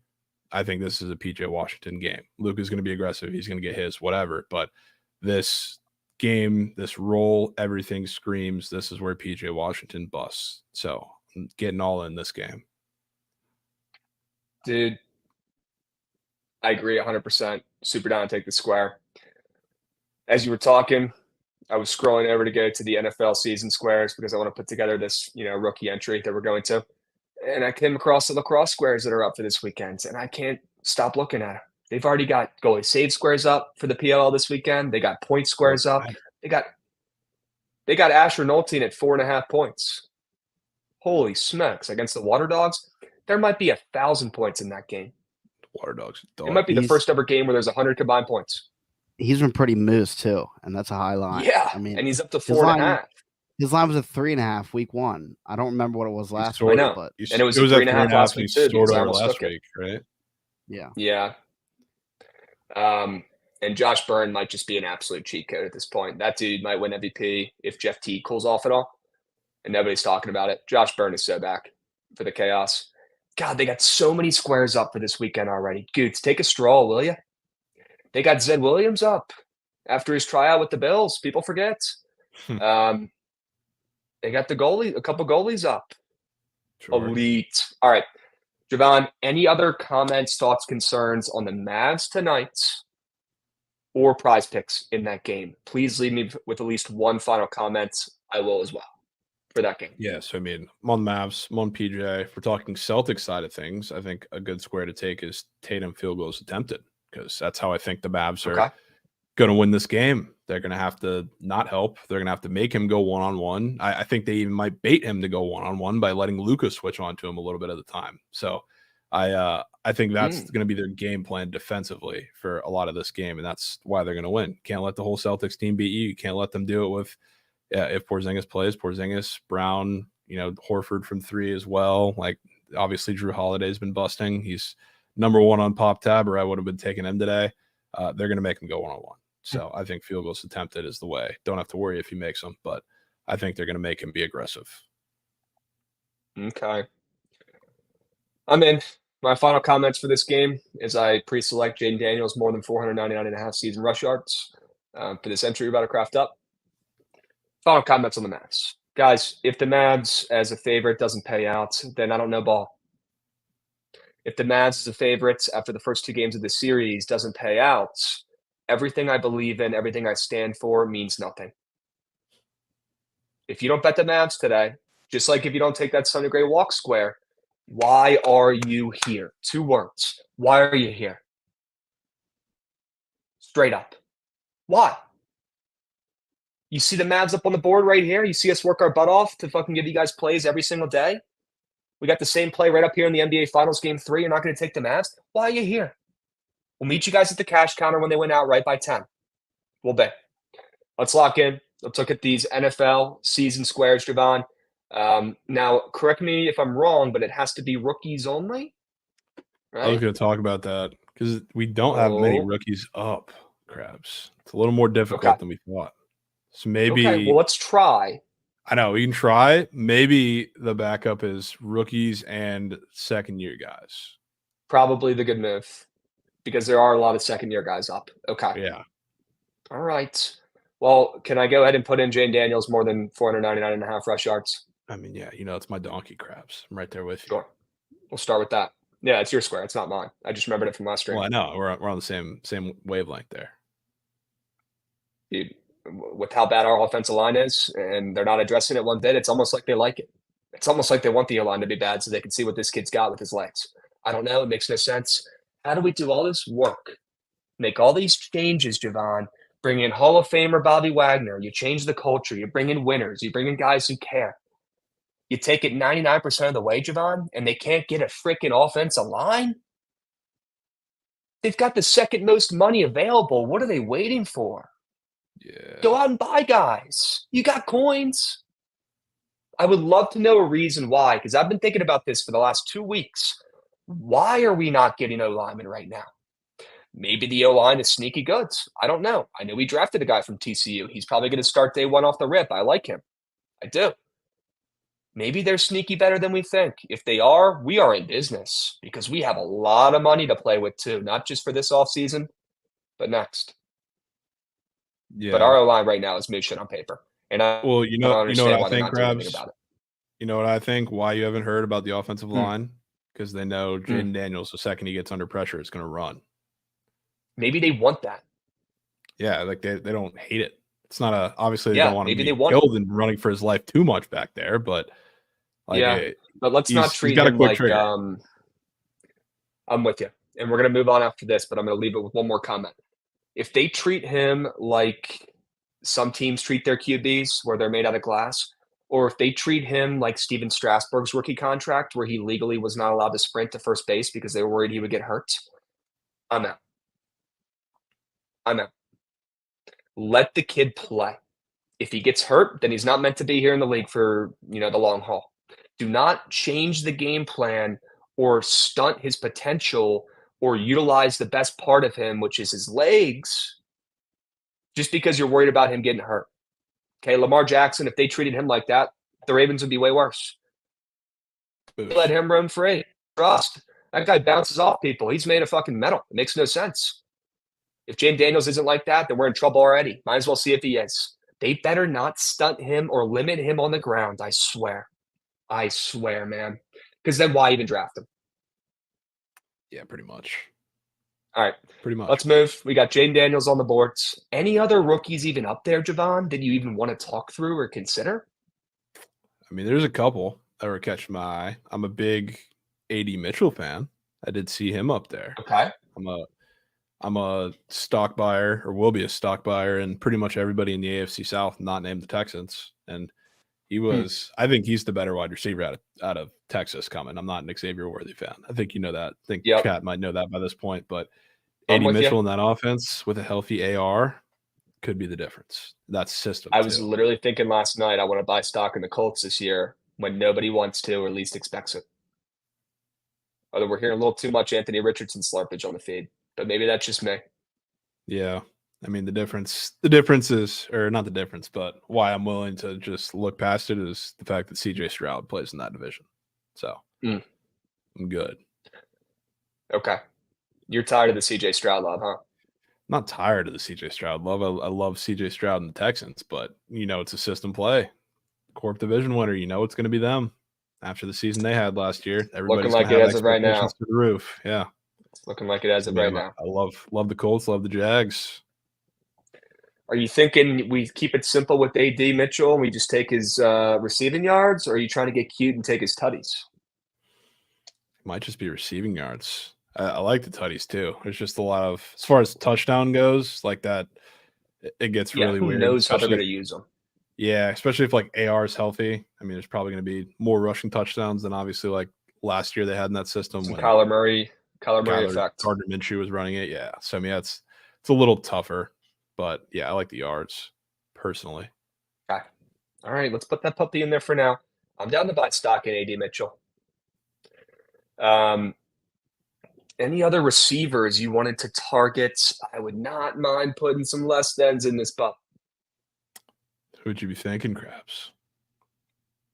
I think this is a PJ Washington game. Luke is going to be aggressive. He's going to get his, whatever. But this game, this role, everything screams this is where PJ Washington busts. So I'm getting all in this game. Dude, I agree 100%. Super down to take the square. As you were talking, I was scrolling over to go to the NFL season squares because I want to put together this, rookie entry that we're going to. And I came across the lacrosse squares that are up for this weekend, and I can't stop looking at them. They've already got goalie save squares up for the PLL this weekend. They got point squares up. They got Asher Nolting at 4.5 points. Holy smokes. Against the Water Dogs, there might be 1,000 points in that game. Water Dogs. It might be the first ever game where there's 100 combined points. He's been pretty moose too, and that's a high line. Yeah, I mean, and he's up to his 4.5. His line was at 3.5 week 1. I don't remember what it was last week, but and it was at 3.5 last week too. Sort of last week, right? Yeah. Yeah. And Josh Byrne might just be an absolute cheat code at this point. That dude might win MVP if Jeff Teague cools off at all, and nobody's talking about it. Josh Byrne is so back for the chaos. God, they got so many squares up for this weekend already. Goots, take a straw, will you? They got Zed Williams up after his tryout with the Bills. People forget. They got the goalie, a couple goalies up. Sure. Elite. All right. Jovan, any other comments, thoughts, concerns on the Mavs tonight or prize picks in that game? Please leave me with at least one final comment. I will as well for that game. Yeah, so I mean, I'm on Mavs, I'm on PJ. If we're talking Celtics side of things, I think a good square to take is Tatum field goals attempted, because that's how I think the Mavs are going to win this game. They're going to have to not help. They're going to have to make him go one-on-one. I think they even might bait him to go one-on-one by letting Luka switch on to him a little bit at a time. So I think that's going to be their game plan defensively for a lot of this game, and that's why they're going to win. Can't let the whole Celtics team beat you. You can't let them do it with if Porzingis plays, Porzingis, Brown, Horford from 3 as well. Like, obviously Drew Holiday's been busting. He's number 1 on Pop Tab, or I would have been taking him today. They're going to make him go one-on-one. So I think field goals attempted is the way. Don't have to worry if he makes them, but I think they're going to make him be aggressive. Okay. I'm in. My final comments for this game is I pre-select Jaden Daniels more than 499.5 season rush yards for this entry we're about to craft up. Final comments on the Mavs. Guys, if the Mavs as a favorite doesn't pay out, then I don't know ball. If the Mavs as a favorite after the first 2 games of the series doesn't pay out, everything I believe in, everything I stand for means nothing. If you don't bet the Mavs today, just like if you don't take that Sonny Gray walk square, why are you here? 2 words. Why are you here? Straight up. Why? You see the Mavs up on the board right here? You see us work our butt off to fucking give you guys plays every single day? We got the same play right up here in the NBA Finals Game 3. You're not going to take the Mavs? Why are you here? We'll meet you guys at the cash counter when they win outright by 10. We'll bet. Let's lock in. Let's look at these NFL season squares, Jovan. Now, correct me if I'm wrong, but it has to be rookies only, right? I was going to talk about that because we don't have many rookies up, Krabs. It's a little more difficult than we thought. So maybe well, let's try. I know we can try. Maybe the backup is rookies and second-year guys. Probably the good move because there are a lot of second-year guys up. Okay. Yeah. All right. Well, can I go ahead and put in Jane Daniels more than 499.5 rush yards? I mean, yeah, it's my donkey, Krabs. I'm right there with you. Sure. We'll start with that. Yeah, it's your square. It's not mine. I just remembered it from last stream. Well, I know. We're on the same wavelength there. Dude, with how bad our offensive line is, and they're not addressing it one bit, it's almost like they like it. It's almost like they want the O-line to be bad so they can see what this kid's got with his legs. I don't know. It makes no sense. How do we do all this work? Make all these changes, Jovan. Bring in Hall of Famer Bobby Wagner. You change the culture. You bring in winners. You bring in guys who care. You take it 99% of the way, Jovan, and they can't get a freaking offensive line? They've got the second most money available. What are they waiting for? Yeah. Go out and buy guys. You got coins. I would love to know a reason why, because I've been thinking about this for the last 2 weeks. Why are we not getting O-linemen right now? Maybe the O-line is sneaky goods. I don't know. I know we drafted a guy from TCU. He's probably going to start day 1 off the rip. I like him. I do. Maybe they're sneaky better than we think. If they are, we are in business because we have a lot of money to play with too, not just for this offseason, but next. Yeah. But our O-line right now is moose shit on paper. And you know what I think, Krabs? You know what I think? Why you haven't heard about the offensive line? Because they know Jaden Daniels, the second he gets under pressure, is going to run. Maybe they want that. Yeah, like they don't hate it. It's not obviously they don't want to be killed and running for his life too much back there, but but let's not treat him like I'm with you. And we're going to move on after this, but I'm going to leave it with one more comment. If they treat him like some teams treat their QBs, where they're made out of glass, or if they treat him like Steven Strasburg's rookie contract, where he legally was not allowed to sprint to first base because they were worried he would get hurt, I'm out. Let the kid play. If he gets hurt, then he's not meant to be here in the league for, the long haul. Do not change the game plan or stunt his potential or utilize the best part of him, which is his legs, just because you're worried about him getting hurt. Okay, Lamar Jackson, if they treated him like that, the Ravens would be way worse. Let him run free. Trust. That guy bounces off people. He's made of fucking metal. It makes no sense. If James Daniels isn't like that, then we're in trouble already. Might as well see if he is. They better not stunt him or limit him on the ground, I swear. I swear, man. Because then why even draft him? Yeah, pretty much. All right. Pretty much. Let's move. We got Jaden Daniels on the boards. Any other rookies even up there, Jovan, that you even want to talk through or consider? I mean, there's a couple that were catching my eye. I'm a big AD Mitchell fan. I did see him up there. Okay. I'm a stock buyer, or will be a stock buyer, and pretty much everybody in the AFC South, not named the Texans. And he was, I think he's the better wide receiver out of Texas coming. I'm not an Xavier Worthy fan. I think you know that. I think Kat might know that by this point. But AD Mitchell in that offense with a healthy AR could be the difference. That's system. I was literally thinking last night I want to buy stock in the Colts this year when nobody wants to or least expects it. Although we're hearing a little too much Anthony Richardson slurpage on the feed. But maybe that's just me. Yeah. I mean, the difference is, or not the difference, but why I'm willing to just look past it is the fact that CJ Stroud plays in that division. So I'm good. Okay. You're tired of the CJ Stroud love, huh? I'm not tired of the CJ Stroud love. I love CJ Stroud and the Texans, but it's a system play. Corp division winner, it's going to be them after the season they had last year. Everybody's looking like it as of right now. To the roof. Yeah. It's looking like it as of right now. I love the Colts, love the Jags. Are you thinking we keep it simple with AD Mitchell and we just take his receiving yards, or are you trying to get cute and take his tutties? Might just be receiving yards. I like the tutties too. There's just a lot of, as far as touchdown goes, like that, it gets really weird. Who knows how they're going to use them? Yeah, especially if like AR is healthy. I mean, there's probably going to be more rushing touchdowns than obviously like last year they had in that system. When Kyler Murray effect. Gardner Minshew was running it. Yeah. So I mean, it's a little tougher, but yeah, I like the yards personally. Okay. All right. Let's put that puppy in there for now. I'm down to buy stock in AD Mitchell. Any other receivers you wanted to target? I would not mind putting some less thans in this pup. Who would you be thinking, Krabs?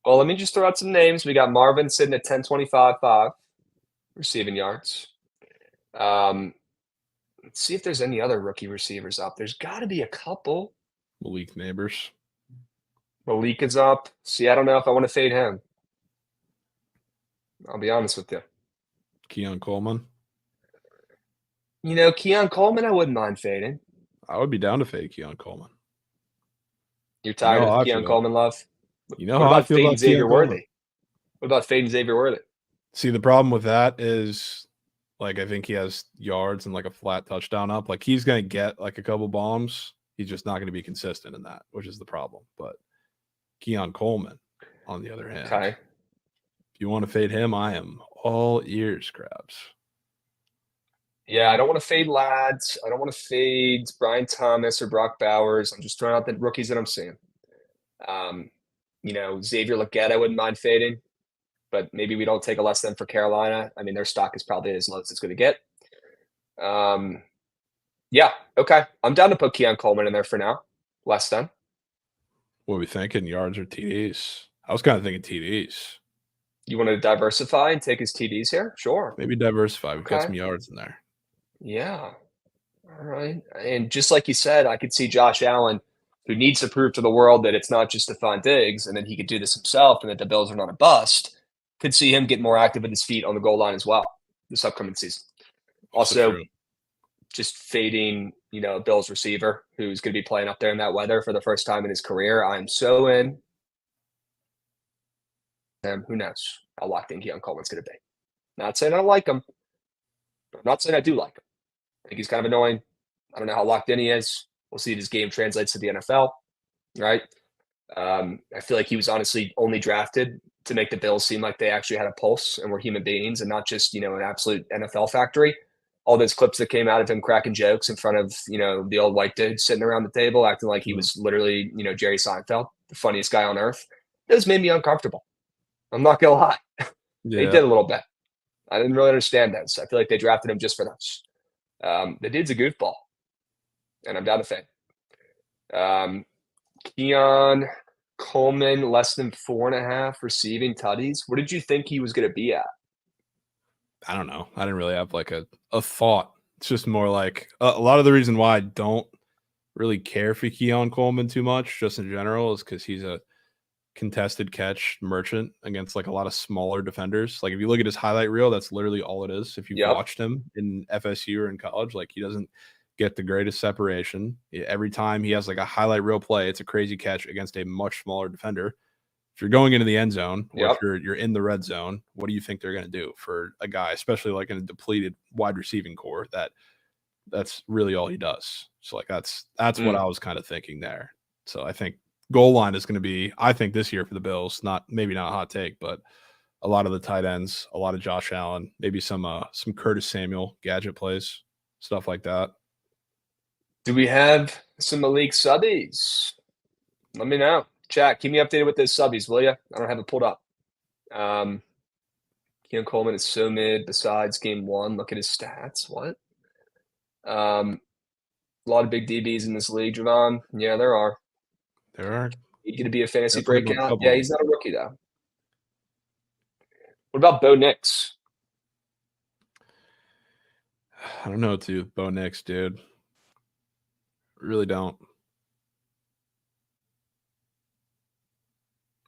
Well, let me just throw out some names. We got Marvin sitting at 10.25.5 receiving yards. Let's see if there's any other rookie receivers up. There's got to be a couple. Malik Neighbors. Malik is up. See, I don't know if I want to fade him. I'll be honest with you. Keon Coleman. Keon Coleman, I wouldn't mind fading. I would be down to fade Keon Coleman. You're tired of Keon Coleman love? What about I feel about Xavier Worthy? What about fading Xavier Worthy? See, the problem with that is, like, I think he has yards and like a flat touchdown up. Like, he's going to get like a couple bombs. He's just not going to be consistent in that, which is the problem. But Keon Coleman, on the other hand, if you want to fade him, I am all ears, Krabs. Yeah, I don't want to fade Lads. I don't want to fade Brian Thomas or Brock Bowers. I'm just throwing out the rookies that I'm seeing. Xavier Legette, I wouldn't mind fading, but maybe we don't take a less than for Carolina. I mean, their stock is probably as low as it's going to get. Yeah, okay. I'm down to put Keon Coleman in there for now. Less than. What are we thinking, yards or TDs? I was kind of thinking TDs. You want to diversify and take his TDs here? Sure. Maybe diversify. We've got some yards in there. Yeah. All right. And just like you said, I could see Josh Allen, who needs to prove to the world that it's not just Stephon Diggs and that he could do this himself and that the Bills are not a bust, could see him get more active with his feet on the goal line as well this upcoming season. Also, just fading, a Bills receiver who's going to be playing up there in that weather for the first time in his career. I'm so in. Who knows how locked in Keon Coleman's going to be. Not saying I don't like him. I'm not saying I do like him. I think he's kind of annoying. I don't know how locked in he is. We'll see if his game translates to the NFL, right? I feel like he was honestly only drafted to make the Bills seem like they actually had a pulse and were human beings and not just, an absolute NFL factory. all those clips that came out of him cracking jokes in front of, the old white dude sitting around the table, acting like he was literally, Jerry Seinfeld, the funniest guy on earth. Those made me uncomfortable. I'm not going to lie. They did a little bit. I didn't really understand those. I feel like they drafted him just for those. The dude's a goofball, and I'm down to fan. Keon Coleman, less than 4.5 receiving tutties. What did you think he was going to be at? I don't know. I didn't really have like a thought. It's just more like a lot of the reason why I don't really care for Keon Coleman too much, just in general, is because he's a contested catch merchant against like a lot of smaller defenders. Like if you look at his highlight reel, that's literally all it is. If you've watched him in FSU or in college, like he doesn't get the greatest separation. Every time he has like a highlight reel play, it's a crazy catch against a much smaller defender. If you're going into the end zone or if you're in the red zone, what do you think they're going to do for a guy, especially like in a depleted wide receiving core? That's really all he does. So like that's what I was kind of thinking there. So I think goal line is going to be, I think this year for the Bills, maybe not a hot take, but a lot of the tight ends, a lot of Josh Allen, maybe some Curtis Samuel gadget plays, stuff like that. Do we have some Malik subbies? Let me know. Chat, keep me updated with those subbies, will you? I don't have it pulled up. Keon Coleman is so mid besides game 1. Look at his stats. What? A lot of big DBs in this league, Jovan. Yeah, there are. There are. He's going to be a fantasy breakout. Yeah, he's not a rookie, though. What about Bo Nix? I don't know what to do with Bo Nix, dude. Really don't.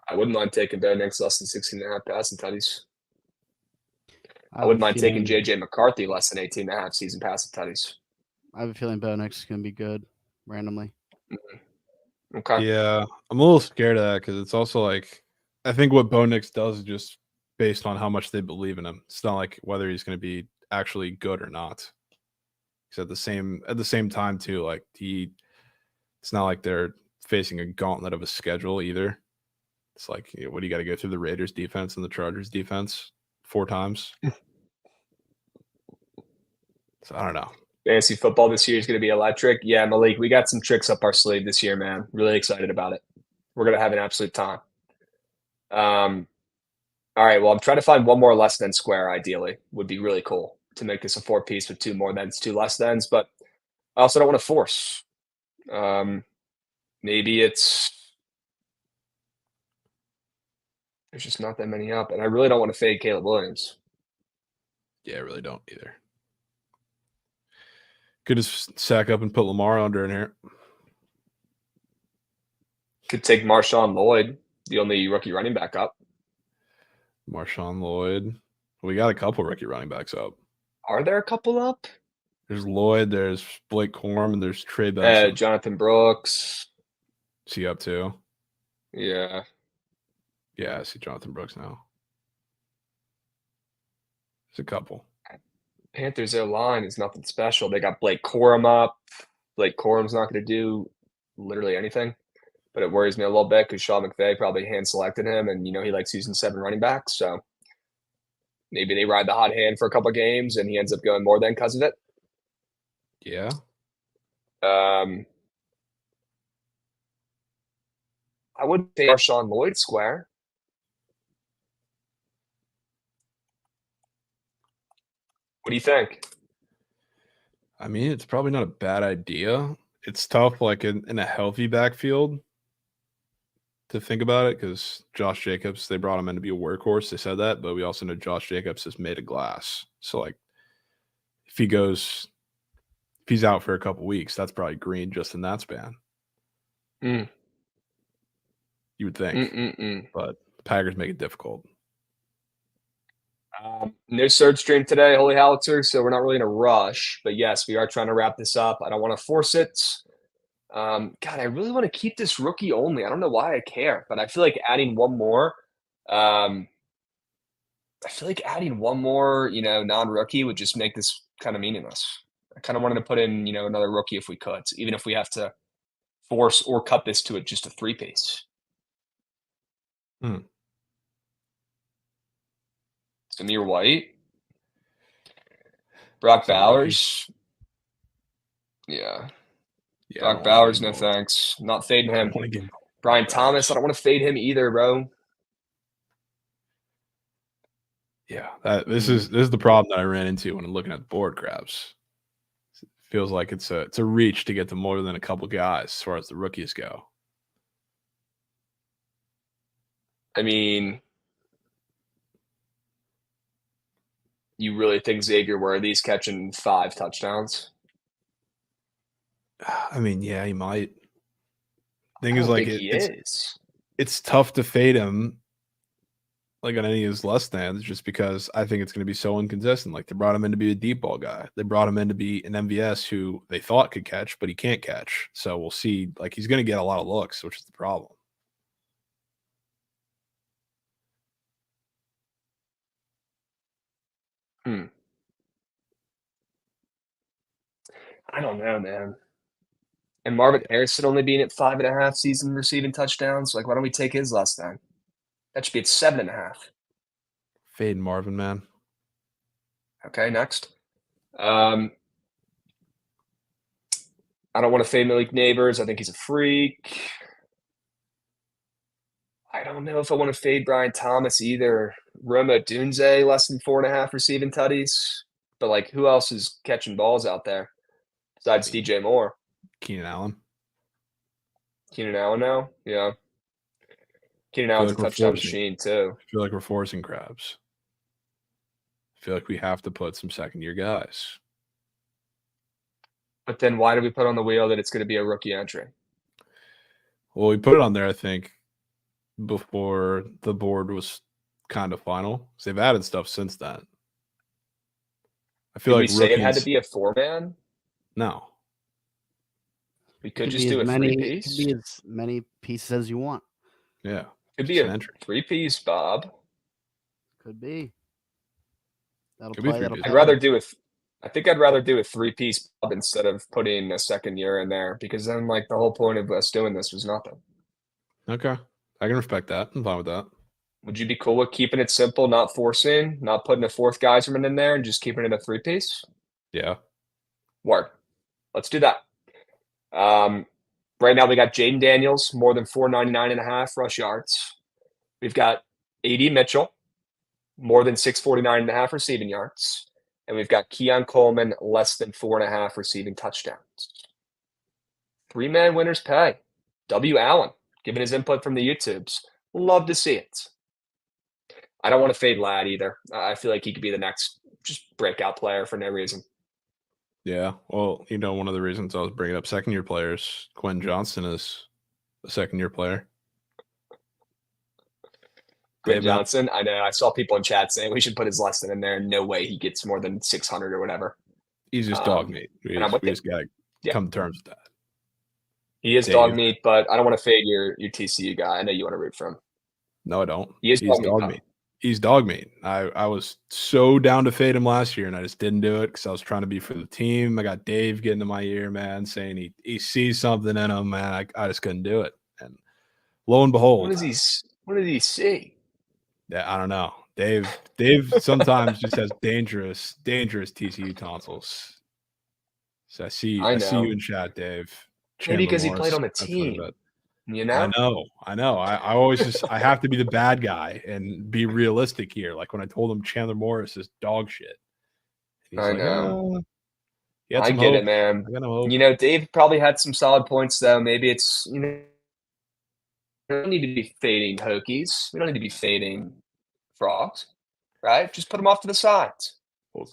I wouldn't mind taking Bo Nix less than 16.5 passing tutties. I wouldn't mind taking JJ McCarthy less than 18.5 season passing tutties. I have a feeling Bo Nix is going to be good randomly. Okay. Yeah, I'm a little scared of that because it's also like I think what Bo Nix does is just based on how much they believe in him. It's not like whether he's going to be actually good or not. Because at the same time too, like it's not like they're facing a gauntlet of a schedule either. It's like, what do you got to go through the Raiders defense and the Chargers defense 4 times? So I don't know. Fantasy football this year is going to be electric. Yeah, Malik, we got some tricks up our sleeve this year, man. Really excited about it. We're going to have an absolute time. All right, well, I'm trying to find one more less than square, ideally. Would be really cool to make this a 4-piece with 2 more thans, 2 less thans, but I also don't want to force. Maybe there's just not that many up, and I really don't want to fade Caleb Williams. Yeah, I really don't either. Could just sack up and put Lamar under in here. Could take Marshawn Lloyd, the only rookie running back up. Marshawn Lloyd. We got a couple rookie running backs up. Are there a couple up? There's Lloyd, there's Blake Corum, and there's Trey Benson. Jonathan Brooks. Is he up too? Yeah. Yeah, I see Jonathan Brooks now. There's a couple. Panthers' O-line is nothing special. They got Blake Corum up. Blake Corum's not going to do literally anything, but it worries me a little bit because Sean McVay probably hand-selected him, and, he likes using 7 running backs, so maybe they ride the hot hand for a couple games, and he ends up going more than because of it. Yeah. I wouldn't say Marshawn Lloyd square. What do you think? I mean, it's probably not a bad idea. It's tough, like in a healthy backfield, to think about it because Josh Jacobs, they brought him in to be a workhorse. They said that, but we also know Josh Jacobs is made of glass. So, like, if he's out for a couple weeks, that's probably green just in that span. You would think, but the Packers make it difficult. No surge stream today, Holy Howitzer, so we're not really in a rush. But yes, we are trying to wrap this up. I don't want to force it. God, I really want to keep this rookie only. I don't know why I care, but I feel like adding one more. Non-rookie would just make this kind of meaningless. I kind of wanted to put in, another rookie if we could, even if we have to force or cut this to just a 3-piece. Hmm. Samir White. Brock Bowers. Yeah. Brock Bowers, no thanks. Not fading him. Brian Thomas, I don't want to fade him either, bro. Yeah, this is the problem that I ran into when I'm looking at the board, Krabs. It feels like it's a reach to get to more than a couple guys as far as the rookies go. I mean, you really think Xavier Worthy's catching 5 touchdowns? I mean, yeah, he might. Thing I is, don't like, think he is. It's tough to fade him like on any of his less than's just because I think it's going to be so inconsistent. Like, they brought him in to be a deep ball guy. They brought him in to be an MVS who they thought could catch, but he can't catch. So we'll see. Like, he's going to get a lot of looks, which is the problem. I don't know, man. And Marvin Harrison only being at 5.5 season receiving touchdowns. Like, why don't we take his last time? That should be at 7.5. Fade Marvin, man. Okay, next. I don't want to fade Malik Neighbors. I think he's a freak. I don't know if I want to fade Brian Thomas either. Roma Dunze, less than 4.5 receiving tutties. But, like, who else is catching balls out there besides DJ Moore? Keenan Allen. Keenan Allen now? Yeah. Keenan Allen's a touchdown machine, too. I feel like we're forcing Krabs. I feel like we have to put some second-year guys. But then why do we put on the wheel that it's going to be a rookie entry? Well, we put it on there, I think, before the board was kind of final. So they've added stuff since then. I feel like we say it had to be a 4-man? No. We could just do a 3-piece. Could be as many pieces as you want. Yeah. Could be a 3-piece, Bob. Could be. That'll play. I'd rather do it. I think I'd rather do a 3-piece Bob instead of putting a second year in there, because then, like, the whole point of us doing this was nothing. Okay. I can respect that. I'm fine with that. Would you be cool with keeping it simple, not forcing, not putting a 4th Geyserman in there, and just keeping it a 3-piece? Yeah. Word. Let's do that. Right now we got Jaden Daniels, more than 499.5 rush yards. We've got A.D. Mitchell, more than 649.5 receiving yards. And we've got Keon Coleman, less than 4.5 receiving touchdowns. 3-man winners pay. W. Allen, giving his input from the YouTubes. Love to see it. I don't want to fade Ladd either. I feel like he could be the next just breakout player for no reason. Yeah. Well, one of the reasons I was bringing up second-year players, Quinn Johnston is a second-year player. Quinn Johnson, I know. I saw people in chat saying we should put his less than in there. No way he gets more than 600 or whatever. He's just dog meat. We just got to come to terms with that. He is dog meat, but I don't want to fade your TCU guy. I know you want to root for him. No, I don't. He's dog meat. He's dog meat. I was so down to fade him last year, and I just didn't do it because I was trying to be for the team. I got Dave getting in my ear, man, saying he sees something in him, man. I just couldn't do it. And lo and behold. What did he see? Yeah, I don't know. Dave sometimes just has dangerous TCU tonsils. So I see you in chat, Dave. Maybe because he played on the team. I know. I always I have to be the bad guy and be realistic here. Like when I told him Chandler Morris is dog shit. I know. I get it, man. Dave probably had some solid points though. Maybe it's we don't need to be fading Hokies. We don't need to be fading Frogs, right? Just put them off to the sides.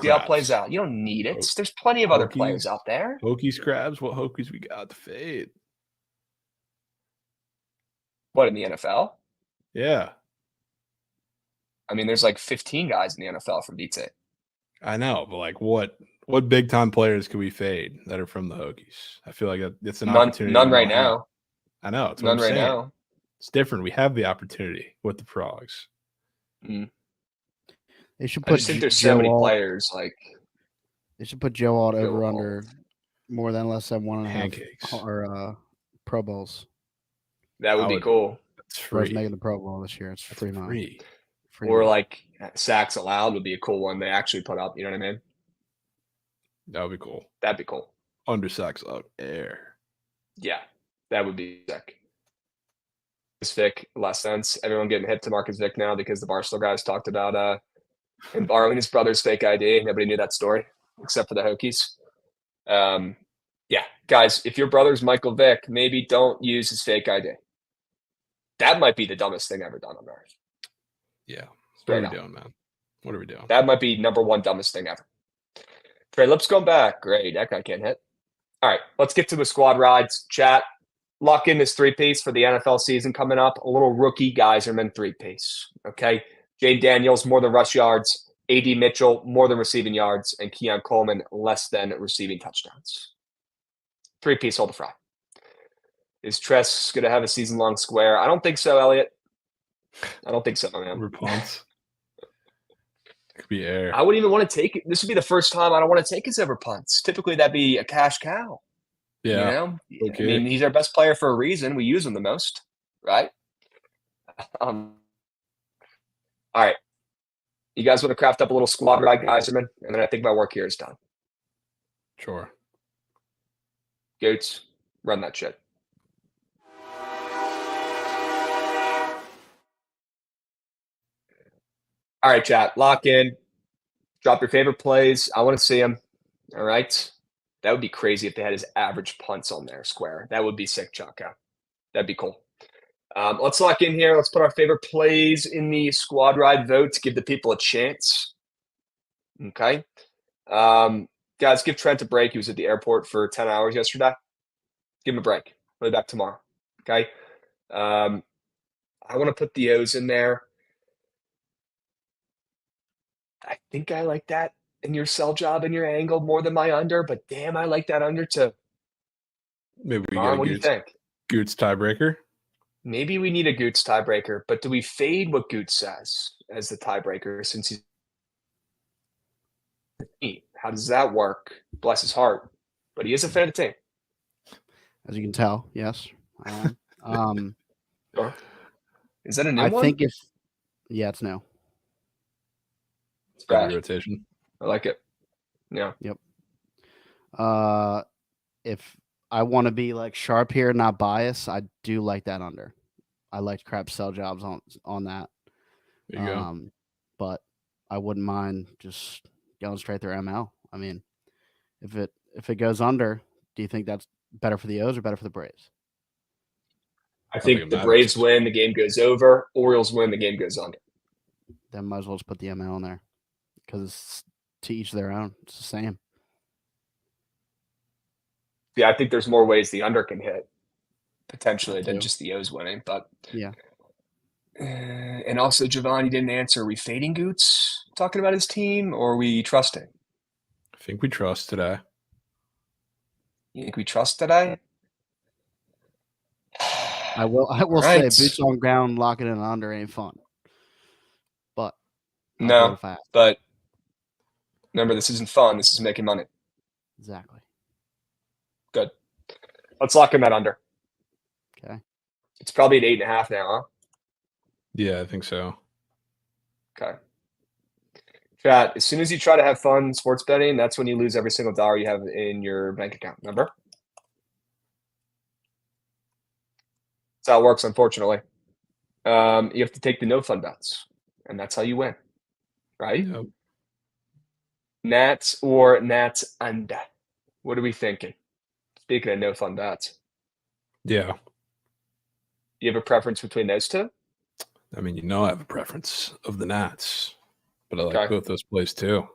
See how it plays out. You don't need it. There's plenty of other players out there. Hokies, Krabs. What Hokies we got to fade? What, in the NFL? Yeah. I mean, there's like 15 guys in the NFL from BT. I know, but like what big time players can we fade that are from the Hokies? I feel like it's an opportunity. None right now. I know. It's none right now. It's different. We have the opportunity with the Frogs. Mm. They should put I just think there's so many players. Like they should put Joe Alt over under more than less than 1.5 or Pro Bowls. That would be cool. It's free. Making the Pro Bowl this year. It's free money. Or like sacks allowed would be a cool one they actually put up. You know what I mean? That would be cool. That'd be cool. Under sacks up air. Yeah, that would be sick. Vic, less sense. Everyone getting hip to Marcus Vic now because the Barstool guys talked about him borrowing his brother's fake ID. Nobody knew that story except for the Hokies. Yeah, guys, if your brother's Michael Vick, maybe don't use his fake ID. That might be the dumbest thing ever done on earth. Yeah. What are we doing, man? What are we doing? That might be number one dumbest thing ever. Trey Lips going back. Great. That guy can't hit. All right, let's get to the squad rides. Chat. Lock in this three-piece for the NFL season coming up. A little rookie Geyserman three-piece. Okay. Jane Daniels, more than rush yards. A.D. Mitchell, more than receiving yards. And Keon Coleman, less than receiving touchdowns. Three-piece, hold the fry. Is Tress going to have a season-long square? I don't think so, Elliot. I don't think so, man. Over punts. Could be air. I wouldn't even want to take it. This would be the first time I don't want to take his over punts. Typically, that'd be a cash cow. Yeah. You know? Okay. I mean, he's our best player for a reason. We use him the most, right? All right. You guys want to craft up a little squad ride, Geyserman? And then I think my work here is done. Sure. Goats, run that shit. All right, chat. Lock in. Drop your favorite plays. I want to see them. All right. That would be crazy if they had his average punts on there, square. That would be sick, Chaka. That'd be cool. Let's lock in here. Let's put our favorite plays in the squad ride vote to give the people a chance. Okay. Guys, give Trent a break. He was at the airport for 10 hours yesterday. Give him a break. We'll be back tomorrow. Okay. I want to put the O's in there. I think I like that in your sell job and your angle more than my under, but damn, I like that under too. Maybe we Ron, get what do you think? Goots tiebreaker. Maybe we need a Goots tiebreaker, but do we fade what Goots says as the tiebreaker since he's how does that work? Bless his heart. But he is a fan of the team. As you can tell, yes, I am. Sure. Is that a new I one? think if yeah, it's new. It's bad. Rotation. I like it. Yeah. Yep. If I want to be like sharp here, not biased, I do like that under. I like crap sell jobs on that. There you go. But I wouldn't mind just going straight through ML. I mean, if it goes under, do you think that's better for the O's or better for the Braves? I think the Braves win, the game goes over. Orioles win, the game goes under. Then might as well just put the ML in there because it's to each their own. It's the same. Yeah, I think there's more ways the under can hit potentially than just the O's winning. But yeah. And also, Jovan, you didn't answer. Are we fading Goots talking about his team, or are we trusting? I think we trust today. You think we trust today? I will say boots on ground, locking in under ain't fun. But no, but remember, this isn't fun. This is making money. Exactly. Good. Let's lock in that under. Okay. It's probably at 8.5 now, huh? Yeah, I think so. Okay. Chat, as soon as you try to have fun sports betting, that's when you lose every single dollar you have in your bank account. Remember? That's how it works, unfortunately. You have to take the no fun bets, and that's how you win. Right? Yep. Nats or Nats under? What are we thinking? Speaking of no fun bets. Yeah. You have a preference between those two? I mean, you know I have a preference of the Nats, but I like both those plays too.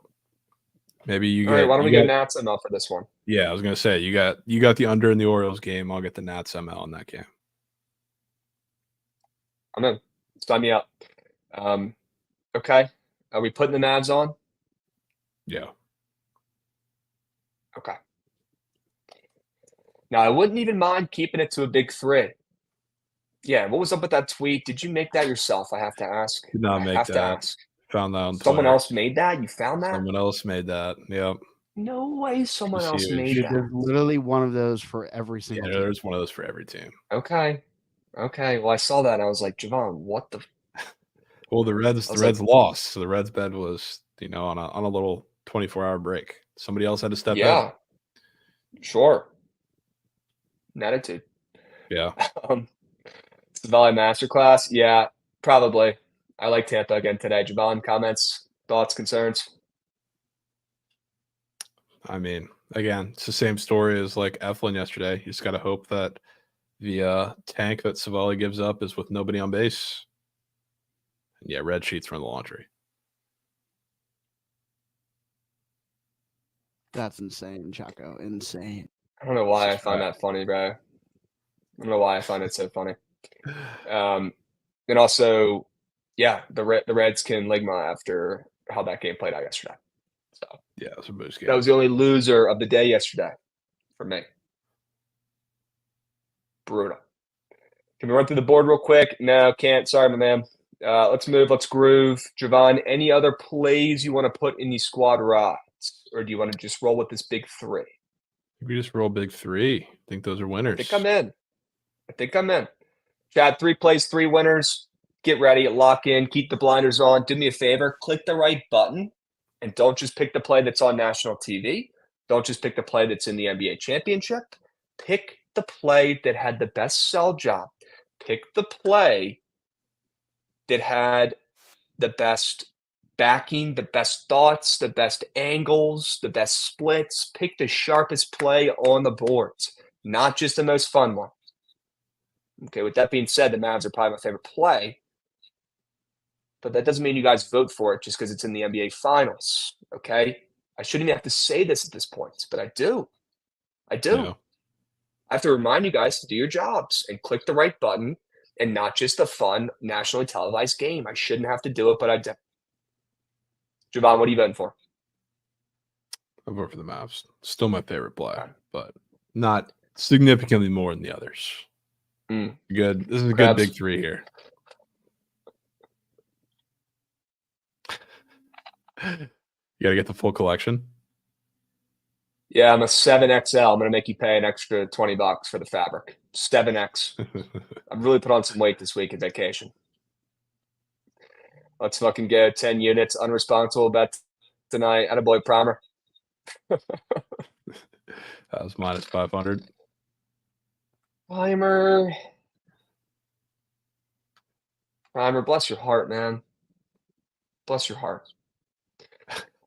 Maybe you All right, why don't we go Nats ML for this one? Yeah, I was gonna say you got the under in the Orioles game. I'll get the Nats ML in that game. I'm in. Sign me up. Okay. Are we putting the Navs on? Yeah. Okay. Now, I wouldn't even mind keeping it to a big 3. Yeah, what was up with that tweet? Did you make that yourself? I have to ask. Did not make that. To ask. Found that on Someone Twitter. else made that? You found that? Someone else made that. Yep. No way someone else made Dude, that. there's literally one of those for every single team. There's one of those for every team. Okay. Well, I saw that and I was like, Jovan, what the? Well, the Reds lost. So the Reds bet was, on a little 24-hour break. Somebody else had to step in. Yeah, sure. An attitude. Yeah. Savali Masterclass. Yeah, probably. I like Tampa again today. Jovan, comments, thoughts, concerns? I mean, again, it's the same story as like Eflin yesterday. You just got to hope that the tank that Savali gives up is with nobody on base. And yeah, red sheets from the laundry. That's insane, Chaco. Insane. I don't know why I find that funny, bro. I don't know why I find it so funny. And also, yeah, the Reds can Ligma after how that game played out yesterday. So yeah, it was a boost game. That was the only loser of the day yesterday for me. Brutal. Can we run through the board real quick? No, can't. Sorry, my man. Let's move. Let's groove. Jovan, any other plays you want to put in the squad rides? Or do you want to just roll with this big three? We just roll big three. I think those are winners. I think I'm in. Chad, 3 plays, 3 winners. Get ready. Lock in. Keep the blinders on. Do me a favor. Click the right button. And don't just pick the play that's on national TV. Don't just pick the play that's in the NBA championship. Pick the play that had the best sell job. Pick the play that had the best backing, the best thoughts, the best angles, the best splits. Pick the sharpest play on the boards, not just the most fun one. Okay, with that being said, the Mavs are probably my favorite play. But that doesn't mean you guys vote for it just because it's in the NBA Finals, okay? I shouldn't have to say this at this point, but I do. Yeah. I have to remind you guys to do your jobs and click the right button and not just a fun nationally televised game. I shouldn't have to do it, but I do. Jovan, what are you voting for? I vote for the Mavs. Still my favorite play, but not significantly more than the others. Good. This is a good big three here. You got to get the full collection. Yeah, I'm a 7XL. I'm going to make you pay an extra $20 for the fabric. 7X. I've really put on some weight this week at vacation. Let's fucking go. 10 units. Unresponsible bet tonight. Attaboy Primer. That was minus 500. Primer, bless your heart, man. Bless your heart.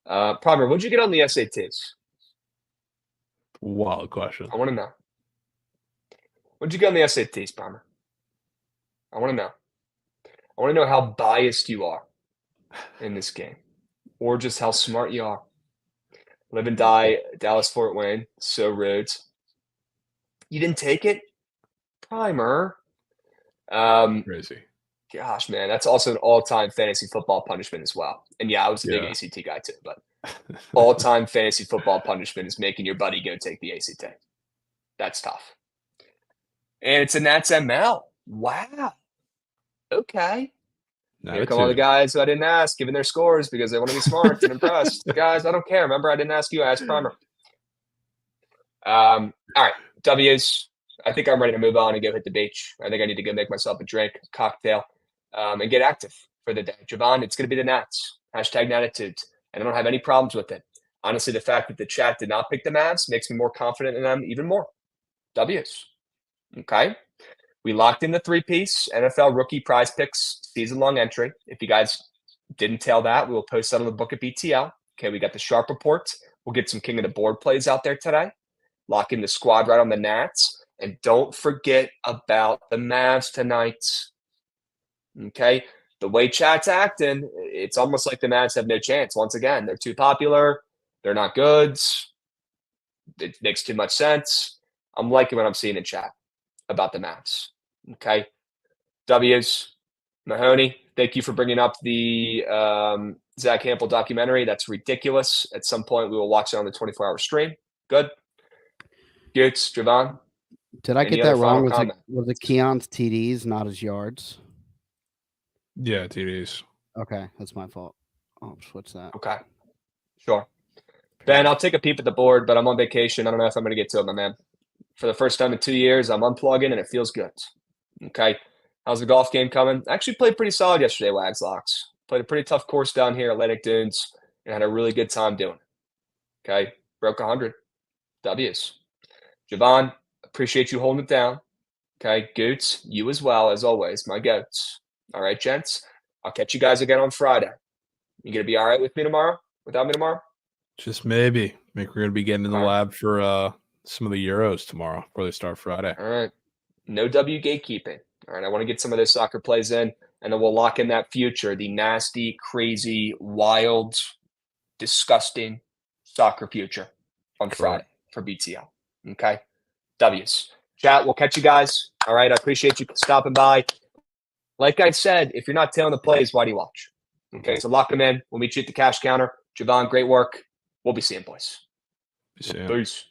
Primer, what'd you get on the SATs? Wild question. I want to know. What'd you get on the SATs, Primer? I want to know. I want to know how biased you are in this game, or just how smart you are. Live and die, Dallas-Fort Wayne. So rude. You didn't take it? Primer. Crazy. Gosh, man, that's also an all-time fantasy football punishment as well. And yeah, I was a big ACT guy too, but all-time fantasy football punishment is making your buddy go take the ACT. That's tough. And it's a Nats ML. Wow. Okay. Here come all the guys who I didn't ask, giving their scores because they want to be smart and impressed. Guys, I don't care. Remember, I didn't ask you. I asked Primer. All right, W's. I think I'm ready to move on and go hit the beach. I think I need to go make myself a drink, cocktail, and get active for the day. Jovan, it's going to be the Nats. Hashtag Natitudes. And I don't have any problems with it. Honestly, the fact that the chat did not pick the Mavs makes me more confident in them even more. W's. Okay. We locked in the 3-piece NFL rookie prize picks season-long entry. If you guys didn't tell that, we will post that on the Bookit BTL. Okay, we got the sharp report. We'll get some king of the board plays out there today. Lock in the squad right on the Nats. And don't forget about the Mavs tonight. Okay? The way chat's acting, it's almost like the Mavs have no chance. Once again, they're too popular. They're not goods. It makes too much sense. I'm liking what I'm seeing in chat about the Mavs. Okay? W's. Mahoney, thank you for bringing up the Zach Hampel documentary. That's ridiculous. At some point, we will watch it on the 24-hour stream. Good. Goots, Jovan. Did I get that wrong? Was it Keon's TDs, not his yards? Yeah, TDs. Okay, that's my fault. I'll switch that. Okay. Sure. Ben, I'll take a peep at the board, but I'm on vacation. I don't know if I'm going to get to it, my man. For the first time in 2 years, I'm unplugging, and it feels good. Okay. How's the golf game coming? I actually played pretty solid yesterday, Wags Locks. Played a pretty tough course down here, Atlantic Dunes, and had a really good time doing it. Okay. Broke 100. W's. Jovan, appreciate you holding it down. Okay. Goots, you as well, as always, my goats. All right, gents. I'll catch you guys again on Friday. You going to be all right with me tomorrow? Without me tomorrow? Just maybe. I think we're going to be getting in the All right. lab for some of the Euros tomorrow before they start Friday. All right. No W gatekeeping. All right. I want to get some of those soccer plays in, and then we'll lock in that future, the nasty, crazy, wild, disgusting soccer future on Friday for BTL. Okay. W's. Chat, we'll catch you guys. All right. I appreciate you stopping by. Like I said, if you're not tailing the plays, why do you watch? Okay. So lock them in. We'll meet you at the cash counter. Jovan, great work. We'll be seeing boys. Be seeing. Peace.